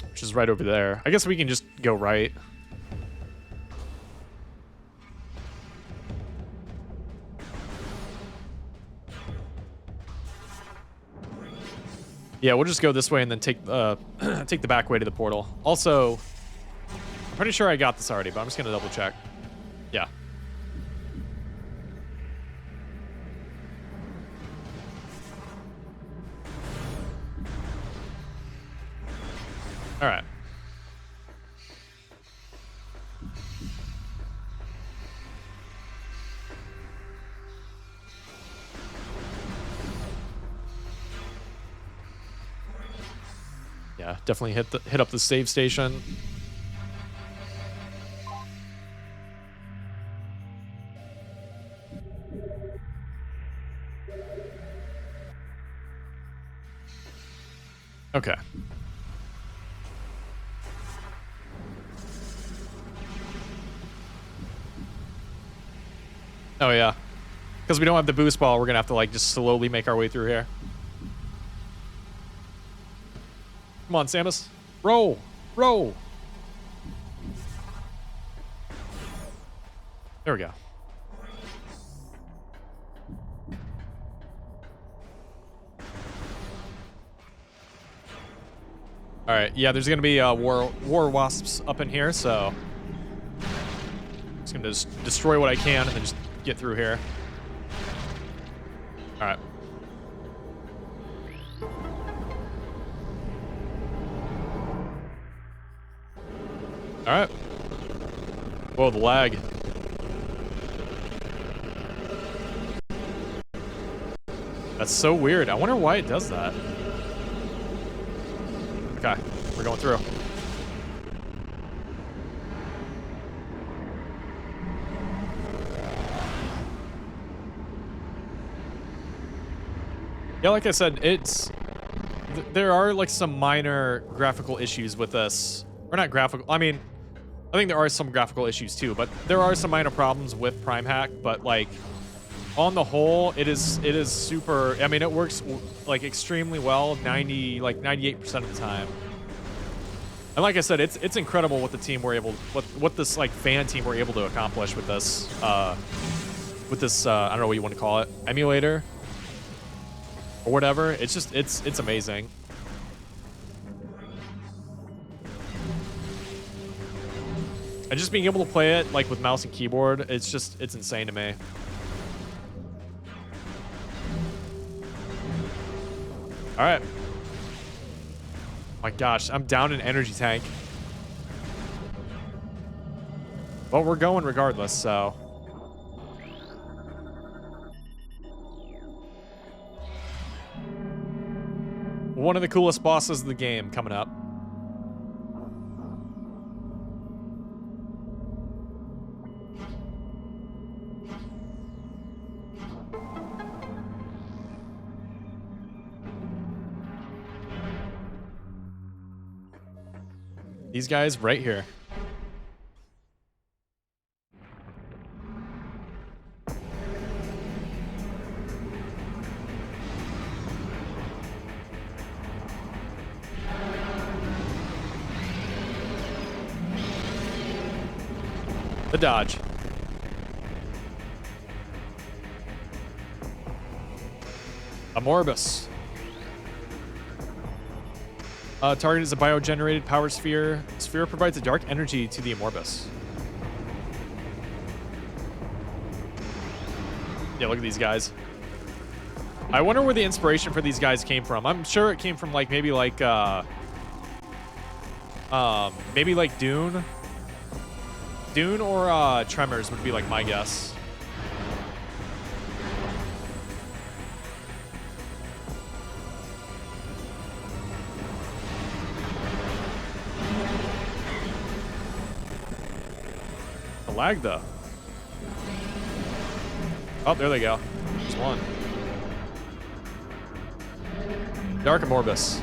Which is right over there. I guess we can just go right. Yeah, we'll just go this way and then take take the back way to the portal. Also, I'm pretty sure I got this already, but I'm just gonna double check. Yeah. All right. Yeah, definitely hit up the save station. Okay. Oh yeah. Because we don't have the boost ball, we're gonna have to like just slowly make our way through here. Come on, Samus. Roll! Roll! There we go. All right, yeah, there's gonna be war wasps up in here, so just gonna just destroy what I can and then just get through here. All right. All right. Whoa, the lag. That's so weird. I wonder why it does that. Okay, we're going through. Yeah, like I said, there are like some minor graphical issues with this. Or not graphical, I mean, I think there are some graphical issues too, but there are some minor problems with Primehack, but like on the whole, it is super, I mean, it works like extremely well, 98% of the time. And like I said, it's incredible what the team were able, what this like fan team were able to accomplish with this, I don't know what you want to call it, emulator or whatever. It's just, it's amazing. And just being able to play it like with mouse and keyboard, it's insane to me. All right. My gosh, I'm down an energy tank. Well, we're going regardless, so. One of the coolest bosses of the game coming up. These guys right here. The dodge. Amorbus. Target is a bio-generated power sphere. Sphere provides a dark energy to the Amorbus. Yeah, look at these guys. I wonder where the inspiration for these guys came from. I'm sure it came from like maybe like Dune. Dune or Tremors would be like my guess. Lag though. Oh, there they go. There's one. Dark Amorbus.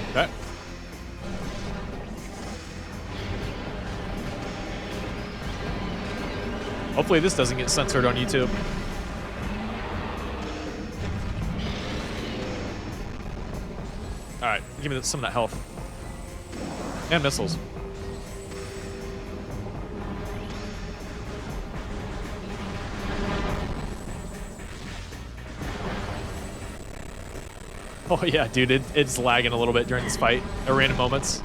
Okay. Hopefully this doesn't get censored on YouTube. All right, give me some of that health. And missiles. Oh yeah, dude, it's lagging a little bit during this fight at random moments.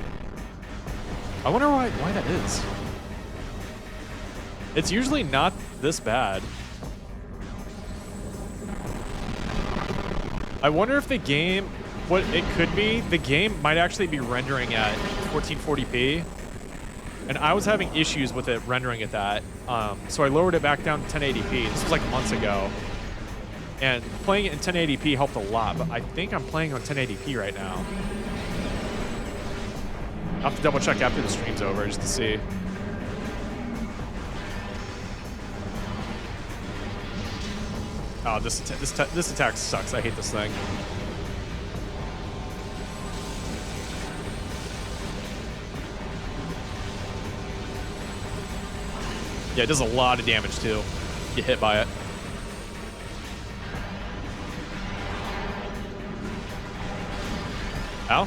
I wonder why that is. It's usually not this bad. I wonder if the game, what it could be, the game might actually be rendering at 1440p. And I was having issues with it rendering at that. So I lowered it back down to 1080p. This was like months ago. And playing it in 1080p helped a lot, but I think I'm playing on 1080p right now. I'll have to double check after the stream's over just to see. Oh, this attack sucks. I hate this thing. Yeah, it does a lot of damage too. Get hit by it. Ow. All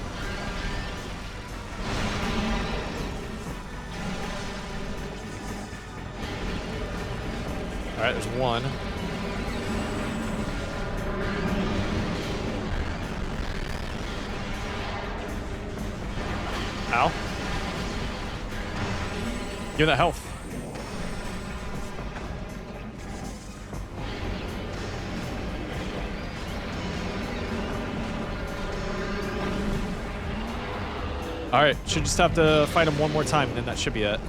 right, there's one. Ow. Give that health. All right, should just have to fight him one more time, and then that should be it.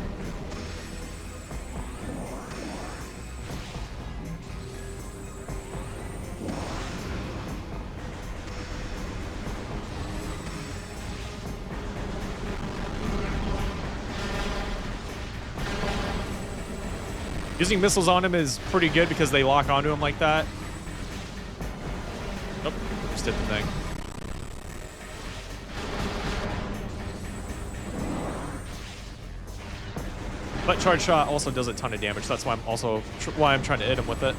Using missiles on him is pretty good because they lock onto him like that. Oh, just did the thing. But charge shot also does a ton of damage. That's why I'm trying to hit him with it.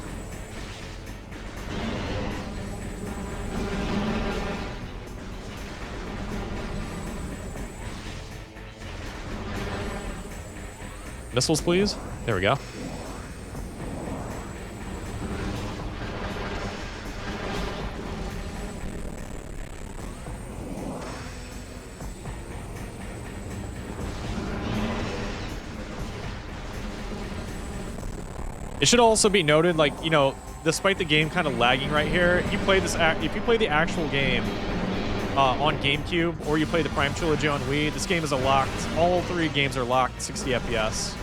Missiles, please. There we go. It should also be noted, like, you know, despite the game kind of lagging right here, if you play the actual game on GameCube or you play the Prime Trilogy on Wii, this game is a locked. All 3 games are locked 60 FPS.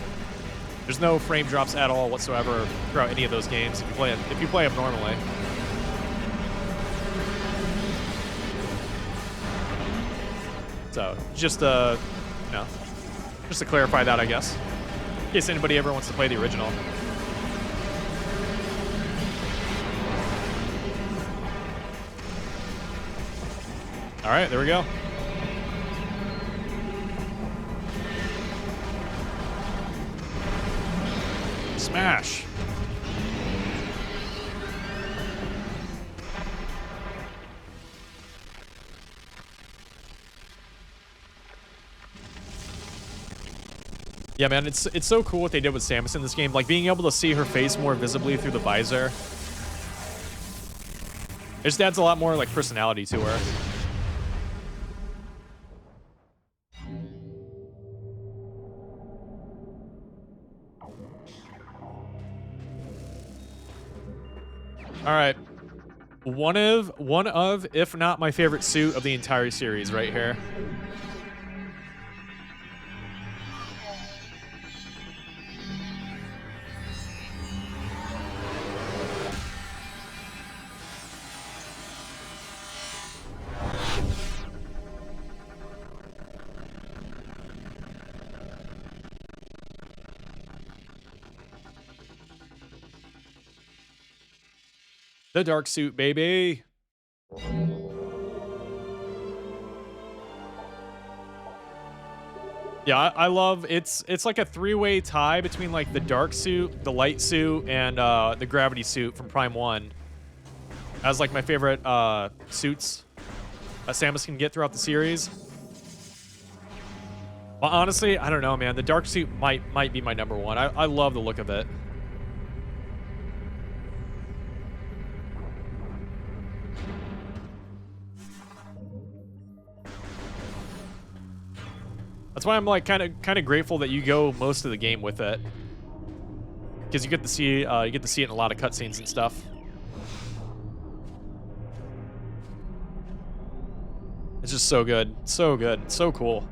There's no frame drops at all whatsoever throughout any of those games if you play them normally. So just you know, just to clarify that, I guess, in case anybody ever wants to play the original. All right, there we go. Smash. Yeah, man, it's so cool what they did with Samus in this game. Like, being able to see her face more visibly through the visor. It just adds a lot more, like, personality to her. All right, one of, if not my favorite suit of the entire series right here. The dark suit, baby. Yeah, I love it's like a 3-way tie between like the dark suit, the light suit, and the gravity suit from Prime 1 as like my favorite suits that Samus can get throughout the series. But honestly, I don't know, man. The dark suit might be my number 1. I love the look of it. That's why I'm like kind of grateful that you go most of the game with it, because you get to see it in a lot of cutscenes and stuff. It's just so good, so cool.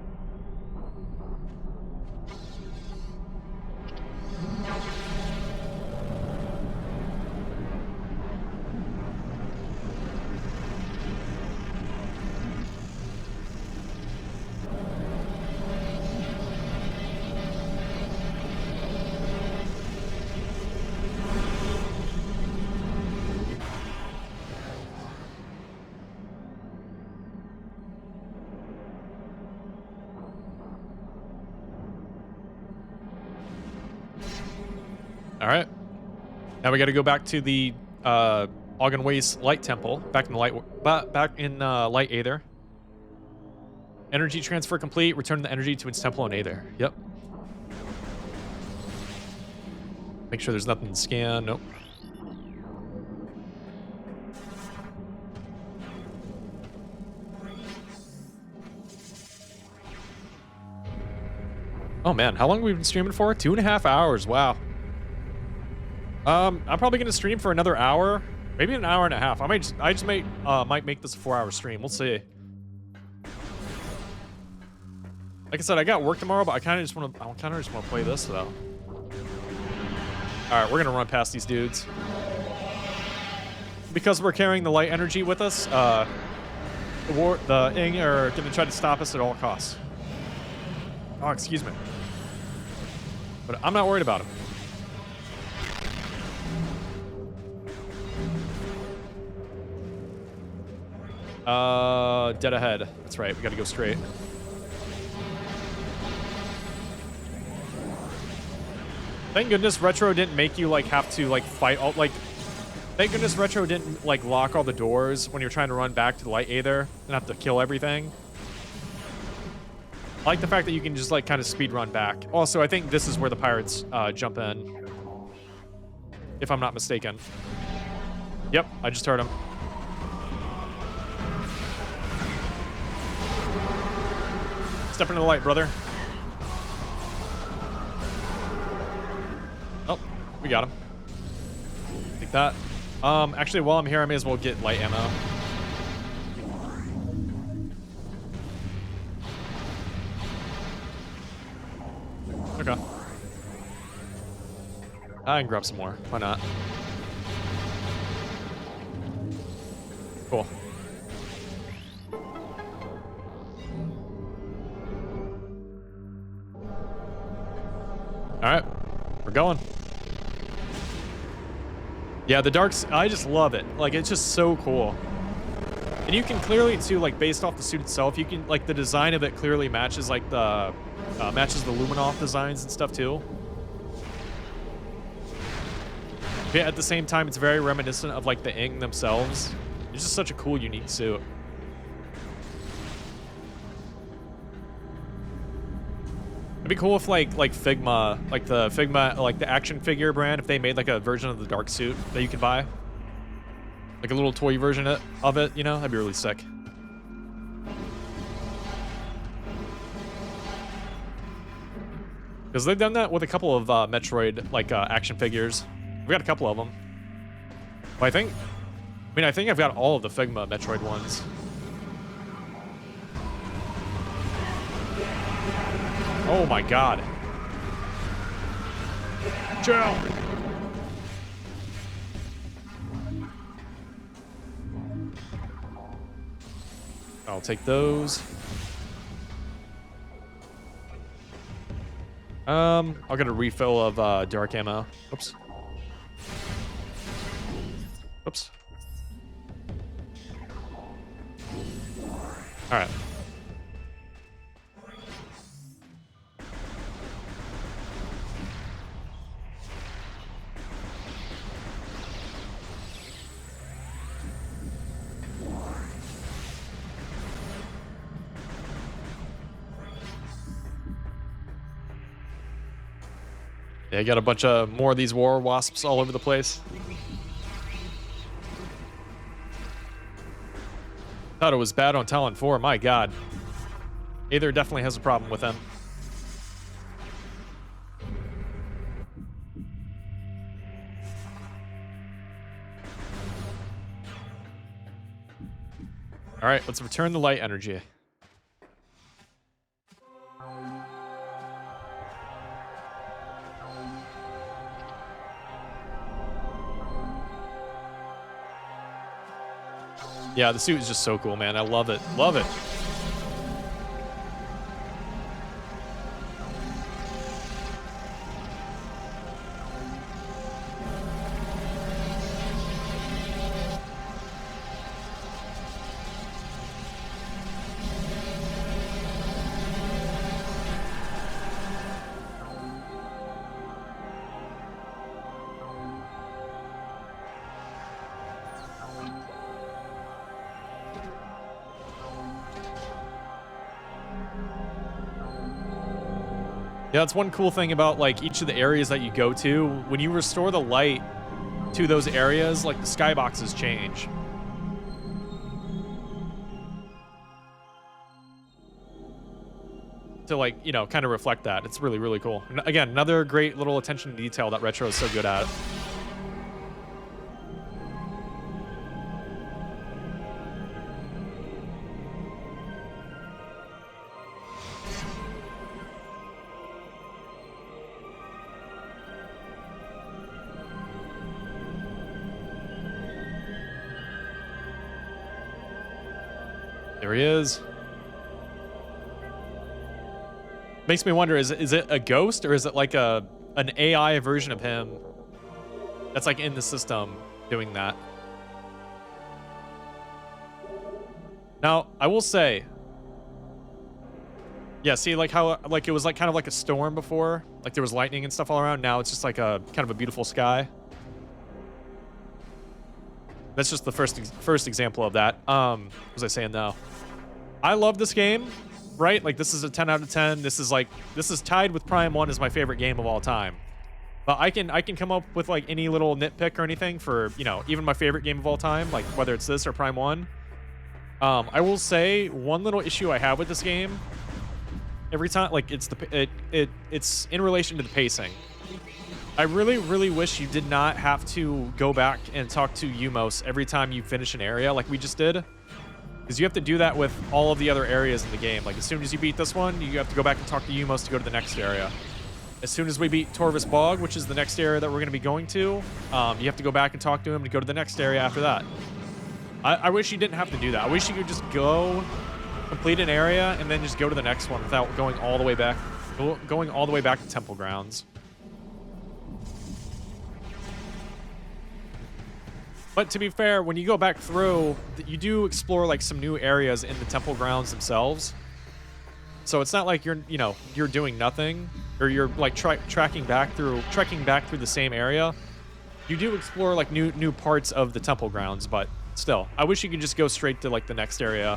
All right. Now we got to go back to the Ogden Waste Light Temple, back in Light Aether. Energy transfer complete. Return the energy to its temple in Aether. Yep. Make sure there's nothing to scan. Nope. Oh man, how long have we been streaming for? 2.5 hours. Wow. I'm probably gonna stream for another hour, maybe an hour and a half. I just might make this a 4-hour stream. We'll see. Like I said, I got work tomorrow, but I kind of just want to play this though. All right, we're gonna run past these dudes because we're carrying the light energy with us. The Ing are gonna try to stop us at all costs. Oh, excuse me. But I'm not worried about him. Dead ahead. That's right. We gotta go straight. Thank goodness Retro didn't make you, like, have to, like, fight all, like... Thank goodness Retro didn't, like, lock all the doors when you're trying to run back to the light Aether and have to kill everything. I like the fact that you can just, like, kind of speed run back. Also, I think this is where the pirates, jump in. If I'm not mistaken. Yep, I just heard him. Step into the light, brother. Oh, we got him. Take that. Actually, while I'm here, I may as well get light ammo. Okay. I can grab some more. Why not? Cool. All right, we're going. Yeah, the darks, I just love it. Like, it's just so cool. And you can clearly, too, like, based off the suit itself, you can, like, the design of it clearly matches, like, the, matches the Luminoff designs and stuff, too. But at the same time, it's very reminiscent of, like, the Ing themselves. It's just such a cool, unique suit. It'd be cool if, like Figma, like the action figure brand, if they made, like, a version of the dark suit that you could buy. Like a little toy version of it, you know? That'd be really sick. Because they've done that with a couple of Metroid, like, action figures. We've got a couple of them. But I think I've got all of the Figma Metroid ones. Oh my god. Chill. I'll take those. I'll get a refill of dark ammo. Oops. Oops. All right. Yeah, I got a bunch of more of these war wasps all over the place. Thought it was bad on Talon 4, my god. Aether definitely has a problem with them. Alright, let's return the light energy. Yeah, the suit is just so cool, man. I love it. Love it. Yeah, that's one cool thing about, like, each of the areas that you go to. When you restore the light to those areas, like, the skyboxes change. to like, you know, kind of reflect that. It's really, really cool. And again, another great little attention to detail that Retro is so good at. There he is. Makes me wonder, is it a ghost or is it like an AI version of him that's like in the system doing that? Now, I will say, yeah, see like how like it was like kind of like a storm before, like there was lightning and stuff all around. Now it's just like a kind of a beautiful sky. That's just the first example of that. What was I saying though? I love this game, right? Like this is a 10 out of 10. This is tied with Prime 1 as my favorite game of all time. But I can come up with like any little nitpick or anything for, you know, even my favorite game of all time, like whether it's this or Prime 1. I will say one little issue I have with this game, every time, like it's in relation to the pacing. I really, really wish you did not have to go back and talk to Umos every time you finish an area like we just did. Because you have to do that with all of the other areas in the game. Like as soon as you beat this one, you have to go back and talk to Umos to go to the next area. As soon as we beat Torvis Bog, which is the next area that we're going to be going to, you have to go back and talk to him to go to the next area after that. I wish you didn't have to do that. I wish you could just go complete an area and then just go to the next one without going all the way back, to Temple Grounds. But to be fair, when you go back through, you do explore like some new areas in the Temple Grounds themselves. So it's not like you're doing nothing, or you're like trekking back through the same area. You do explore like new parts of the Temple Grounds, but still, I wish you could just go straight to like the next area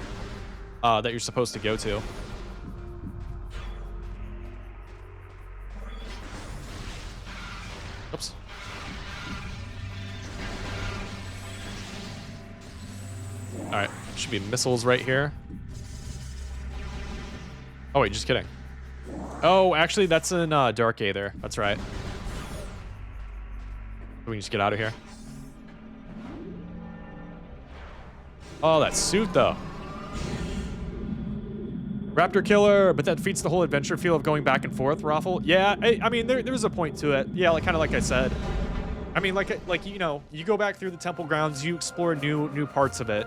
that you're supposed to go to. Oops. All right, should be missiles right here. Oh wait, just kidding. Oh, actually, that's in Dark Aether. That's right. We can just get out of here. Oh, that suit though. Raptor Killer, but that defeats the whole adventure feel of going back and forth, Raffle. Yeah, I mean, there's a point to it. Yeah, like kind of like I said. I mean, like you know, you go back through the Temple Grounds, you explore new parts of it.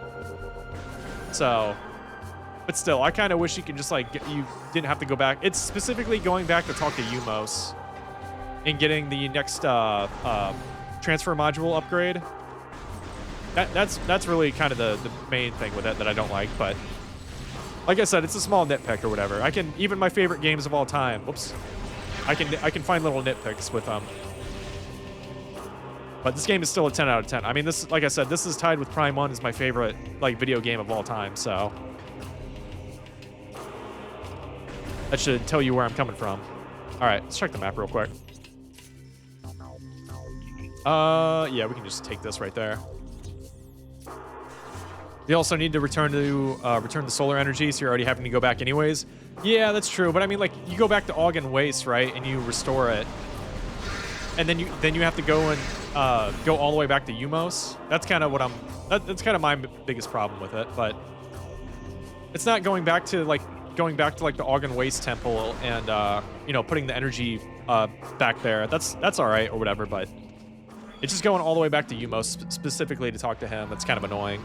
So, but still, I kind of wish you could just like you didn't have to go back. It's specifically going back to talk to Umos and getting the next transfer module upgrade. That's really kind of the main thing with it that I don't like. But like I said, it's a small nitpick or whatever. I can, even my favorite games of all time. Whoops. I can find little nitpicks with them. But this game is still a 10 out of 10. I mean, this, like I said, this is tied with Prime 1 as my favorite like video game of all time. So that should tell you where I'm coming from. All right, let's check the map real quick. Yeah, we can just take this right there. You also need to return the solar energy, so you're already having to go back anyways. Yeah, that's true. But I mean, like, you go back to Ogden Waste, right, and you restore it, and then you have to go and go all the way back to Umos. That's kind of what that's kind of my biggest problem with it. But it's not going back to like the Ogden Waste Temple and you know, putting the energy back there. That's all right or whatever. But it's just going all the way back to Umos specifically to talk to him. That's kind of annoying.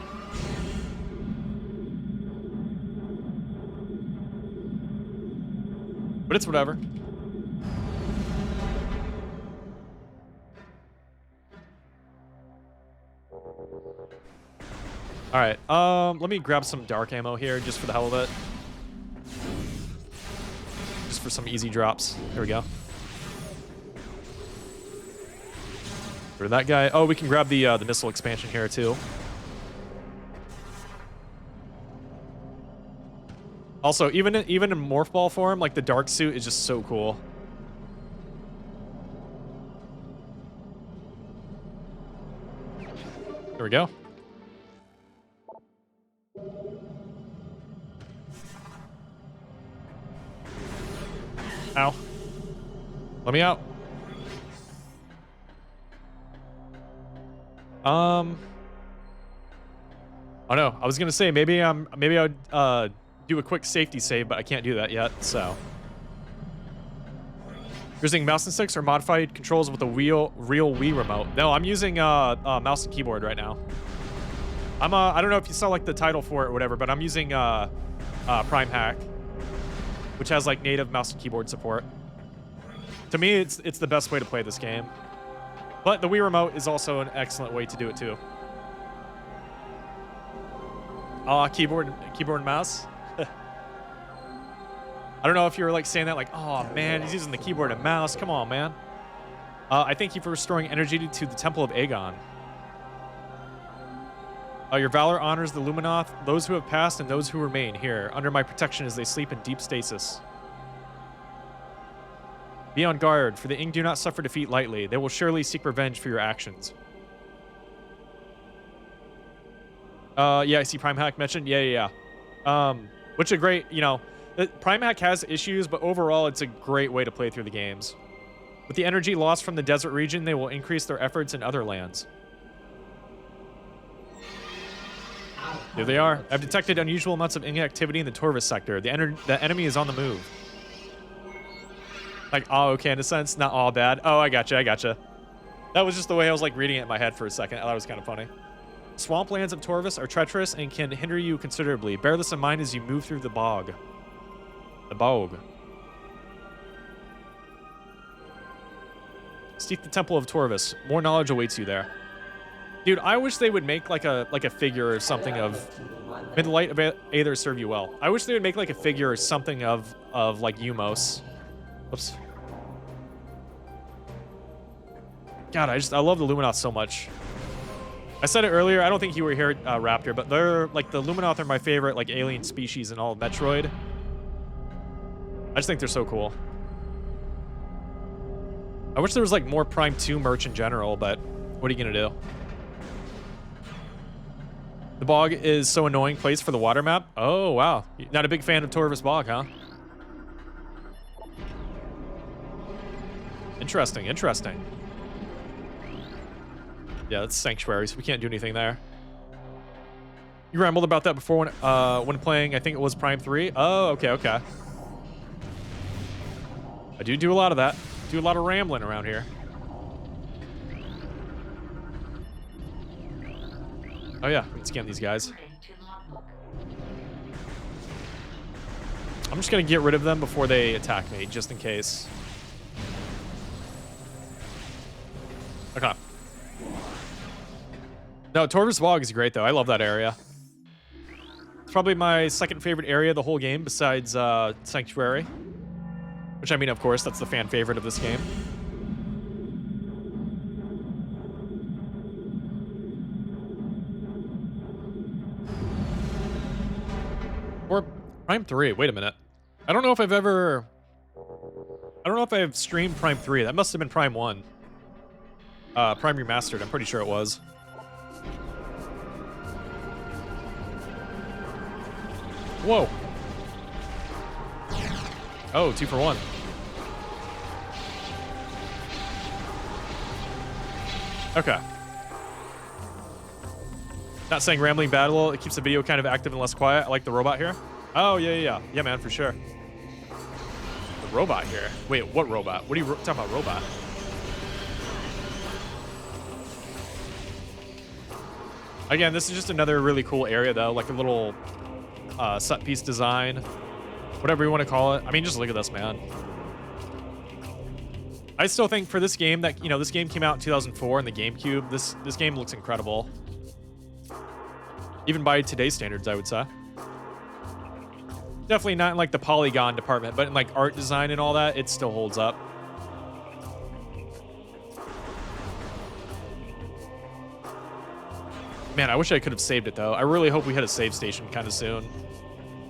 But it's whatever. All right, let me grab some dark ammo here just for the hell of it. Just for some easy drops. Here we go. For that guy. Oh, we can grab the missile expansion here too. Also, even in morph ball form, like the dark suit is just so cool. There we go. Ow. Let me out. Oh no, I was gonna say maybe I'd do a quick safety save, but I can't do that yet, so. You're using mouse and sticks or modified controls with a real Wii remote? No, I'm using mouse and keyboard right now. I don't know if you saw like the title for it or whatever, but I'm using Primehack, which has like native mouse and keyboard support. To me, it's the best way to play this game. But the Wii remote is also an excellent way to do it too. Keyboard and mouse. I don't know if you were like saying that like, oh man, he's using the keyboard and mouse. Come on, man. I thank you for restoring energy to the Temple of Aegon. Your valor honors the Luminoth, those who have passed and those who remain here, under my protection as they sleep in deep stasis. Be on guard, for the Ing do not suffer defeat lightly. They will surely seek revenge for your actions. Yeah, I see Primehack mentioned. Yeah. Which a great, you know, Primehack has issues, but overall it's a great way to play through the games. With the energy lost from the desert region, they will increase their efforts in other lands. Here they are. I've detected unusual amounts of activity in the Torvis sector. The enemy is on the move. Like, oh, okay, in a sense, not all bad. Oh, I gotcha. That was just the way I was like reading it in my head for a second. I thought it was kind of funny. Swamplands of Torvis are treacherous and can hinder you considerably. Bear this in mind as you move through the bog. The bog. Seek the Temple of Torvis. More knowledge awaits you there. Dude, I wish they would make like a figure or something of. May the light of Aether serve you well. I wish they would make like a figure or something of like Umos. Oops. God, I love the Luminoth so much. I said it earlier. I don't think you were here, Raptor, but they're like the Luminoth are my favorite like alien species in all of Metroid. I just think they're so cool. I wish there was like more Prime 2 merch in general, but what are you gonna do? The bog is so annoying place for the water map. Oh wow, not a big fan of Torvis Bog, huh? Interesting. Yeah, that's Sanctuary, so we can't do anything there. You rambled about that before when playing, I think it was Prime 3. Oh, okay. I do a lot of that. Do a lot of rambling around here. Oh yeah, we can scan these guys. I'm just gonna get rid of them before they attack me, just in case. Okay. No, Torvis Bog is great, though. I love that area. It's probably my second favorite area of the whole game, besides Sanctuary. Which, I mean, of course, that's the fan favorite of this game. Or Prime 3. Wait a minute. I don't know if I've ever... I don't know if I've streamed Prime 3. That must have been Prime 1. Prime Remastered. I'm pretty sure it was. Whoa. Oh, 2 for 1. Okay. Not saying rambling battle. It keeps the video kind of active and less quiet. I like the robot here. Oh, yeah. Yeah, man, for sure. The robot here. Wait, what robot? What are you talking about, robot? Again, this is just another really cool area, though. Like a little set piece design. Whatever you want to call it. I mean, just look at this, man. I still think for this game that, you know, this game came out in 2004 in the GameCube. This game looks incredible. Even by today's standards, I would say. Definitely not in like the polygon department, but in like art design and all that, it still holds up. Man, I wish I could have saved it though. I really hope we hit a save station kind of soon.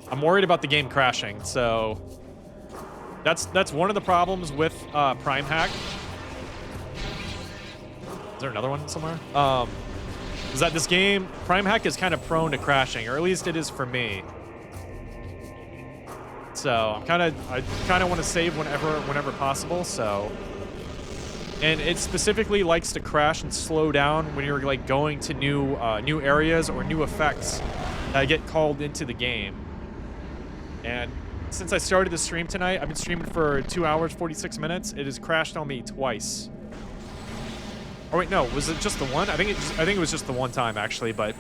I'm worried about the game crashing, so that's one of the problems with Primehack. Is there another one somewhere? Is that this game, Primehack is kind of prone to crashing, or at least it is for me. So I kind of want to save whenever possible. So, and it specifically likes to crash and slow down when you're like going to new areas or new effects that get called into the game. And since I started the stream tonight, I've been streaming for 2 hours 46 minutes. It has crashed on me twice. Oh wait, no, was it just the one? I think it was just the one time actually, but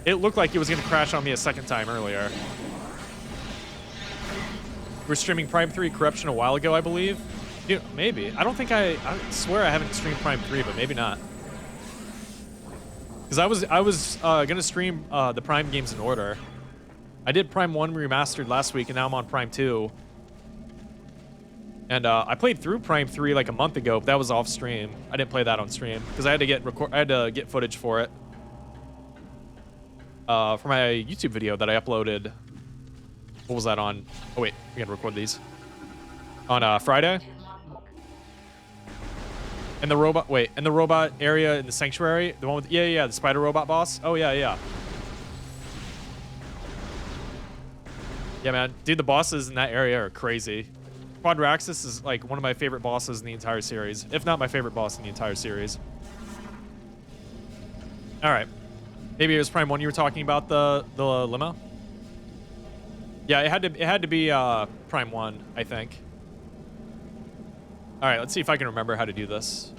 it looked like it was gonna crash on me a second time earlier. We were streaming Prime 3 Corruption a while ago, I believe. Dude, maybe. I swear I haven't streamed Prime 3, but maybe not. Because I was gonna stream the Prime games in order. I did Prime 1 Remastered last week, and now I'm on Prime 2. And I played through Prime 3 like a month ago, but that was off stream. I didn't play that on stream because I had to get footage for it. For my YouTube video that I uploaded. What was that on? Oh wait, we gotta record these. On Friday. And the robot area in the sanctuary, the one with the spider robot boss. Oh yeah. Yeah, man, dude, the bosses in that area are crazy. Quadraxis is like one of my favorite bosses in the entire series, if not my favorite boss in the entire series. All right, maybe it was Prime 1 you were talking about, the limo. Yeah, it had to be Prime 1, I think. All right, let's see if I can remember how to do this.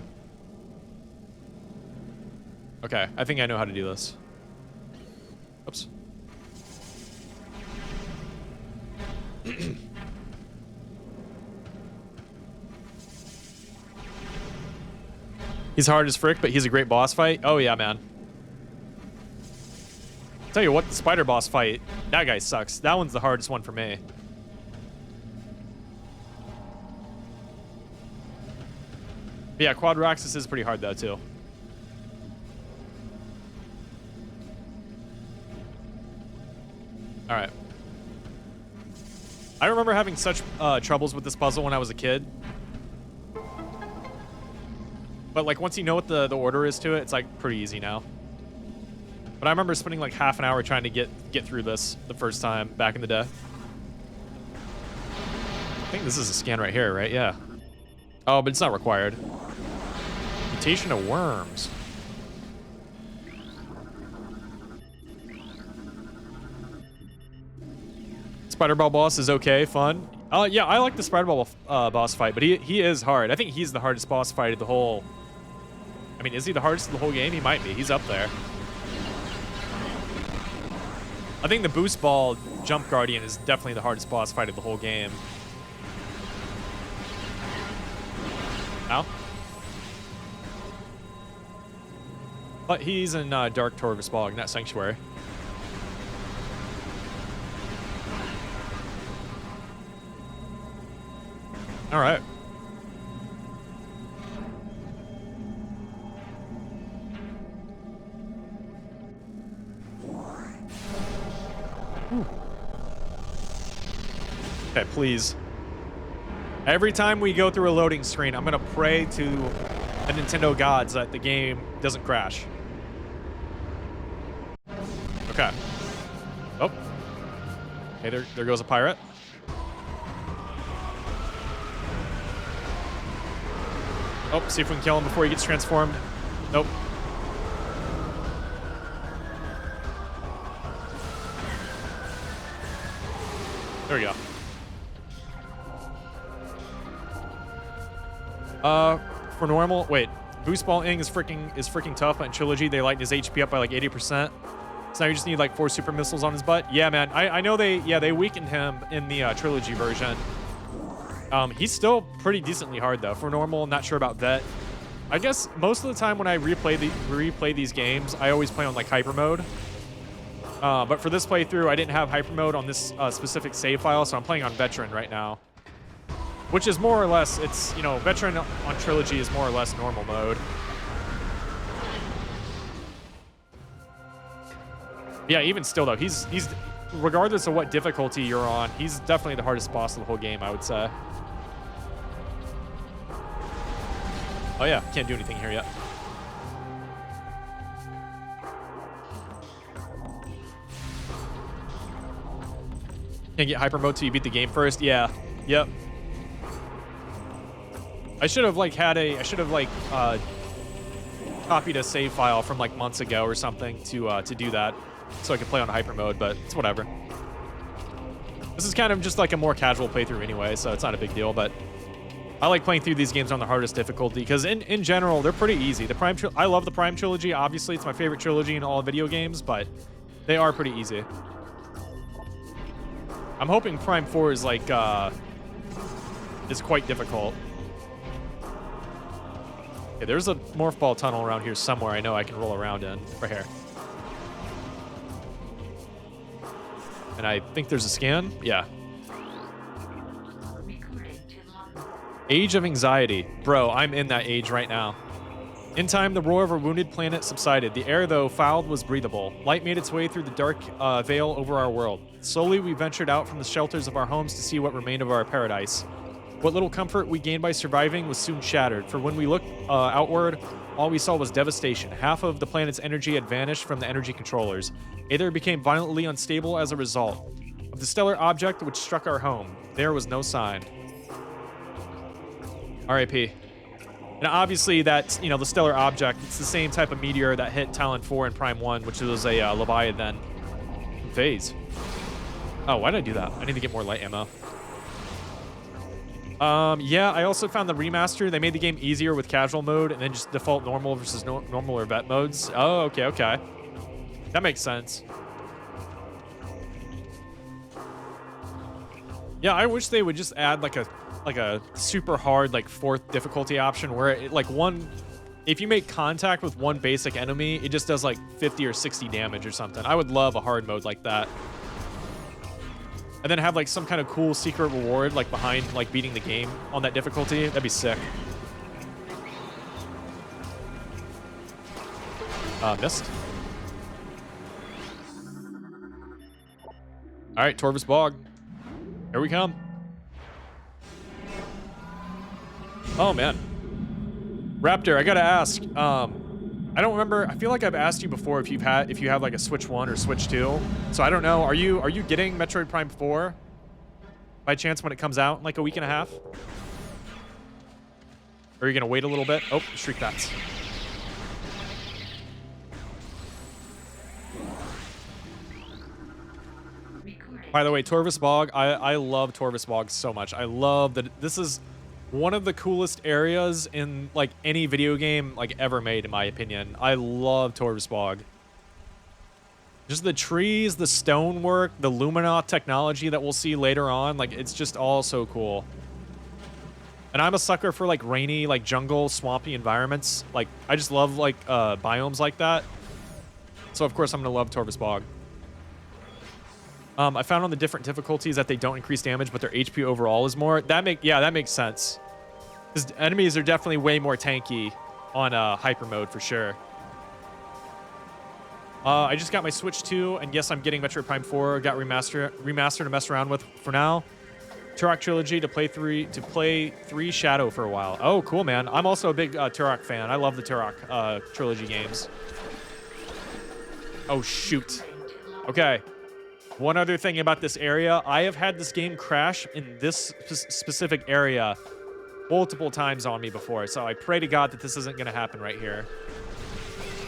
Okay, I think I know how to do this. Oops. He's hard as frick, but he's a great boss fight. Oh yeah, man. Tell you what, the spider boss fight, that guy sucks. That one's the hardest one for me. But yeah, Quadraxis is pretty hard though too. All right. I remember having such troubles with this puzzle when I was a kid. But like once you know what the order is to it, it's like pretty easy now. But I remember spending like half an hour trying to get through this the first time back in the day. I think this is a scan right here, right? Yeah. Oh, but it's not required. Mutation of worms. Spider-Ball boss is okay, fun. Yeah, I like the Spider-Ball boss fight, but he is hard. I think he's the hardest boss fight of the whole... I mean, is he the hardest of the whole game? He might be. He's up there. I think the Boost Ball Jump Guardian is definitely the hardest boss fight of the whole game. Ow. But he's in Dark Torvus Bog, not Sanctuary. All right. Ooh. Okay, please. Every time we go through a loading screen, I'm gonna pray to the Nintendo gods that the game doesn't crash. Okay. Oh. Hey, there goes a pirate. Oh, see if we can kill him before he gets transformed. Nope. There we go. For normal, wait. Boost Ball Ing is freaking tough, but in Trilogy they lighten his HP up by like 80%. So now you just need like 4 super missiles on his butt. Yeah, man. I know they weakened him in the Trilogy version. He's still pretty decently hard though. For normal, not sure about Vet. I guess most of the time when I replay these games, I always play on like hyper mode. But for this playthrough, I didn't have hyper mode on this specific save file, so I'm playing on Veteran right now. Which is more or less, it's, you know, Veteran on Trilogy is more or less normal mode. Yeah, even still though, he's regardless of what difficulty you're on, he's definitely the hardest boss of the whole game, I would say. Oh yeah, can't do anything here yet. Can't get hyper mode till you beat the game first. Yeah. Yep. I should have like copied a save file from like months ago or something to do that, so I could play on hyper mode. But it's whatever. This is kind of just like a more casual playthrough anyway, so it's not a big deal. But I like playing through these games on the hardest difficulty because in general they're pretty easy. I love the Prime trilogy. Obviously, it's my favorite trilogy in all video games, but they are pretty easy. I'm hoping Prime 4 is like is quite difficult. Okay, there's a morph ball tunnel around here somewhere. I know I can roll around in right here. And I think there's a scan. Yeah. Age of Anxiety. Bro, I'm in that age right now. In time, the roar of our wounded planet subsided. The air, though fouled, was breathable. Light made its way through the dark veil over our world. Slowly, we ventured out from the shelters of our homes to see what remained of our paradise. What little comfort we gained by surviving was soon shattered, for when we looked outward, all we saw was devastation. Half of the planet's energy had vanished from the energy controllers. Aether became violently unstable as a result. Of the stellar object which struck our home, there was no sign. R.I.P. And obviously that's, the stellar object, it's the same type of meteor that hit Talon 4 and Prime 1, which was a Leviathan phase. Oh, why did I do that? I need to get more light ammo. Yeah, I also found the remaster. They made the game easier with casual mode and then just default normal versus normal or vet modes. Oh, okay. That makes sense. Yeah, I wish they would just add like a super hard like 4th difficulty option where it, if you make contact with one basic enemy, it just does like 50 or 60 damage or something. I would love a hard mode like that. And then have like some kind of cool secret reward like behind like beating the game on that difficulty. That'd be sick. Missed. All right, Torvus Bog. Here we come. Oh man. Raptor, I gotta ask. I don't remember. I feel like I've asked you before if you have like a Switch 1 or Switch 2. So I don't know. Are you getting Metroid Prime 4 by chance when it comes out in like a week and a half? Or are you gonna wait a little bit? Oh, Shriek Bats. By the way, Torvus Bog, I love Torvus Bog so much. I love that this is one of the coolest areas in like any video game like ever made, in my opinion. I love Torvus Bog. Just the trees, the stonework, the Lumina technology that we'll see later on, like it's just all so cool. And I'm a sucker for like rainy, like jungle, swampy environments. Like I just love like biomes like that. So of course I'm gonna love Torvus Bog. I found on the different difficulties that they don't increase damage, but their HP overall is more. That makes sense. Because enemies are definitely way more tanky on hyper mode for sure. I just got my Switch 2, and yes, I'm getting Metroid Prime 4. Got remaster to mess around with for now. Turok Trilogy to play 3 Shadow for a while. Oh, cool, man. I'm also a big Turok fan. I love the Turok Trilogy games. Oh, shoot. Okay. One other thing about this area, I have had this game crash in this specific area multiple times on me before, so I pray to God that this isn't going to happen right here.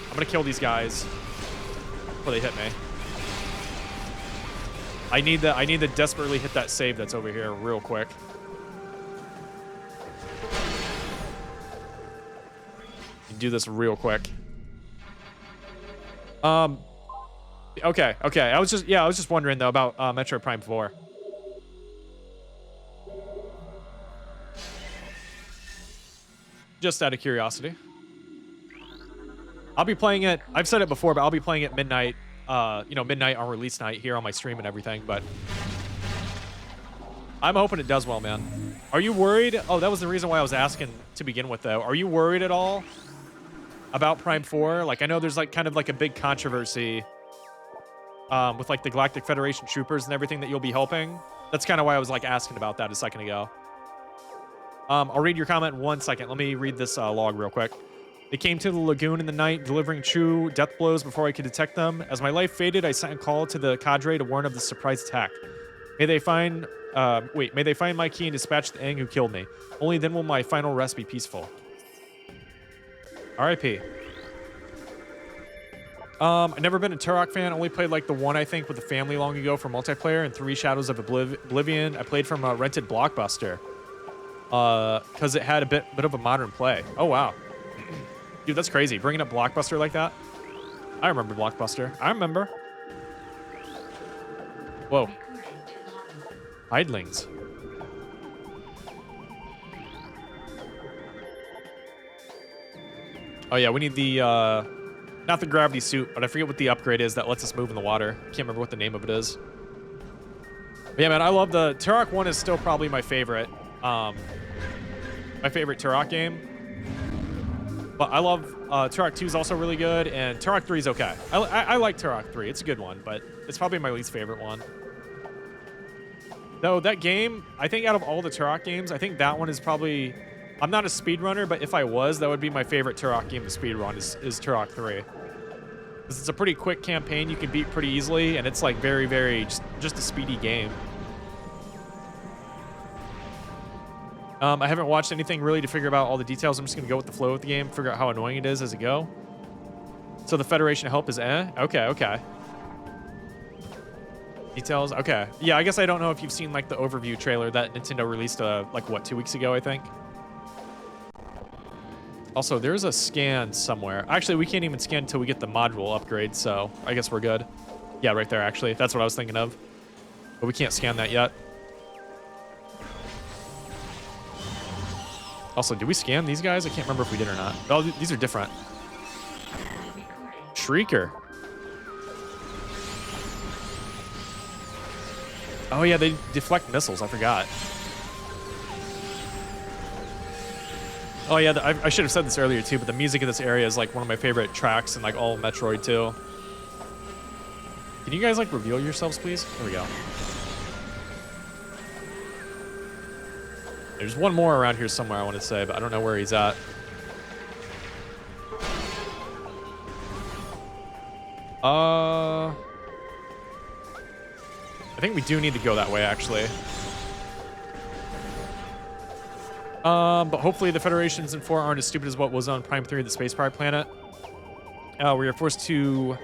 I'm going to kill these guys before they hit me. I need to desperately hit that save that's over here real quick. Do this real quick. Okay. I was just wondering though about Metroid Prime 4. Just out of curiosity. I'll be playing it. I've said it before, but I'll be playing it midnight. Midnight on release night here on my stream and everything. But I'm hoping it does well, man. Are you worried? Oh, that was the reason why I was asking to begin with, though. Are you worried at all about Prime 4? Like, I know there's like kind of like a big controversy. With like the Galactic Federation troopers and everything that you'll be helping. That's kind of why I was like asking about that a second ago. I'll read your comment in 1 second. Let me read this log real quick. They came to the lagoon in the night, delivering true death blows before I could detect them. As my life faded, I sent a call to the cadre to warn of the surprise attack. May they find my key and dispatch the Aang who killed me. Only then will my final rest be peaceful. R.I.P. I've never been a Turok fan. Only played like the one, I think, with the family long ago for multiplayer and 3 Shadows of Oblivion. I played from a rented Blockbuster. Because it had a bit of a modern play. Oh, wow. Dude, that's crazy. Bringing up Blockbuster like that. I remember Blockbuster. I remember. Whoa. Idlings. Oh, yeah, we need the, not the gravity suit, but I forget what the upgrade is that lets us move in the water. I can't remember what the name of it is. But yeah, man, I love the... Turok 1 is still probably my favorite. My favorite Turok game. But I love... Turok 2 is also really good, and Turok 3 is okay. I like Turok 3. It's a good one, but it's probably my least favorite one. Though that game, I think out of all the Turok games, I think that one is probably... I'm not a speedrunner, but if I was, that would be my favorite Turok game to speedrun is Turok 3. Because it's a pretty quick campaign you can beat pretty easily, and it's like very, very just a speedy game. I haven't watched anything really to figure out all the details. I'm just going to go with the flow of the game, figure out how annoying it is as I go. So the Federation help is Okay, okay. Details? Okay. Yeah, I guess I don't know if you've seen like the overview trailer that Nintendo released like what, 2 weeks ago, I think. Also, there's a scan somewhere. Actually, we can't even scan until we get the module upgrade, so I guess we're good. Yeah, right there, actually. That's what I was thinking of. But we can't scan that yet. Also, did we scan these guys? I can't remember if we did or not. Oh, these are different. Shrieker. Oh, yeah, they deflect missiles. I forgot. Oh, yeah, I should have said this earlier, too, but the music in this area is, like, one of my favorite tracks in, like, all of Metroid, too. Can you guys, like, reveal yourselves, please? There we go. There's one more around here somewhere, I want to say, but I don't know where he's at. I think we do need to go that way, actually. But hopefully the Federations in 4 aren't as stupid as what was on Prime 3, the Space Pirate Planet. Where you're forced to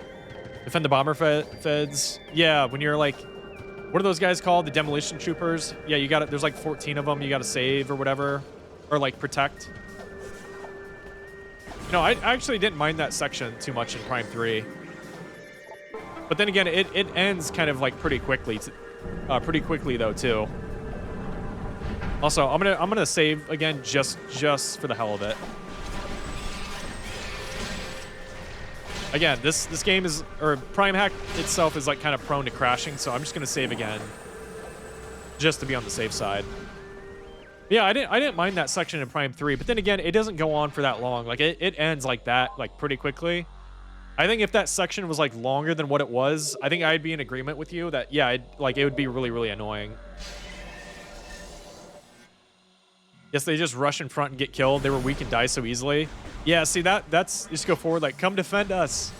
defend the bomber feds. Yeah, when you're like, what are those guys called? The demolition troopers? Yeah, you got it. There's like 14 of them you got to save or whatever, or like protect. You know, I actually didn't mind that section too much in Prime 3. But then again, it ends kind of like pretty quickly though too. Also, I'm gonna save again just for the hell of it. Again, this game is, or Primehack itself is like kind of prone to crashing, so I'm just gonna save again just to be on the safe side. Yeah, I didn't mind that section in Prime 3, but then again, it doesn't go on for that long. Like it ends like that, like pretty quickly. I think if that section was like longer than what it was, I think I'd be in agreement with you that yeah, it would be really, really annoying. Yes, they just rush in front and get killed. They were weak and die so easily. Yeah, see that's just go forward, like come defend us.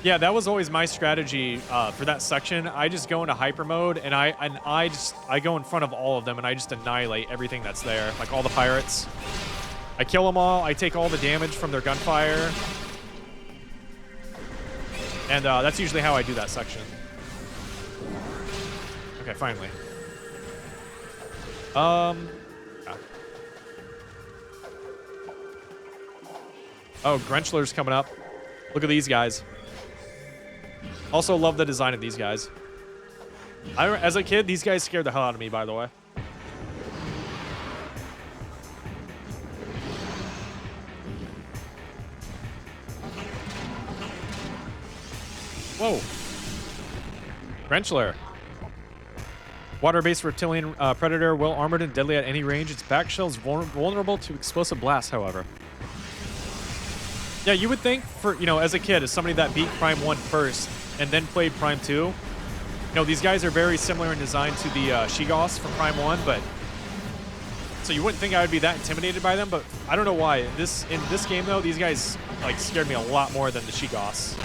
Yeah, that was always my strategy for that section. I just go into hyper mode and I go in front of all of them and I just annihilate everything that's there, like all the pirates. I kill them all. I take all the damage from their gunfire, and that's usually how I do that section. Okay, finally. Oh, Grenchler's coming up. Look at these guys. Also love the design of these guys. As a kid, these guys scared the hell out of me, by the way. Whoa. Grenchler. Water-based reptilian predator, well armored and deadly at any range. Its back shell is vulnerable to explosive blasts, however. Yeah, you would think for, you know, as a kid, as somebody that beat Prime 1 first and then played Prime 2, you know, these guys are very similar in design to the Shigos from Prime 1, but so you wouldn't think I would be that intimidated by them, but I don't know why. In this game, though, these guys, like, scared me a lot more than the Shigos.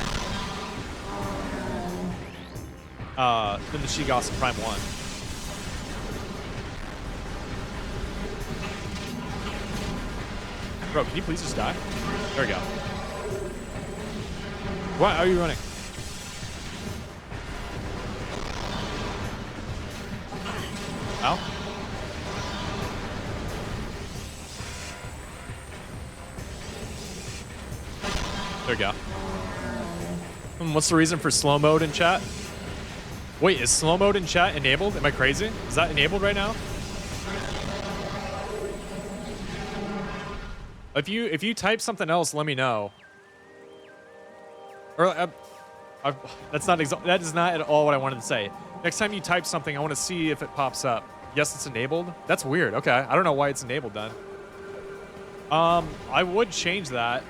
Than the Shigos in Prime 1. Bro, can you please just die? There we go. Why are you running? Ow. There we go. What's the reason for slow mode in chat? Wait, is slow mode in chat enabled? Am I crazy? Is that enabled right now? If you type something else, let me know. Or that is not at all what I wanted to say. Next time you type something, I want to see if it pops up. Yes, it's enabled. That's weird. Okay, I don't know why it's enabled then. I would change that,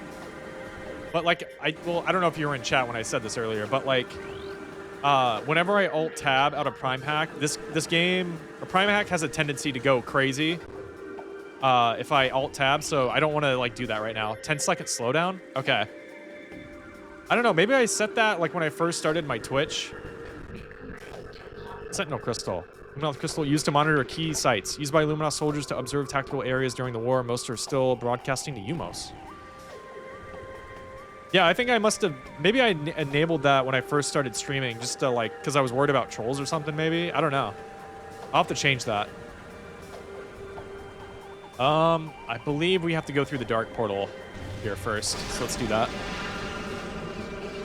but like I don't know if you were in chat when I said this earlier, but like whenever I alt tab out of Primehack, this game, Primehack has a tendency to go crazy if I alt tab, so I don't want to like do that right now. 10-second slowdown. Okay. I don't know. Maybe I set that like when I first started my Twitch. Sentinel Crystal. Luminos Crystal used to monitor key sites. Used by Luminos soldiers to observe tactical areas during the war. Most are still broadcasting to UMOS. Yeah, I think I must have... Maybe I enabled that when I first started streaming just to like... Because I was worried about trolls or something maybe. I don't know. I'll have to change that. I believe we have to go through the dark portal here first. So let's do that.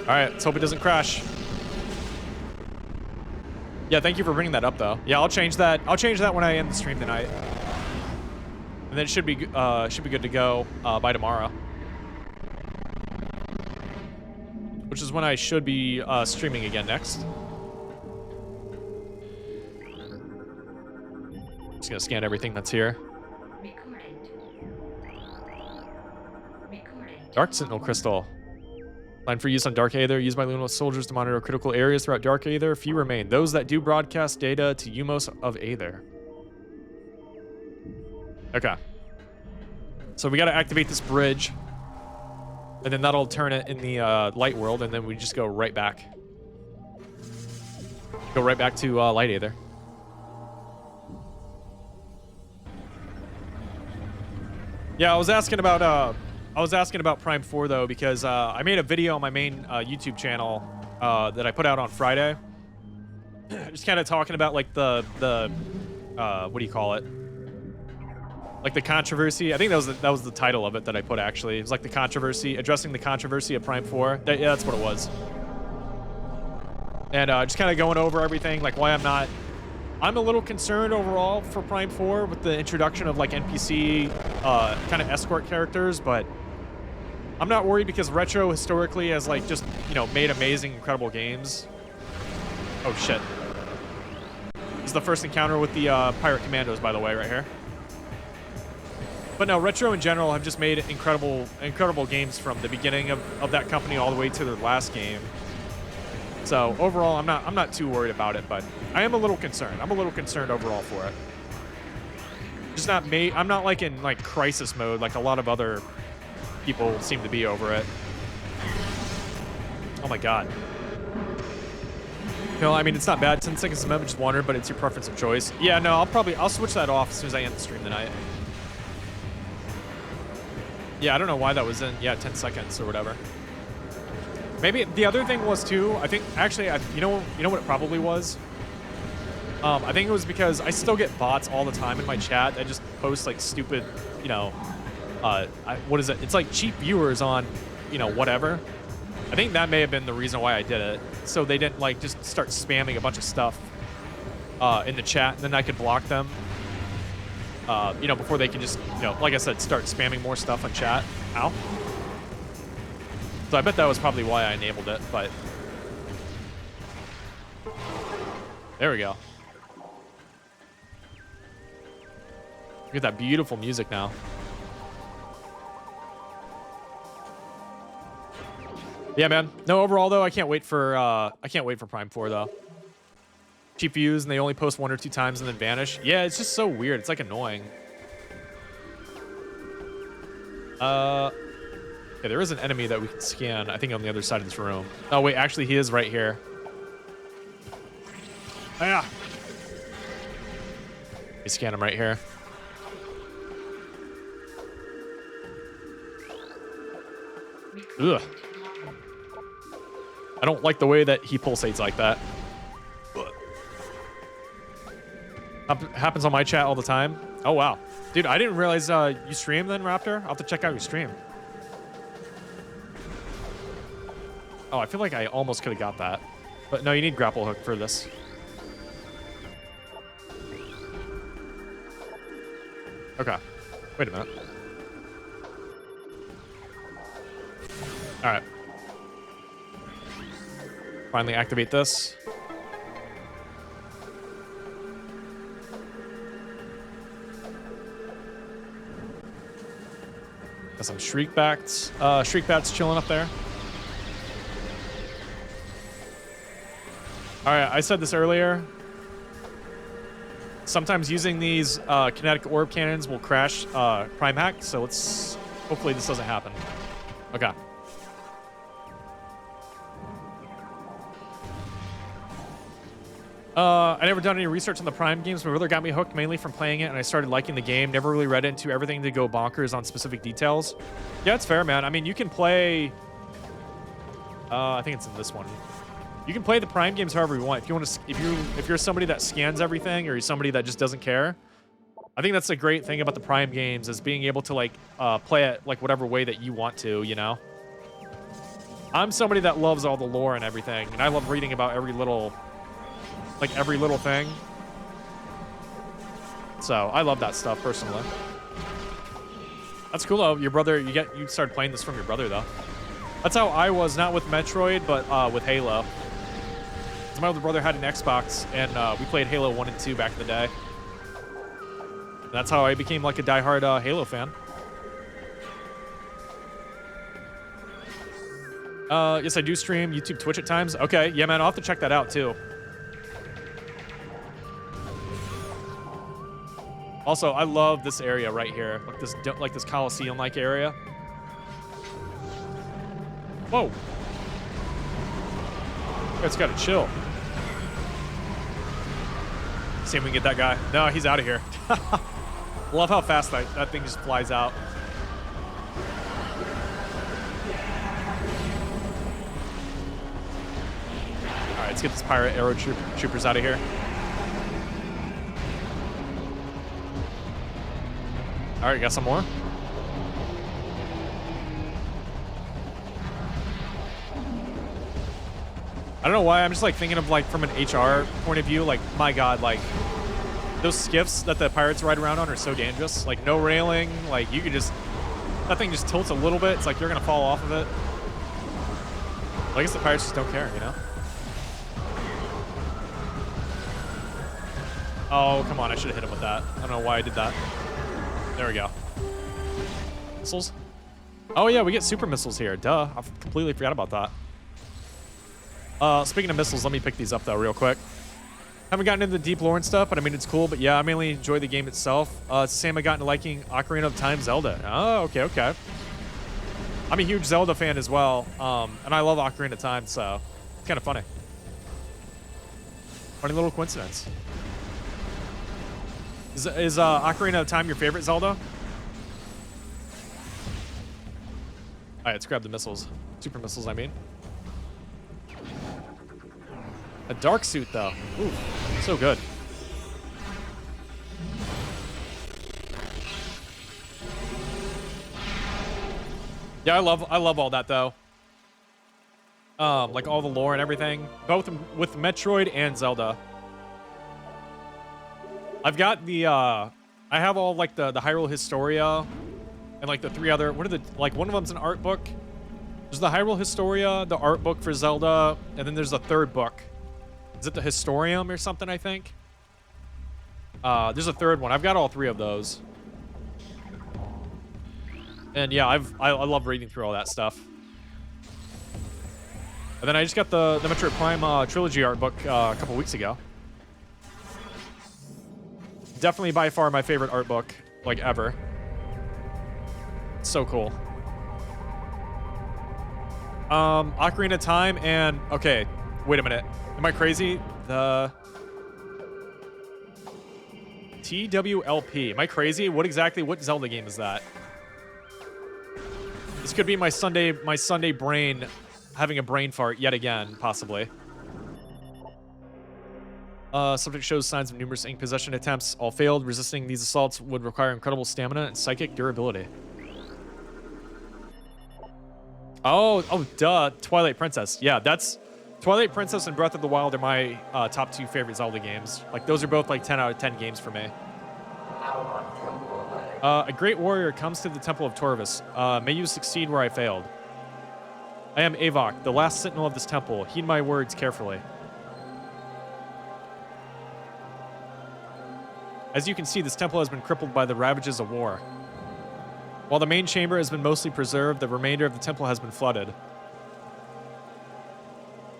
All right, let's hope it doesn't crash. Yeah, thank you for bringing that up, though. Yeah, I'll change that. I'll change that when I end the stream tonight, and then it should be good to go by tomorrow, which is when I should be streaming again next. Just gonna scan everything that's here. Dark Sentinel Crystal. Line for use on Dark Aether, used by Luminous soldiers to monitor critical areas throughout Dark Aether. Few remain. Those that do broadcast data to UMOS of Aether. Okay. So we got to activate this bridge, and then that'll turn it in the light world, and then we just go right back. Go right back to Light Aether. Yeah, I was asking about Prime 4 though, because I made a video on my main YouTube channel that I put out on Friday, just kind of talking about like the what do you call it? Like the controversy. I think that was the title of it that I put actually. It was like the controversy, addressing the controversy of Prime 4. Yeah, that's what it was. And just kind of going over everything, like why I'm a little concerned overall for Prime 4 with the introduction of like NPC kind of escort characters, but I'm not worried because Retro historically has like just, you know, made amazing, incredible games. Oh shit. This is the first encounter with the Pirate Commandos, by the way, right here. But no, Retro in general have just made incredible games from the beginning of that company all the way to their last game. So overall, I'm not too worried about it, but I am a little concerned. I'm a little concerned overall for it. Just not me. I'm not like in like crisis mode like a lot of other people seem to be over it. Oh my god. No, I mean it's not bad. 10 seconds of just wander, but it's your preference of choice. Yeah, no, I'll switch that off as soon as I end the stream tonight. Yeah, I don't know why that was in 10 seconds or whatever. Maybe the other thing was too, I think actually you know what it probably was? I think it was because I still get bots all the time in my chat that just post like stupid, you know, what is it? It's like cheap viewers on, you know, whatever. I think that may have been the reason why I did it. So they didn't like just start spamming a bunch of stuff in the chat, and then I could block them. You know, before they can just, you know, like I said, start spamming more stuff on chat. Ow. So I bet that was probably why I enabled it, but there we go. Look at that beautiful music now. Yeah, man. No, overall though, I can't wait for Prime 4 though. Cheap views and they only post 1 or 2 times and then vanish. Yeah, it's just so weird. It's like annoying. Okay, there is an enemy that we can scan, I think on the other side of this room. Oh wait, actually he is right here. Oh, yeah. We scan him right here. Ugh. I don't like the way that he pulsates like that. Happens on my chat all the time. Oh, wow. Dude, I didn't realize you stream then, Raptor. I'll have to check out your stream. Oh, I feel like I almost could have got that. But no, you need grapple hook for this. Okay. Wait a minute. All right. Finally activate this. Got some shriek bats chilling up there. All right, I said this earlier. Sometimes using these kinetic orb cannons will crash Primehack, so let's hopefully this doesn't happen. Okay. I never done any research on the Prime games. My brother got me hooked mainly from playing it, and I started liking the game. Never really read into everything to go bonkers on specific details. Yeah, it's fair, man. I mean, you can play. I think it's in this one. You can play the Prime games however you want. If you want to, if you're somebody that scans everything, or you're somebody that just doesn't care. I think that's the great thing about the Prime games is being able to like play it like whatever way that you want to. You know. I'm somebody that loves all the lore and everything, and I love reading about every little thing. So I love that stuff personally. That's cool though. Your brother, you started playing this from your brother though. That's how I was, not with Metroid, but with Halo. My older brother had an Xbox, and we played Halo 1 and 2 back in the day. And that's how I became like a diehard Halo fan. Yes, I do stream YouTube, Twitch at times. Okay, yeah, man, I'll have to check that out too. Also, I love this area right here, like this Coliseum-like area. Whoa! It's gotta chill. See if we can get that guy. No, he's out of here. Love how fast that thing just flies out. All right, let's get this pirate arrow troopers out of here. All right, got some more. I don't know why, I'm just like thinking of like from an HR point of view, like my God, like those skiffs that the pirates ride around on are so dangerous. Like no railing, like you could just, that thing just tilts a little bit. It's like you're gonna fall off of it. Well, I guess the pirates just don't care, you know? Oh, come on, I should have hit him with that. I don't know why I did that. There we go. Missiles? Oh yeah, we get super missiles here. Duh, I completely forgot about that. Speaking of missiles, let me pick these up though real quick. Haven't gotten into the deep lore and stuff, but I mean, it's cool. But yeah, I mainly enjoy the game itself. It's the same I got into liking Ocarina of Time Zelda. Oh, okay. I'm a huge Zelda fan as well. And I love Ocarina of Time, so it's kind of funny. Funny little coincidence. Is Ocarina of Time your favorite Zelda? All right, let's grab the missiles. Super missiles, I mean. A dark suit, though. Ooh, so good. Yeah, I love all that, though. Like all the lore and everything, both with Metroid and Zelda. I've got the, I have all like the Hyrule Historia and like the three other, what are the, like one of them's an art book. There's the Hyrule Historia, the art book for Zelda, and then there's a third book. Is it the Historium or something, I think? There's a third one. I've got all three of those. And yeah, I love reading through all that stuff. And then I just got the Metroid Prime trilogy art book a couple weeks ago. Definitely by far my favorite art book, like ever. It's so cool. Ocarina of Time and, okay, wait a minute. Am I crazy? The TWLP. Am I crazy? What Zelda game is that? This could be my Sunday brain having a brain fart yet again, possibly. Subject shows signs of numerous ink possession attempts, all failed. Resisting these assaults would require incredible stamina and psychic durability. Oh, duh. Twilight Princess. Yeah, that's... Twilight Princess and Breath of the Wild are my top 2 favorite Zelda games. Like, those are both, like, 10 out of 10 games for me. A great warrior comes to the Temple of Torvis. May you succeed where I failed. I am Avok, the last sentinel of this temple. Heed my words carefully. As you can see, this temple has been crippled by the ravages of war. While the main chamber has been mostly preserved, the remainder of the temple has been flooded.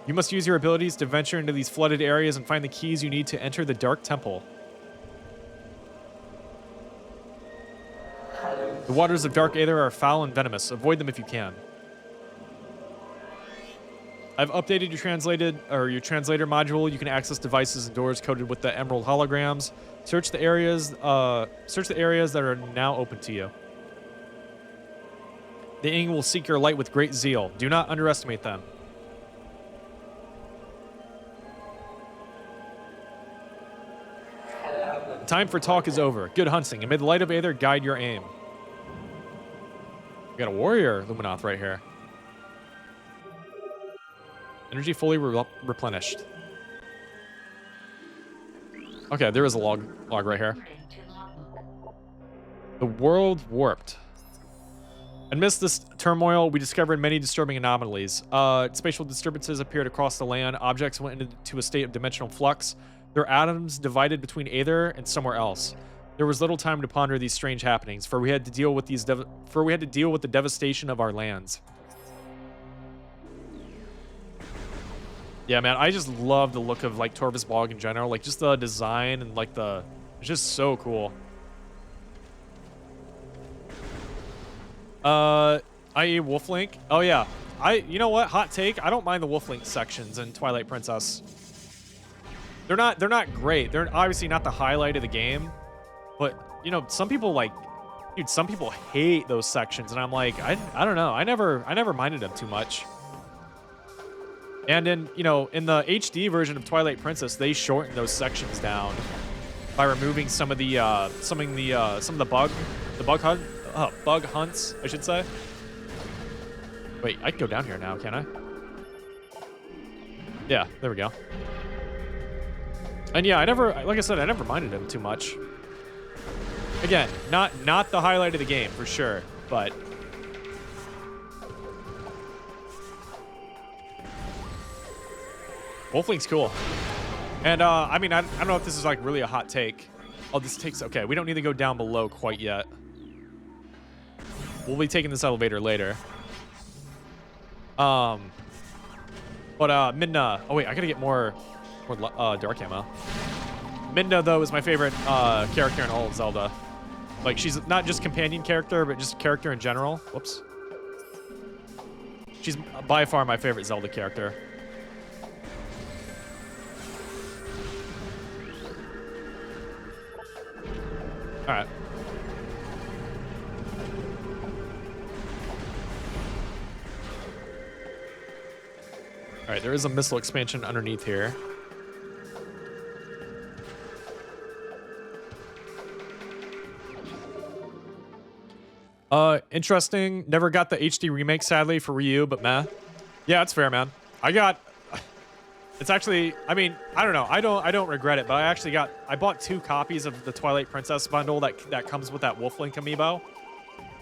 You must use your abilities to venture into these flooded areas and find the keys you need to enter the Dark Temple. The waters of Dark Aether are foul and venomous. Avoid them if you can. I've updated your translator module. You can access devices and doors coded with the emerald holograms. Search the areas that are now open to you. The Ing will seek your light with great zeal. Do not underestimate them. The time for talk is over. Good hunting, and may the light of Aether guide your aim. We got a warrior Luminoth right here. Energy fully replenished. Okay, there is a log right here. The world warped. Amidst this turmoil, we discovered many disturbing anomalies. Spatial disturbances appeared across the land. Objects went into a state of dimensional flux. Their atoms divided between Aether and somewhere else. There was little time to ponder these strange happenings, for we had to deal with the devastation of our lands. Yeah, man, I just love the look of like Torvis Bog in general, like just the design and like it's just so cool. I.e. Wolflink. Oh yeah, you know what? Hot take. I don't mind the Wolflink sections in Twilight Princess. They're not great. They're obviously not the highlight of the game, but you know, some people some people hate those sections, and I'm like, I don't know. I never minded them too much. And in the HD version of Twilight Princess, they shortened those sections down by removing some of the bug hunts, I should say. Wait, I can go down here now, can I? Yeah, there we go. And yeah, like I said, I never minded him too much. Again, not the highlight of the game for sure, but Wolflink's cool. And I mean, I don't know if this is like really a hot take. Oh, this takes, okay, we don't need to go down below quite yet. We'll be taking this elevator later. But Midna, oh wait, I gotta get more dark ammo. Midna, though, is my favorite character in all of Zelda. Like, she's not just companion character, but just character in general. Whoops. She's by far my favorite Zelda character. All right. All right, there is a missile expansion underneath here. Interesting. Never got the HD remake, sadly, for Wii U, but meh. Yeah, it's fair, man. It's actually, I mean, I don't know. I don't regret it, but I bought 2 copies of the Twilight Princess bundle that comes with that Wolflink amiibo.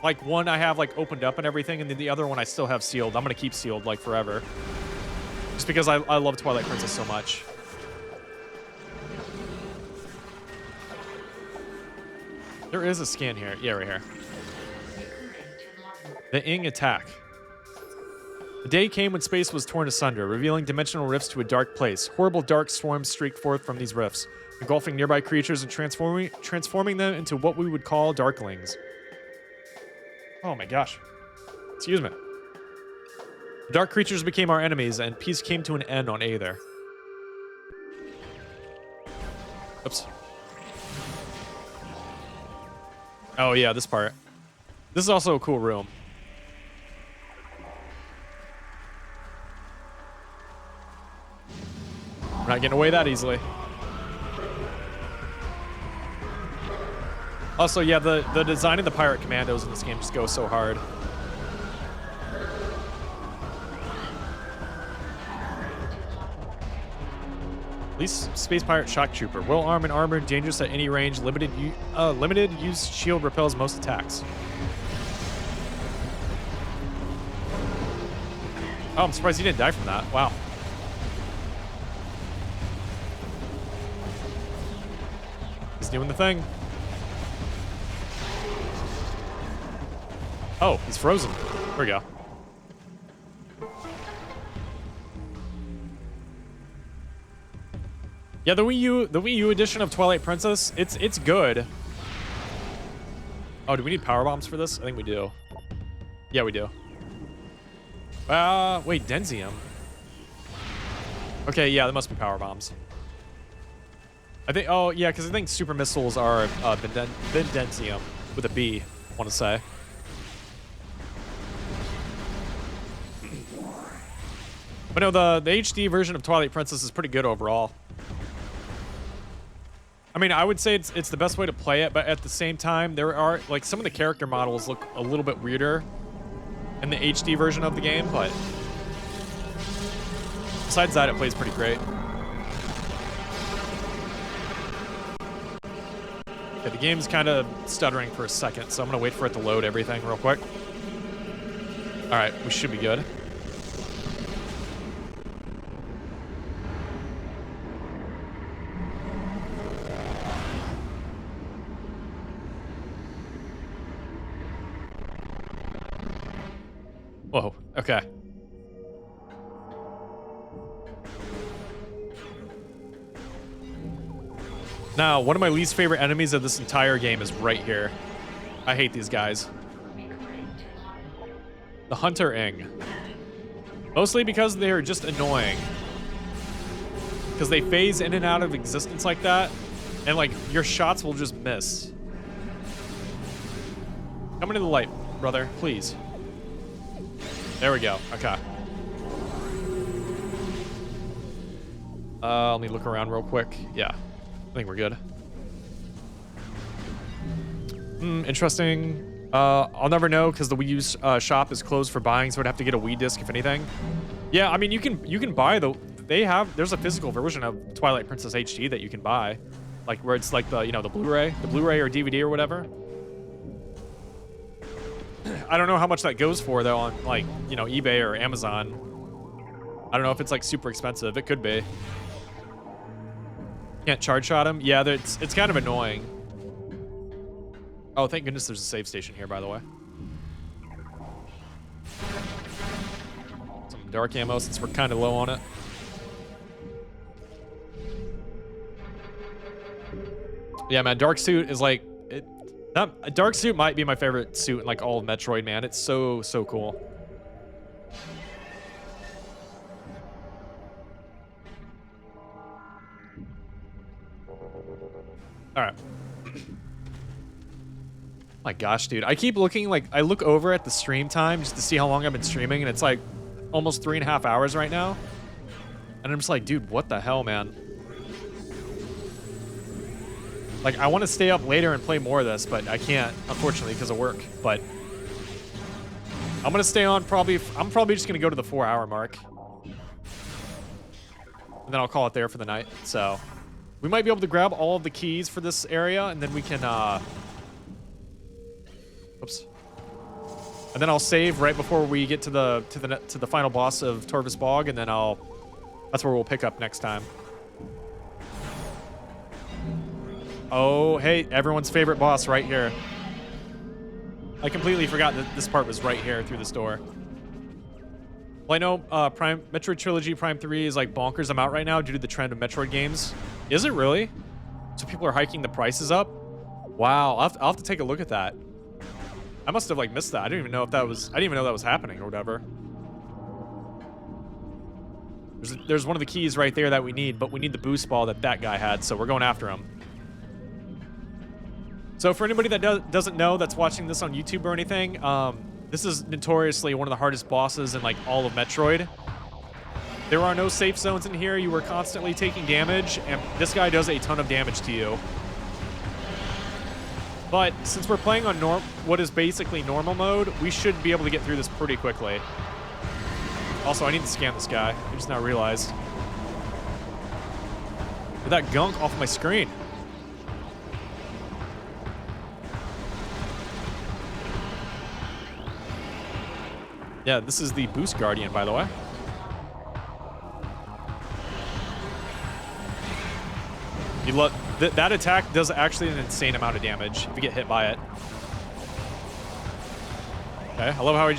Like, one I have, like, opened up and everything, and then the other one I still have sealed. I'm gonna keep sealed, like, forever. Just because I love Twilight Princess so much. There is a scan here. Yeah, right here. The Ing attack. The day came when space was torn asunder, revealing dimensional rifts to a dark place. Horrible dark swarms streaked forth from these rifts, engulfing nearby creatures and transforming them into what we would call darklings. Oh my gosh. Excuse me. The dark creatures became our enemies, and peace came to an end on Aether. Oops. Oh yeah, this part. This is also a cool room. We're not getting away that easily. Also, yeah, the design of the pirate commandos in this game just goes so hard. At least Space Pirate Shock Trooper. Well armed and armored, dangerous at any range, limited use shield repels most attacks. Oh, I'm surprised he didn't die from that. Wow. He's doing the thing. Oh, he's frozen. There we go. Yeah, the Wii U edition of Twilight Princess, it's good. Oh, do we need power bombs for this? I think we do. Yeah, we do. Wait, Denzium. Okay, yeah, there must be power bombs. I think, oh, yeah, because I think super missiles are Denzium with a B, I want to say. But no, the HD version of Twilight Princess is pretty good overall. I mean, I would say it's the best way to play it, but at the same time, there are, like, some of the character models look a little bit weirder in the HD version of the game, but besides that, it plays pretty great. Okay, the game's kind of stuttering for a second, so I'm gonna wait for it to load everything real quick. All right, we should be good. Whoa, okay. Now, one of my least favorite enemies of this entire game is right here. I hate these guys. The Hunter Ing. Mostly because they're just annoying. Because they phase in and out of existence like that, and like, your shots will just miss. Come into the light, brother, please. There we go. Okay. Let me look around real quick. Yeah, I think we're good. Interesting. I'll never know because the Wii U shop is closed for buying, so I'd have to get a Wii disc if anything. Yeah, I mean you can buy there's a physical version of Twilight Princess HD that you can buy, like where it's like the the Blu-ray or DVD or whatever. I don't know how much that goes for though on like, eBay or Amazon. I don't know if it's like super expensive. It could be. Can't charge shot him? Yeah, it's kind of annoying. Oh, thank goodness there's a save station here, by the way. Some dark ammo since we're kind of low on it. Yeah, man, dark suit is like dark suit might be my favorite suit in like all of Metroid, man. It's so cool. All right. My gosh, dude. I keep looking, like, I look over at the stream time just to see how long I've been streaming, and it's like almost 3.5 hours right now. And I'm just like, dude, what the hell, man? Like, I want to stay up later and play more of this, but I can't, unfortunately, because of work. But I'm going to stay on I'm probably just going to go to the 4-hour mark. And then I'll call it there for the night. So we might be able to grab all of the keys for this area, and then we can, oops. And then I'll save right before we get to the final boss of Torvis Bog, and then that's where we'll pick up next time. Oh, hey, everyone's favorite boss right here. I completely forgot that this part was right here through this door. Well, I know Metroid Trilogy Prime 3 is like bonkers amount right now due to the trend of Metroid games. Is it really? So people are hiking the prices up? Wow, I'll have to take a look at that. I must have like missed that. I didn't even know that was happening or whatever. There's one of the keys right there that we need, but we need the boost ball that guy had, so we're going after him. So for anybody that doesn't know that's watching this on YouTube or anything, this is notoriously one of the hardest bosses in like all of Metroid. There are no safe zones in here. You are constantly taking damage, and this guy does a ton of damage to you. But since we're playing on what is basically normal mode, we should be able to get through this pretty quickly. Also, I need to scan this guy. I just now realized. Get that gunk off my screen. Yeah, this is the Boost Guardian, by the way. You look, that attack does actually an insane amount of damage if you get hit by it. Okay, I love how I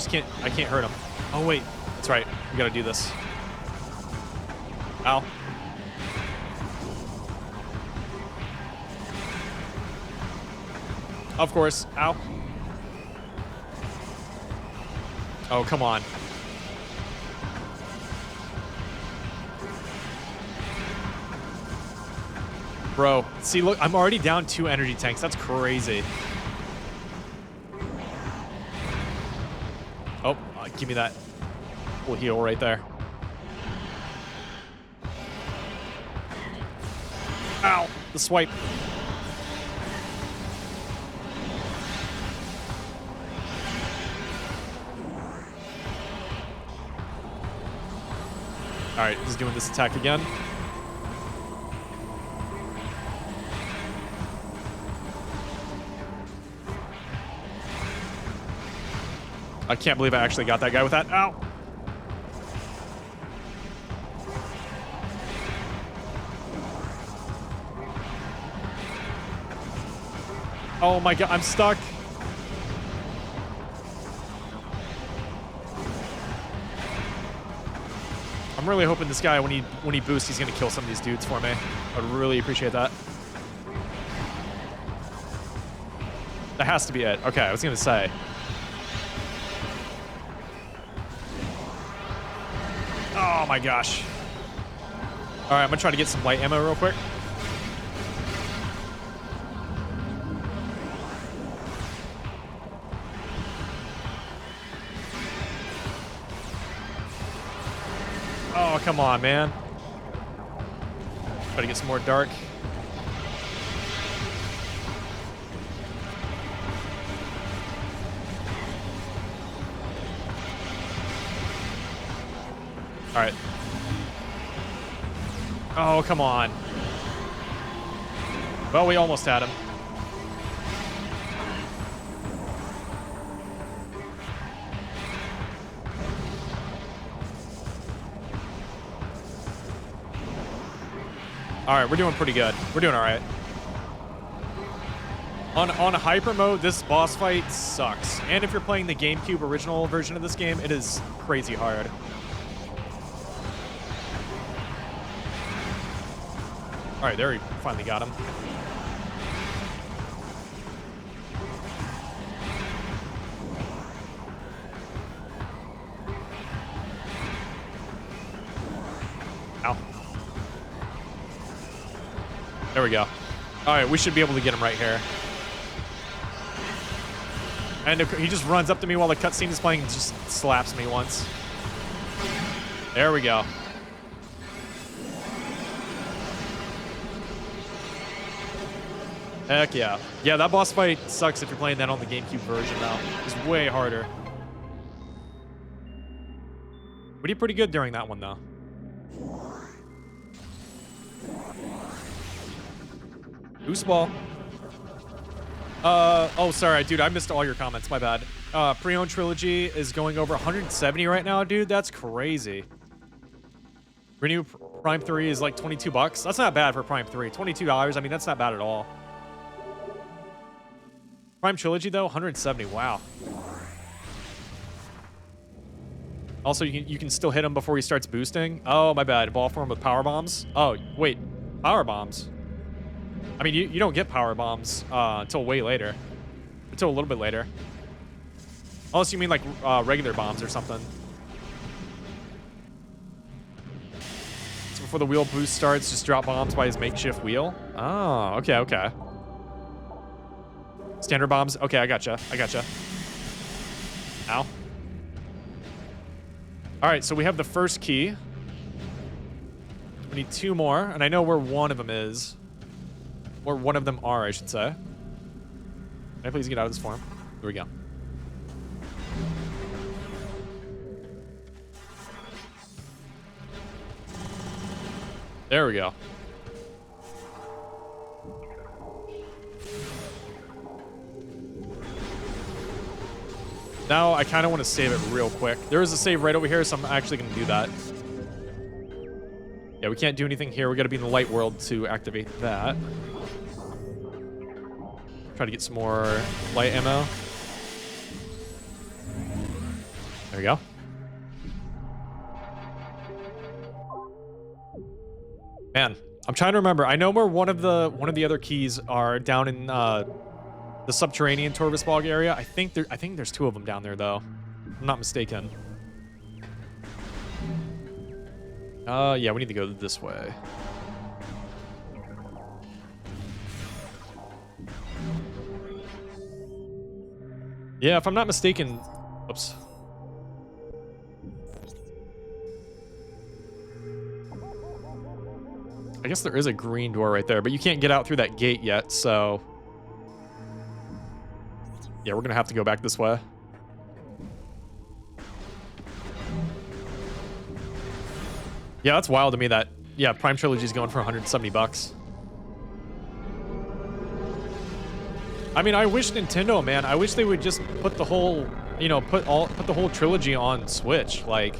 can't hurt him. Oh wait, that's right. We gotta do this. Ow. Of course. Ow. Oh, come on. Bro, see, look, I'm already down 2 energy tanks. That's crazy. Oh, give me that full heal right there. Ow, the swipe. All right, he's doing this attack again. I can't believe I actually got that guy with that. Ow. Oh my god, I'm stuck. I'm really hoping this guy, when he boosts, he's gonna kill some of these dudes for me. I'd really appreciate that. That has to be it. Okay, I was gonna say. Oh my gosh. All right, I'm gonna try to get some light ammo real quick. Oh, come on, man. Try to get some more dark. All right. Oh, come on. Well, we almost had him. All right, we're doing pretty good. We're doing all right. On hyper mode, this boss fight sucks. And if you're playing the GameCube original version of this game, it is crazy hard. All right, there we finally got him. Ow. There we go. All right, we should be able to get him right here. And he just runs up to me while the cutscene is playing and just slaps me once. There we go. Heck yeah. Yeah, that boss fight sucks if you're playing that on the GameCube version, though. It's way harder. We did pretty good during that one, though. Boost ball. Oh, sorry, dude. I missed all your comments. My bad. Pre-owned trilogy is going over 170 right now, dude. That's crazy. Renew Prime 3 is like 22 bucks. That's not bad for Prime 3. $22. I mean, that's not bad at all. Prime Trilogy, though, 170. Wow. Also, you can still hit him before he starts boosting. Oh, my bad. Ball form with power bombs. Oh, wait. Power bombs. I mean, you don't get power bombs until way later. Until a little bit later. Unless you mean, like, regular bombs or something. So before the wheel boost starts, just drop bombs by his makeshift wheel. Oh, okay, okay. Standard bombs. Okay, I gotcha. I gotcha. Ow. All right, so we have the first key. We need 2 more, and I know where one of them is. Or one of them are, I should say. Can I please get out of this form? Here we go. There we go. Now I kind of want to save it real quick. There is a save right over here, so I'm actually going to do that. Yeah, we can't do anything here. We got to be in the light world to activate that. Try to get some more light ammo. There we go. Man, I'm trying to remember. I know where one of the other keys are down in the subterranean Torvus Bog area. I think there's 2 of them down there though. I'm not mistaken. Yeah, we need to go this way. Yeah, if I'm not mistaken, oops. I guess there is a green door right there, but you can't get out through that gate yet, so yeah, we're gonna have to go back this way. Yeah, that's wild to me that, yeah, Prime Trilogy's going for $170. I mean, I wish Nintendo, man, I wish they would just put the whole, you know, put the whole trilogy on Switch. Like,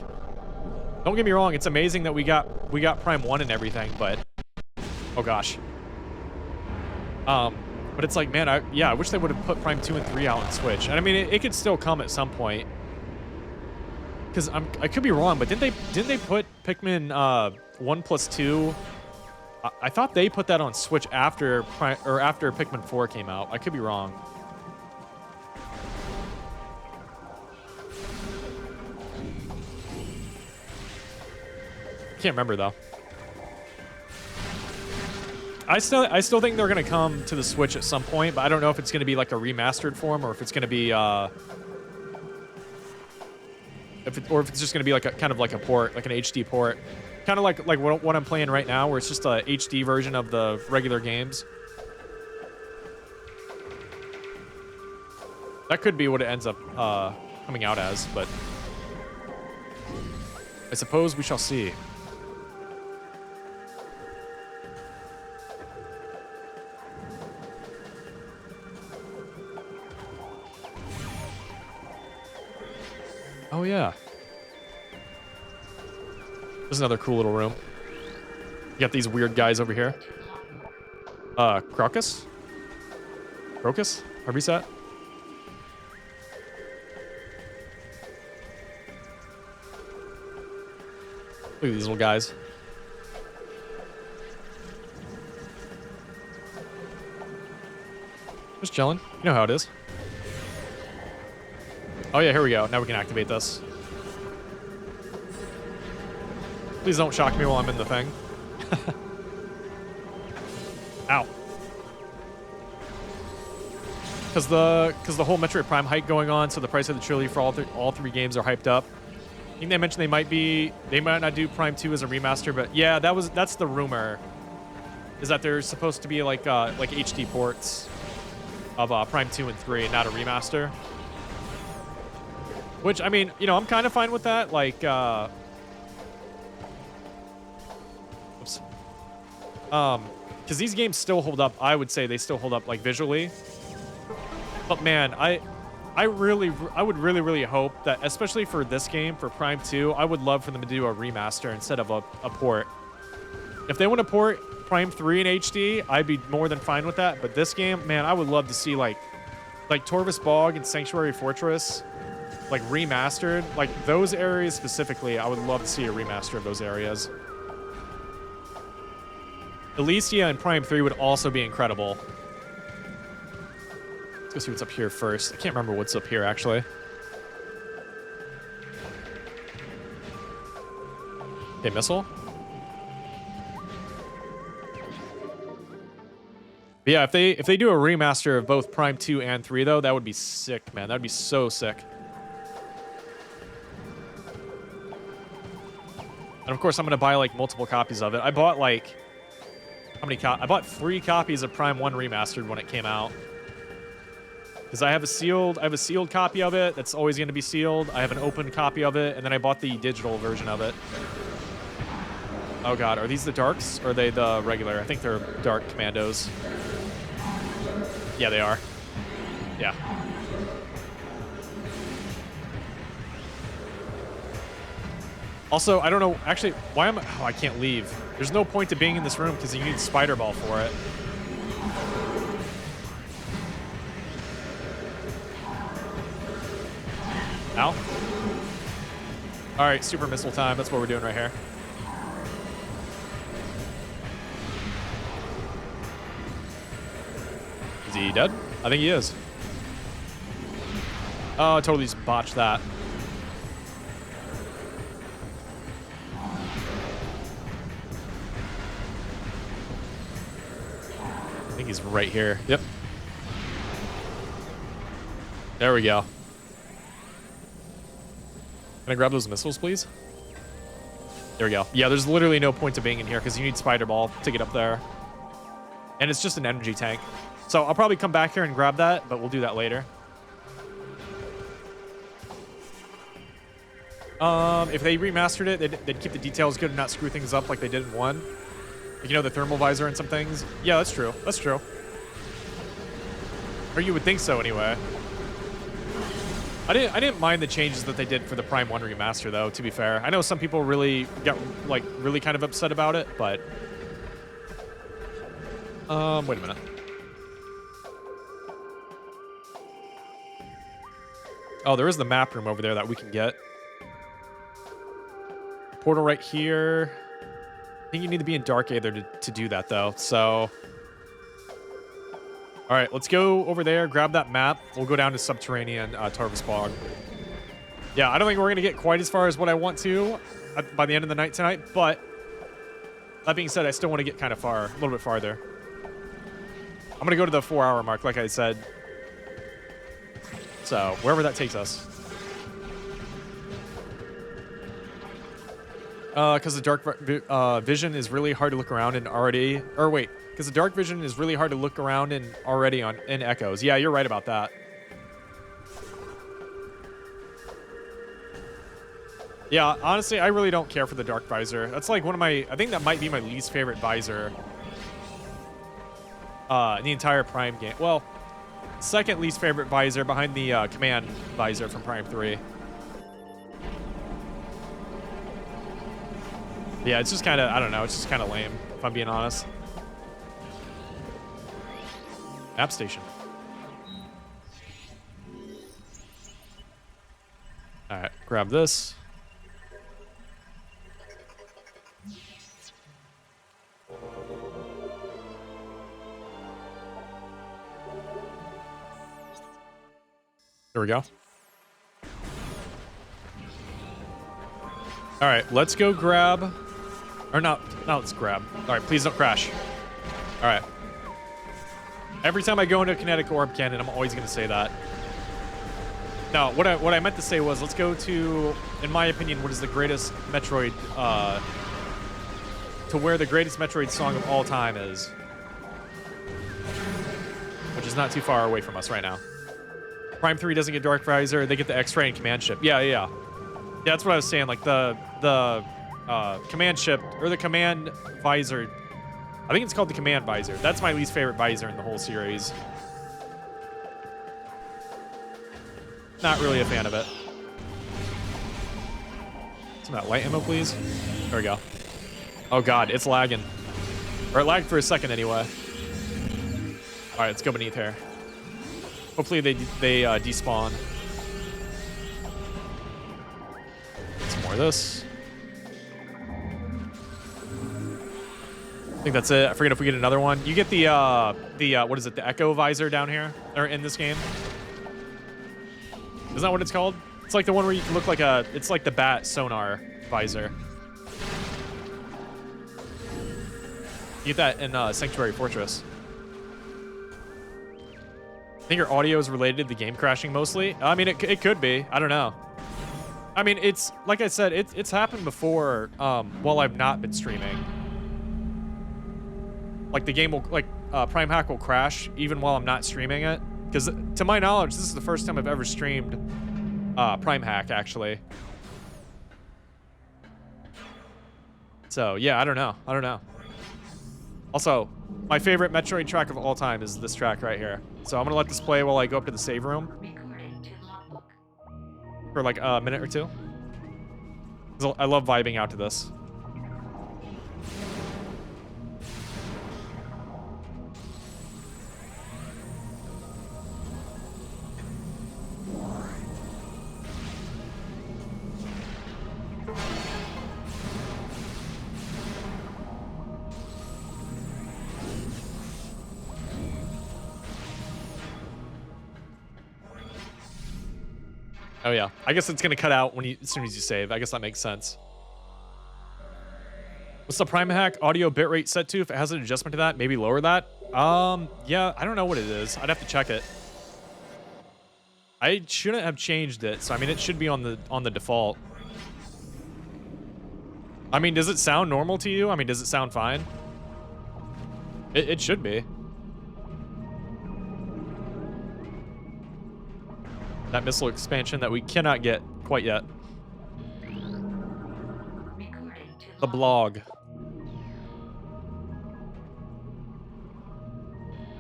don't get me wrong, it's amazing that we got Prime 1 and everything, but oh gosh. But it's like, man, I wish they would have put Prime 2 and 3 out on Switch. And I mean, it could still come at some point. Because I could be wrong, but didn't they put Pikmin 1+2? I thought they put that on Switch after Pikmin 4 came out. I could be wrong. Can't remember though. I still think they're gonna come to the Switch at some point, but I don't know if it's gonna be like a remastered form or if it's gonna be if it's just gonna be like a kind of like a port, like an HD port, kind of like what I'm playing right now, where it's just a HD version of the regular games. That could be what it ends up coming out as, but I suppose we shall see. Oh yeah. There's another cool little room. You got these weird guys over here. Crocus? Crocus? However you say it. Look at these little guys. Just chilling. You know how it is. Oh yeah, here we go. Now we can activate this. Please don't shock me while I'm in the thing. Ow. Because the whole Metroid Prime hype going on, so the price of the trilogy for all 3 games are hyped up. I think they mentioned they might not do Prime 2 as a remaster, but yeah, that's the rumor. Is that there's supposed to be like HD ports of Prime 2 and 3, not a remaster. Which, I mean, you know, I'm kind of fine with that. Like, oops. Because these games still hold up. I would say they still hold up, like, visually. But man, I would really hope that, especially for this game, for Prime 2, I would love for them to do a remaster instead of a port. If they want to port Prime 3 in HD, I'd be more than fine with that. But this game, man, I would love to see like Torvus Bog and Sanctuary Fortress, like remastered, like those areas specifically. I would love to see a remaster of those areas. Elysia and Prime 3 would also be incredible. Let's go see what's up here first. I can't remember what's up here, actually. Okay, missile. But yeah, if they do a remaster of both Prime 2 and 3, though, that would be sick, man. That would be so sick. And of course, I'm going to buy like multiple copies of it. I bought like, how many I bought 3 copies of Prime 1 Remastered when it came out. Because I have a sealed copy of it that's always going to be sealed. I have an open copy of it, and then I bought the digital version of it. Oh god, are these the darks or are they the regular? I think they're dark commandos. Yeah, they are. Yeah. Also, I don't know, actually, why am I... Oh, I can't leave. There's no point to being in this room because you need Spider Ball for it. Ow. Alright, super missile time. That's what we're doing right here. Is he dead? I think he is. Oh, I totally just botched that. I think he's right here. Yep. There we go. Can I grab those missiles, please? There we go. Yeah, there's literally no point to being in here because you need Spider Ball to get up there. And it's just an energy tank. So I'll probably come back here and grab that, but we'll do that later. If they remastered it, they'd keep the details good and not screw things up like they did in 1. Like, you know, the thermal visor and some things. Yeah, that's true. That's true. Or you would think so anyway. I didn't mind the changes that they did for the Prime 1 remaster, though, to be fair. I know some people really got, like, really kind of upset about it, but... wait a minute. Oh, there is the map room over there that we can get. Portal right here. I think you need to be in Dark Aether to do that, though, so... All right, let's go over there, grab that map. We'll go down to Subterranean Tarvis Bog. Yeah, I don't think we're going to get quite as far as what I want to by the end of the night tonight, but that being said, I still want to get kind of far, a little bit farther. I'm going to go to the 4-hour mark, like I said. So, wherever that takes us. Because the dark vision is really hard to look around in already... Or wait, because the dark vision is really hard to look around in already in Echoes. Yeah, you're right about that. Yeah, honestly, I really don't care for the dark visor. That's like one of my... I think that might be my least favorite visor. In the entire Prime game. Well, second least favorite visor behind the command visor from Prime 3. Yeah, it's just kind of, I don't know, it's just kind of lame, if I'm being honest. App station. All right, grab this. There we go. All right, let's go grab... Or not, let's grab. All right, please don't crash. All right. Every time I go into a kinetic orb cannon, I'm always going to say that. No, what I meant to say was, let's go to, in my opinion, what is the greatest Metroid, to where the greatest Metroid song of all time is. Which is not too far away from us right now. Prime 3 doesn't get Dark Visor, they get the X-Ray and Command Ship. Yeah, that's what I was saying, like the Command Ship, or the Command Visor. I think it's called the Command Visor. That's my least favorite visor in the whole series. Not really a fan of it. Some of that light ammo, please. There we go. Oh god, it's lagging. Or it lagged for a second anyway. Alright, let's go beneath here. Hopefully they despawn. Some more of this. I think that's it. I forget if we get another one. You get the what is it, the Echo Visor down here, or in this game. Isn't that what it's called? It's like the one where you can look like a, it's like the Bat sonar visor. You get that in Sanctuary Fortress. I think your audio is related to the game crashing mostly. I mean, it could be. I don't know. I mean, it's like I said, it's happened before while I've not been streaming. Like the game will Primehack will crash even while I'm not streaming it. Because to my knowledge, this is the first time I've ever streamed Primehack actually. So yeah, I don't know. Also, my favorite Metroid track of all time is this track right here. So I'm gonna let this play while I go up to the save room for like a minute or two. 'Cause I love vibing out to this. Oh yeah, I guess it's gonna cut out as soon as you save. I guess that makes sense. What's the Primehack audio bitrate set to? If it has an adjustment to that, maybe lower that. Yeah, I don't know what it is. I'd have to check it. I shouldn't have changed it, so I mean it should be on the default. I mean, does it sound normal to you? I mean, does it sound fine? It should be. That missile expansion that we cannot get quite yet. The blog.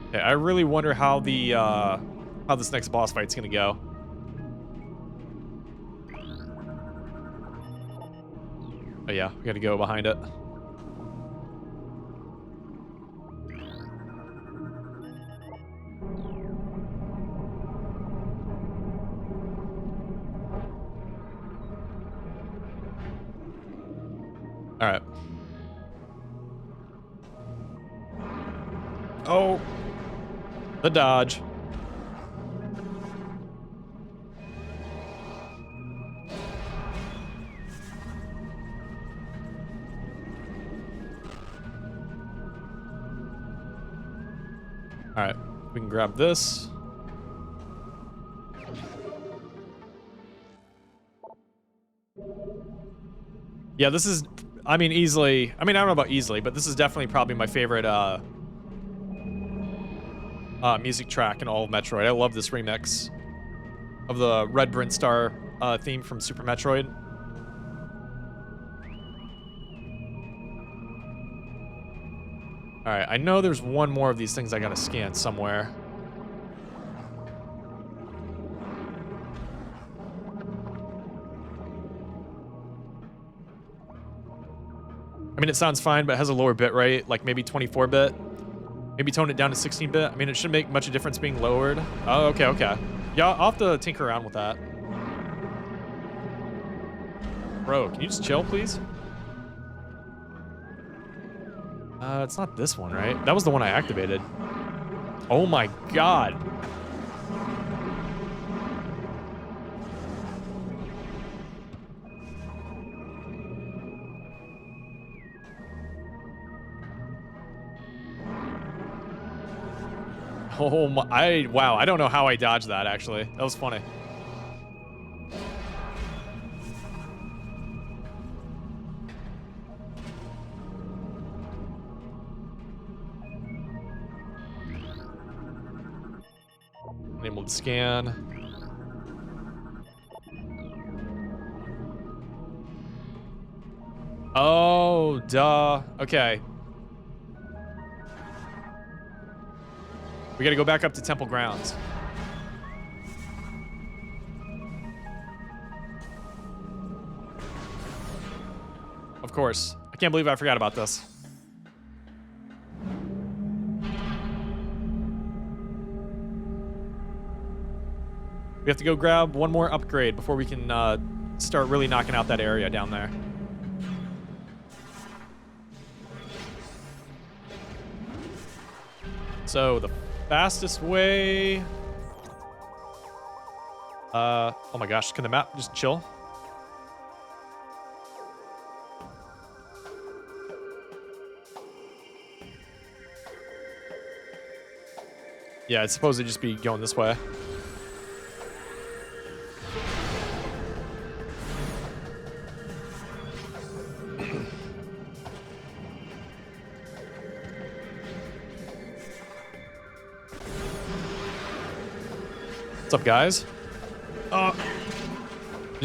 Okay, I really wonder how how this next boss fight's gonna go. Oh yeah, we gotta go behind it. All right. Oh, the dodge. All right, we can grab this. Yeah, this is, I mean, easily, I mean, I don't know about easily, but this is definitely probably my favorite music track in all of Metroid. I love this remix of the Red Brinstar theme from Super Metroid. All right, I know there's one more of these things I gotta scan somewhere. I mean, it sounds fine, but it has a lower bit rate, like maybe 24-bit. Maybe tone it down to 16-bit. I mean, it shouldn't make much of a difference being lowered. Oh, okay, okay. Yeah, I'll have to tinker around with that. Bro, can you just chill, please? It's not this one, right? That was the one I activated. Oh my god. Oh my, wow, I don't know how I dodged that, actually. That was funny. Enabled scan. Oh, duh. Okay. We gotta go back up to Temple Grounds. Of course. I can't believe I forgot about this. We have to go grab one more upgrade before we can start really knocking out that area down there. So the fastest way... oh my gosh, can the map just chill? Yeah, it's supposed to just be going this way. What's up, guys?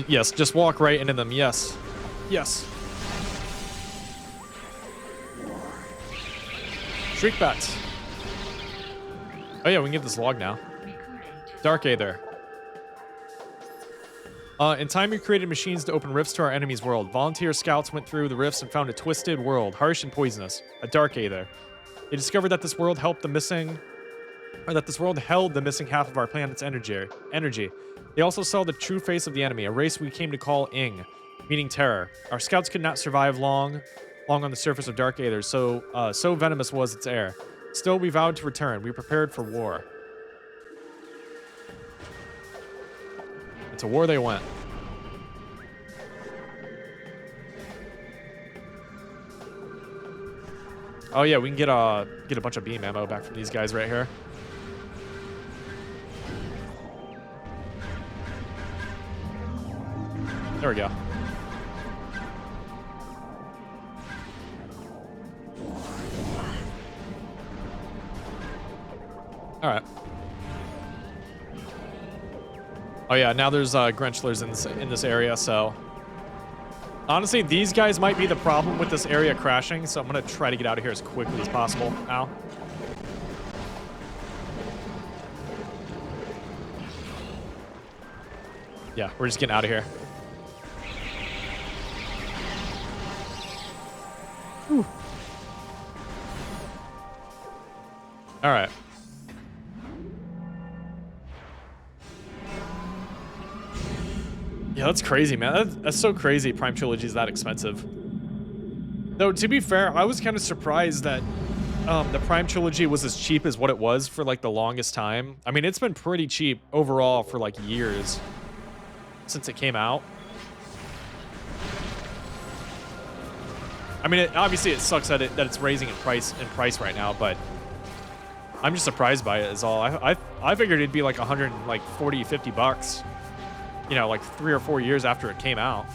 Yes, just walk right into them. Yes. Yes. Shriek bats. Oh yeah, we can get this log now. Dark Aether. In time, we created machines to open rifts to our enemy's world. Volunteer scouts went through the rifts and found a twisted world, harsh and poisonous. A Dark Aether. They discovered that this world held the missing half of our planet's energy. They also saw the true face of the enemy, a race we came to call Ing, meaning terror. Our scouts could not survive long on the surface of Dark Aether, so venomous was its air. Still, we vowed to return. We prepared for war. And to war they went. Oh yeah, we can get a bunch of beam ammo back from these guys right here. There we go. All right. Oh yeah, now there's Grenchlers in this area, so honestly, these guys might be the problem with this area crashing, so I'm gonna try to get out of here as quickly as possible. Ow. Yeah, we're just getting out of here. Whew. All right. Yeah, that's crazy, man. That's so crazy. Prime Trilogy is that expensive. Though, to be fair, I was kind of surprised that the Prime Trilogy was as cheap as what it was for like the longest time. I mean, it's been pretty cheap overall for like years since it came out. I mean, obviously it sucks that it's raising in price right now, but I'm just surprised by it is all. I figured it'd be like 140, 50 bucks. You know, like 3 or 4 years after it came out.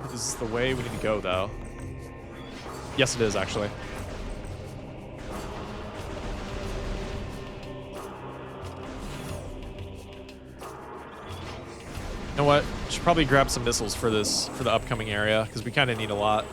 This is the way we need to go, though. Yes, it is, actually. You know what? Should probably grab some missiles for the upcoming area, because we kind of need a lot.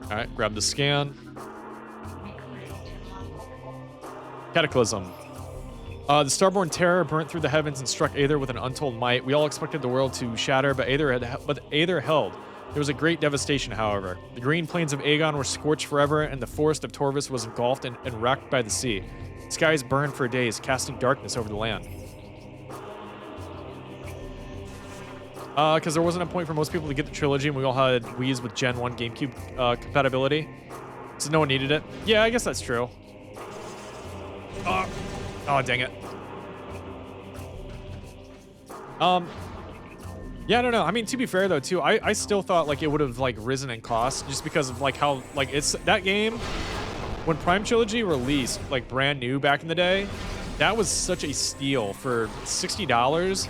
All right, grab the scan. Cataclysm. The starborn terror burnt through the heavens and struck Aether with an untold might. We all expected the world to shatter, but Aether held. There was a great devastation, however. The green plains of Aegon were scorched forever, and the forest of Torvus was engulfed and wrecked by the sea. Skies burned for days, casting darkness over the land. Because there wasn't a point for most people to get the trilogy, and we all had Wii's with Gen 1 GameCube compatibility. So no one needed it. Yeah, I guess that's true. Oh, dang it. Yeah, I don't know. I mean, to be fair, though, too, I still thought, like, it would have, like, risen in cost just because of, like, how, like, it's... That game, when Prime Trilogy released, like, brand new back in the day, that was such a steal for $60.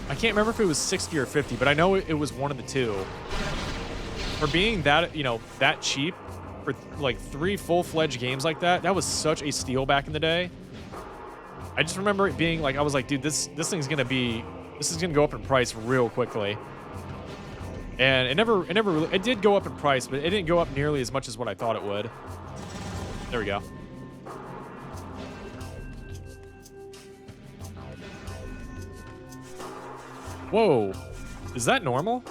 I can't remember if it was 60 or 50, but I know it was one of the two. For being that, you know, that cheap for like 3 full-fledged games like that, that was such a steal back in the day. I just remember it being like, I was like, dude, this thing's gonna be, this is gonna go up in price real quickly. And it did go up in price, but it didn't go up nearly as much as what I thought it would. There we go. Whoa, is that normal?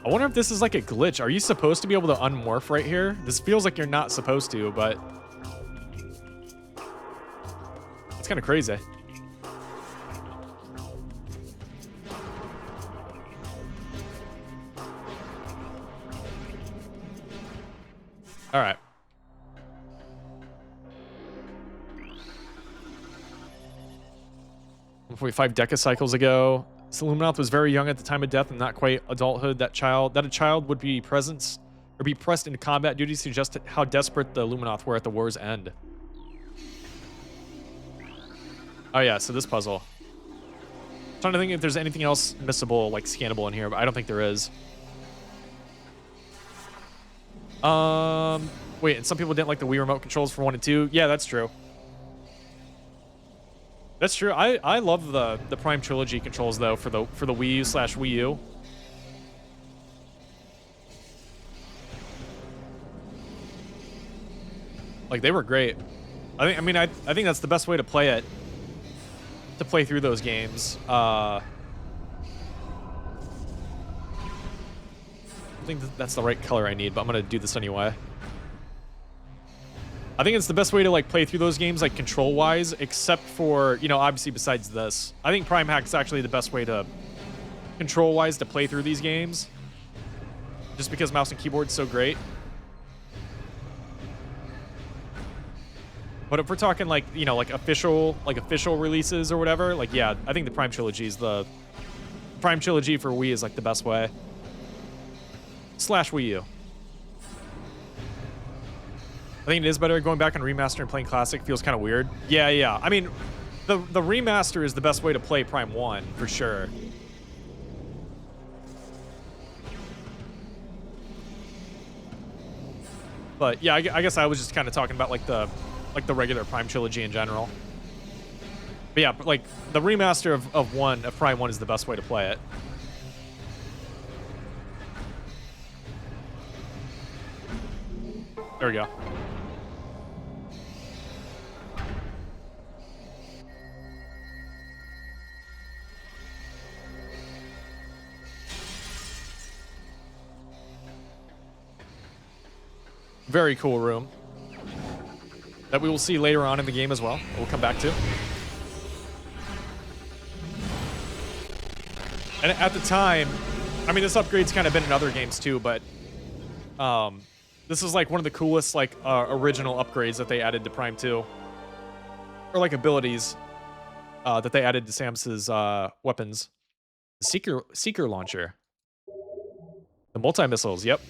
I wonder if this is like a glitch. Are you supposed to be able to unmorph right here? This feels like you're not supposed to, but it's kind of crazy. All right. 145 decacycles ago. Illuminath was very young at the time of death and not quite adulthood. That a child would be present or be pressed into combat duties suggest how desperate the Luminoth were at the war's end. Oh yeah, so this puzzle. I'm trying to think if there's anything else missable, like scannable in here, but I don't think there is. Wait, and some people didn't like the Wii remote controls for 1 and 2. Yeah, that's true. That's true. I love the Prime Trilogy controls though for the Wii U / Wii U. Like they were great. I think that's the best way to play it. To play through those games. I think that's the right color I need, but I'm gonna do this anyway. I think it's the best way to like play through those games, like control-wise, except for, you know, obviously besides this. I think Primehack is actually the best way to control-wise to play through these games, just because mouse and keyboard's so great. But if we're talking like, you know, like official releases or whatever, like yeah, I think the Prime Trilogy for Wii is like the best way. / Wii U. I think it is better. Going back and remaster and playing classic feels kind of weird. Yeah. I mean, the remaster is the best way to play Prime 1 for sure. But yeah, I guess I was just kind of talking about like the regular Prime Trilogy in general. But yeah, like the remaster of Prime 1 is the best way to play it. There we go. Very cool room that we will see later on in the game as well. We'll come back to. And at the time, I mean, this upgrade's kind of been in other games too, but this is like one of the coolest like original upgrades that they added to Prime 2, or like abilities that they added to Samus's weapons. The Seeker launcher, the multi-missiles. Yep.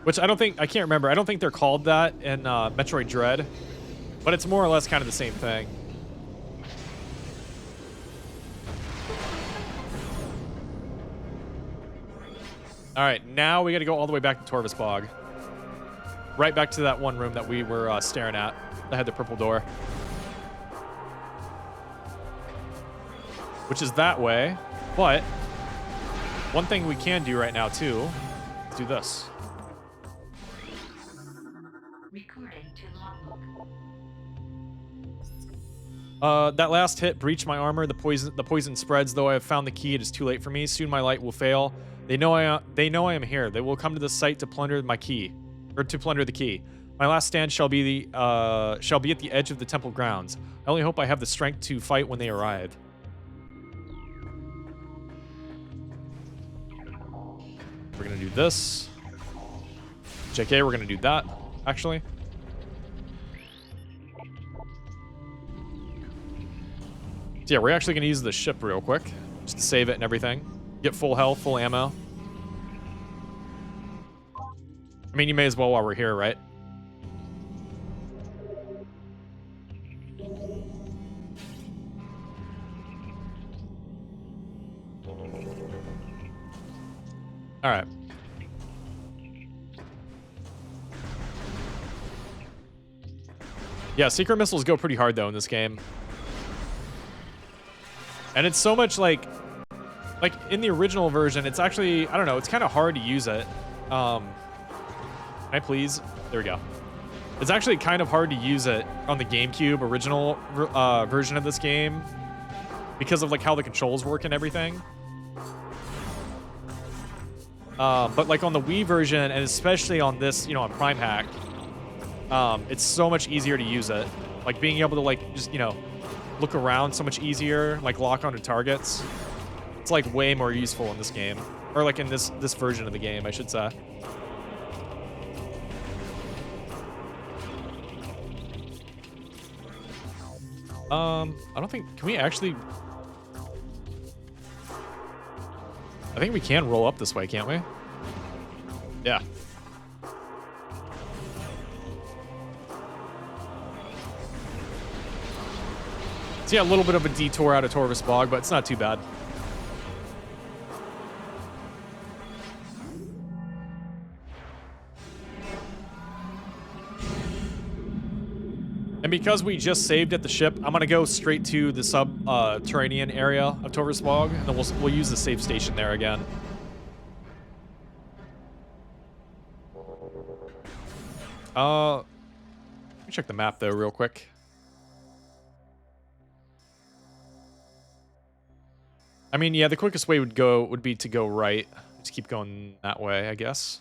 Which I can't remember. I don't think they're called that in Metroid Dread, but it's more or less kind of the same thing. All right, now we got to go all the way back to Torvus Bog. Right back to that one room that we were staring at that had the purple door. Which is that way, but one thing we can do right now too is do this. That last hit breached my armor. The poison spreads. Though I have found the key, it is too late for me. Soon my light will fail. They know I am here. They will come to this site to plunder my key, or to plunder the key. My last stand shall be at the edge of the temple grounds. I only hope I have the strength to fight when they arrive. We're gonna do this. JK, we're gonna do that. Actually. So yeah, we're actually going to use the ship real quick, just to save it and everything. Get full health, full ammo. I mean, you may as well while we're here, right? All right. Yeah, secret missiles go pretty hard, though, in this game. And it's so much like in the original version, it's actually, I don't know, it's kind of hard to use it. Can I please? There we go. It's actually kind of hard to use it on the GameCube original version of this game because of like how the controls work and everything. But like on the Wii version, and especially on this, you know, on Primehack, it's so much easier to use it. Like being able to like just, you know, look around so much easier, like lock onto targets. It's like way more useful in this game, or like in this version of the game, I should say. I don't think, can we actually? I think we can roll up this way, can't we? Yeah. So yeah, a little bit of a detour out of Torvus Bog, but it's not too bad. And because we just saved at the ship, I'm gonna go straight to the subterranean area of Torvus Bog, and then we'll use the save station there again. Let me check the map though, real quick. I mean, yeah, the quickest way would be to go right. Just keep going that way, I guess.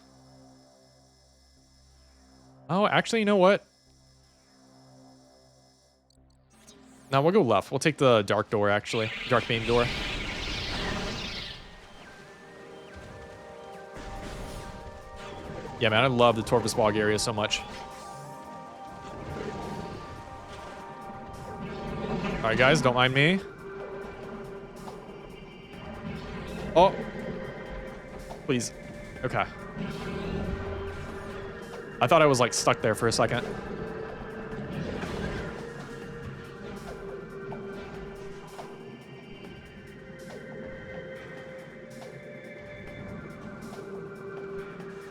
Oh, actually, you know what? No, we'll go left. We'll take the dark door, actually. Dark main door. Yeah, man, I love the Torvus Bog area so much. Alright, guys, don't mind me. Oh. Please. Okay. I thought I was, like, stuck there for a second.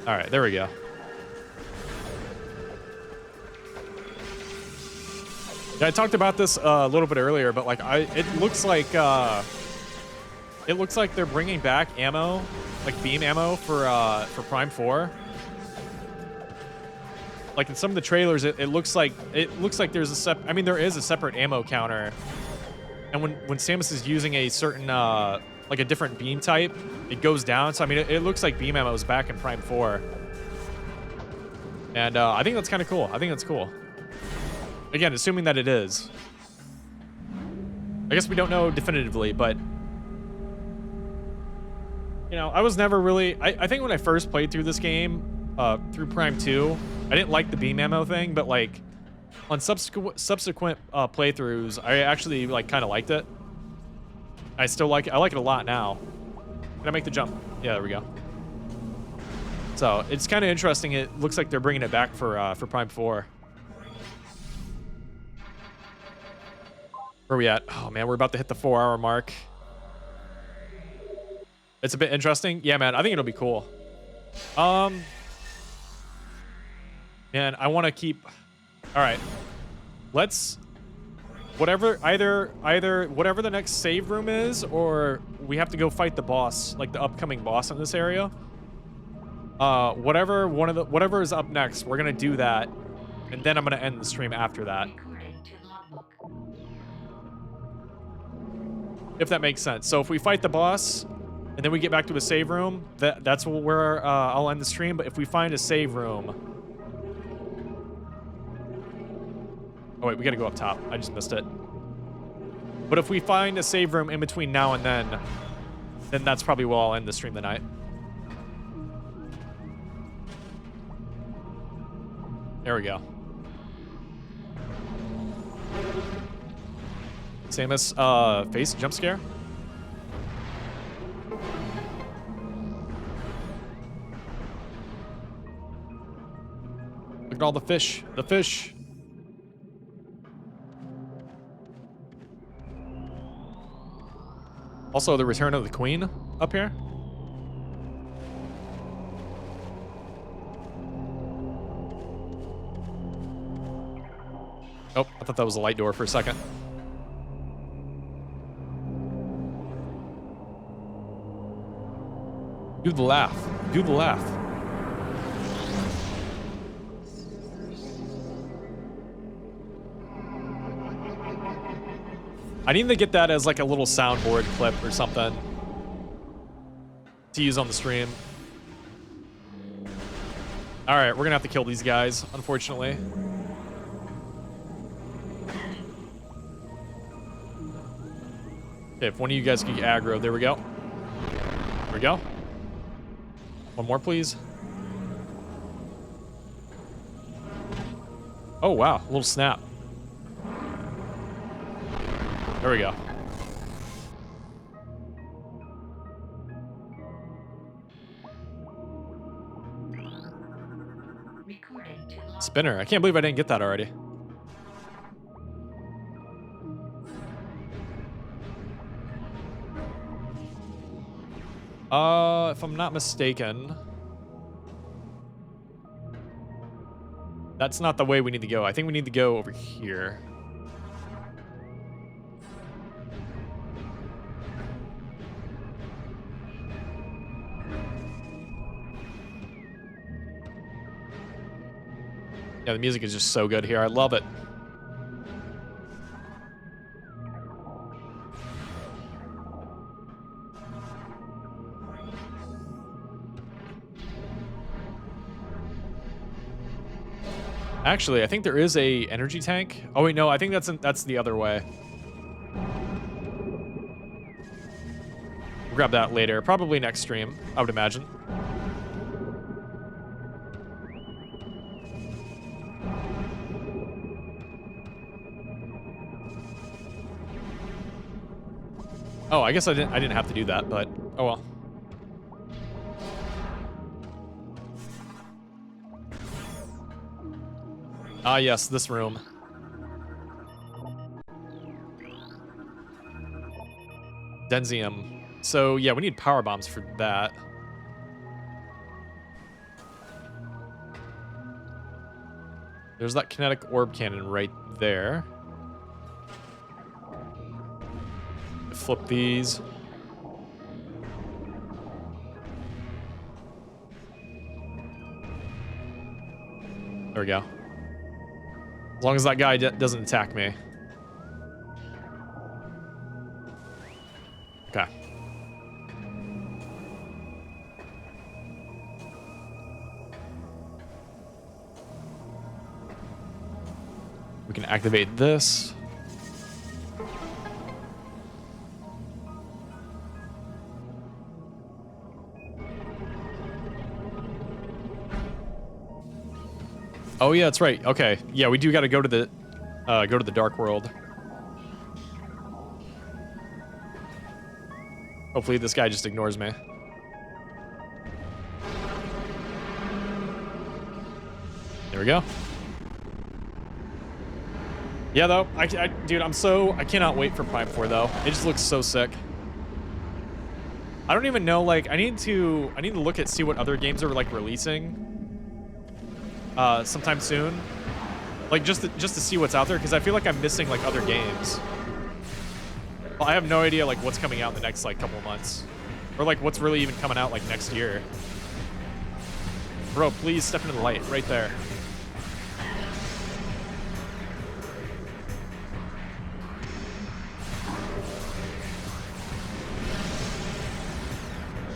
All right, there we go. Yeah, I talked about this a little bit earlier, but like, it looks like they're bringing back ammo, like beam ammo for Prime 4. Like in some of the trailers, it looks like there's a I mean, there is a separate ammo counter, and when Samus is using a certain like a different beam type, it goes down. So I mean, it looks like beam ammo is back in Prime 4, and I think that's kind of cool. I think that's cool. Again, assuming that it is. I guess we don't know definitively, but you know, I was never really. I think when I first played through this game, through Prime 2, I didn't like the beam ammo thing, but like on subsequent playthroughs, I actually like kind of liked it. I still like it. I like it a lot now. Can I make the jump? Yeah, there we go. So it's kind of interesting. It looks like they're bringing it back for Prime 4. Where are we at? Oh man, we're about to hit the 4-hour mark. It's a bit interesting. Yeah, man, I think it'll be cool. Man, I want to keep. All right, let's. Whatever, either whatever the next save room is, or we have to go fight the boss, like the upcoming boss in this area. Whatever is up next, we're gonna do that, and then I'm gonna end the stream after that. If that makes sense. So if we fight the boss, and then we get back to a save room, that's where I'll end the stream. But if we find a save room. Oh wait, we gotta go up top. I just missed it. But if we find a save room in between now and then that's probably where I'll end the stream tonight. There we go. Samus, face jump scare. Look at all the fish. The fish. Also, the return of the queen up here. Oh, I thought that was a light door for a second. Do the laugh. Do the laugh. I need to get that as like a little soundboard clip or something to use on the stream. All right, we're gonna have to kill these guys, unfortunately. Okay, if one of you guys can get aggro, there we go. There we go. One more, please. Oh, wow, a little snap. There we go. Spinner. I can't believe I didn't get that already. If I'm not mistaken, that's not the way we need to go. I think we need to go over here. Yeah, the music is just so good here. I love it. Actually, I think there is a energy tank. Oh wait, no, I think that's the other way. We'll grab that later, probably next stream, I would imagine. Oh, I guess I didn't have to do that, but oh well. Ah, yes, this room. Denzium. So, yeah, we need power bombs for that. There's that kinetic orb cannon right there. Flip these. There we go. As long as that guy doesn't attack me. Okay. We can activate this. Oh yeah, that's right. Okay, yeah, we do got to go to the dark world. Hopefully, this guy just ignores me. There we go. Yeah, though, dude, I cannot wait for Prime 4 though. It just looks so sick. I don't even know. Like, I need to look at see what other games are like releasing. Sometime soon, like just to see what's out there, because I feel like I'm missing like other games. Well, I have no idea like what's coming out in the next like couple of months, or like what's really even coming out like next year. Bro, please step into the light right there.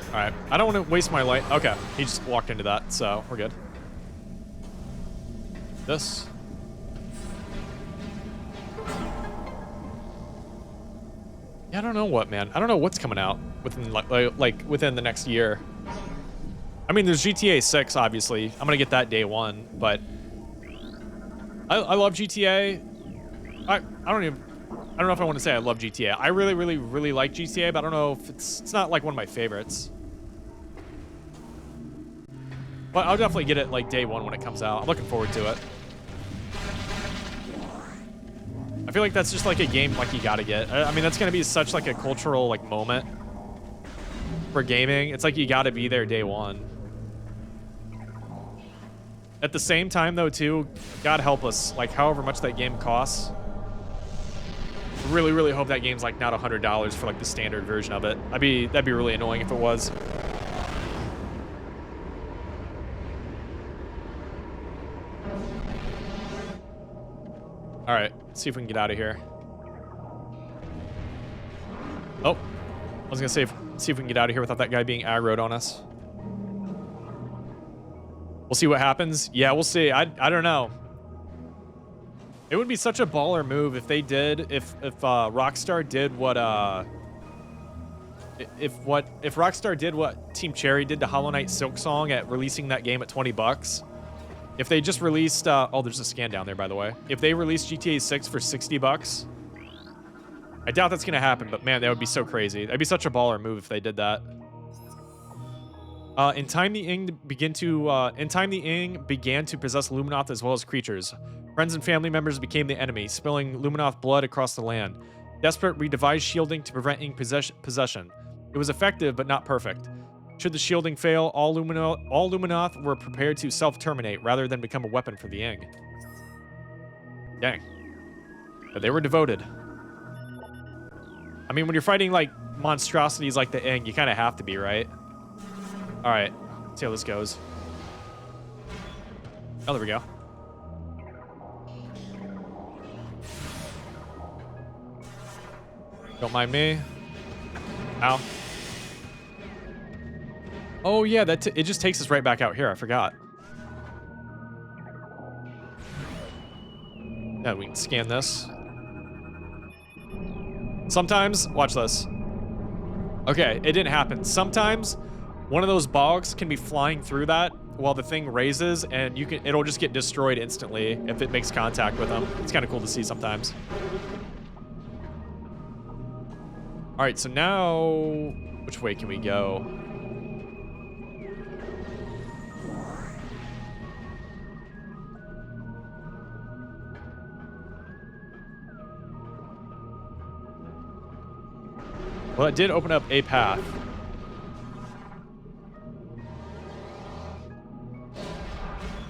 All right, I don't want to waste my light. Okay, he just walked into that, so we're good. This. Yeah, I don't know what, man. I don't know what's coming out within like within the next year. I mean, there's GTA 6, obviously. I'm gonna get that day one, but I love GTA. I don't know if I want to say I love GTA. I really like GTA, but I don't know if it's not like one of my favorites. But I'll definitely get it like day one when it comes out. I'm looking forward to it. I feel like that's just like a game like you gotta get. I mean, that's gonna be such like a cultural like moment for gaming. It's like you gotta be there day one. At the same time though too, God help us, like however much that game costs. Really hope that game's like not $100 for like the standard version of it. That'd be really annoying if it was. All right, let's see if we can get out of here. Oh, I was gonna say, see if we can get out of here without that guy being aggroed on us. We'll see what happens. Yeah, we'll see. I don't know. It would be such a baller move if they did, if Rockstar did what if Rockstar did what Team Cherry did to Hollow Knight Silksong at releasing that game at $20. If they just released, oh, there's a scan down there, by the way. If they released GTA 6 for $60, I doubt that's gonna happen, but man, that would be so crazy. That'd be such a baller move if they did that. In time, the Ing began to possess Luminoth as well as creatures. Friends and family members became the enemy, spilling Luminoth blood across the land. Desperate, we devised shielding to prevent Ing possession. It was effective, but not perfect. Should the shielding fail, all Luminoth were prepared to self-terminate rather than become a weapon for the Ing. Dang. But they were devoted. I mean, when you're fighting, like, monstrosities like the Ing, you kind of have to be, right? Alright, see how this goes. Oh, there we go. Don't mind me. Ow. Oh, yeah, it just takes us right back out here. I forgot. Yeah, we can scan this. Sometimes, watch this. Okay, it didn't happen. Sometimes one of those bogs can be flying through that while the thing raises, and it'll just get destroyed instantly if it makes contact with them. It's kind of cool to see sometimes. All right, so now, which way can we go? Well, it did open up a path.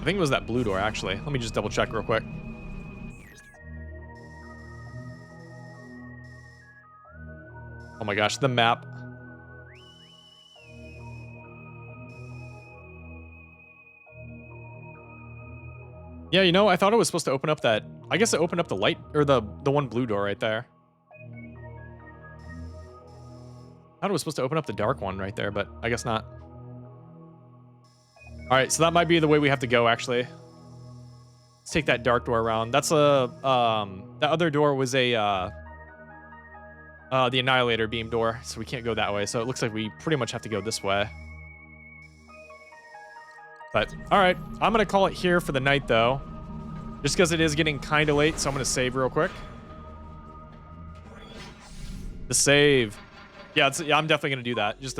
I think it was that blue door, actually. Let me just double check real quick. Oh my gosh, the map. Yeah, you know, I thought it was supposed to open up that... I guess it opened up the light, or the one blue door right there. I thought it was supposed to open up the dark one right there, but I guess not. All right, so that might be the way we have to go, actually. Let's take that dark door around. That's a, that other door was a, the Annihilator beam door, so we can't go that way. So it looks like we pretty much have to go this way. But, all right, I'm going to call it here for the night, though. Just because it is getting kind of late, so I'm going to save real quick. The save. Yeah, I'm definitely going to do that. Just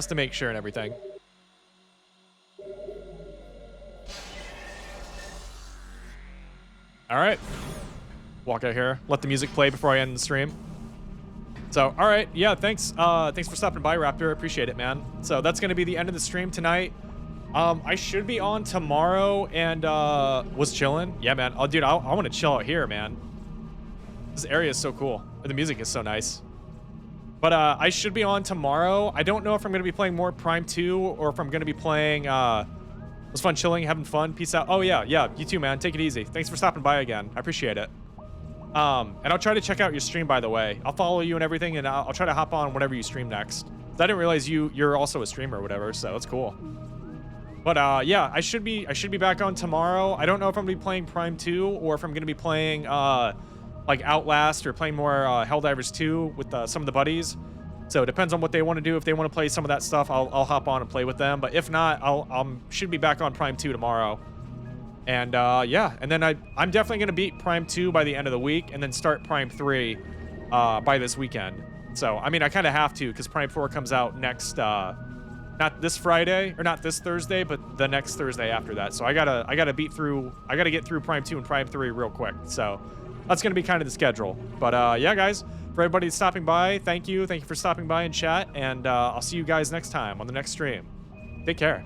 to make sure and everything. All right. Walk out here. Let the music play before I end the stream. So, all right. Yeah, thanks. Thanks for stopping by, Raptor. Appreciate it, man. So that's going to be the end of the stream tonight. I should be on tomorrow and was chilling. Yeah, man. Oh, dude, I want to chill out here, man. This area is so cool. The music is so nice. But I should be on tomorrow. I don't know if I'm going to be playing more Prime 2 or if I'm going to be playing... it was fun chilling, having fun. Peace out. Oh, yeah. You too, man. Take it easy. Thanks for stopping by again. I appreciate it. And I'll try to check out your stream, by the way. I'll follow you and everything, and I'll try to hop on whenever you stream next. I didn't realize you're also a streamer or whatever, so that's cool. But yeah, I should be back on tomorrow. I don't know if I'm going to be playing Prime 2 or if I'm going to be playing... like Outlast or playing more Helldivers 2 with some of the buddies. So it depends on what they want to do. If they want to play some of that stuff, I'll hop on and play with them. But if not, should be back on Prime 2 tomorrow. And yeah, and then I'm definitely going to beat Prime 2 by the end of the week and then start Prime 3 by this weekend. So, I mean, I kind of have to because Prime 4 comes out next, not this Friday, or not this Thursday, but the next Thursday after that. So I gotta get through Prime 2 and Prime 3 real quick. So that's going to be kind of the schedule. But yeah, guys, for everybody stopping by, thank you. Thank you for stopping by and chat. And I'll see you guys next time on the next stream. Take care.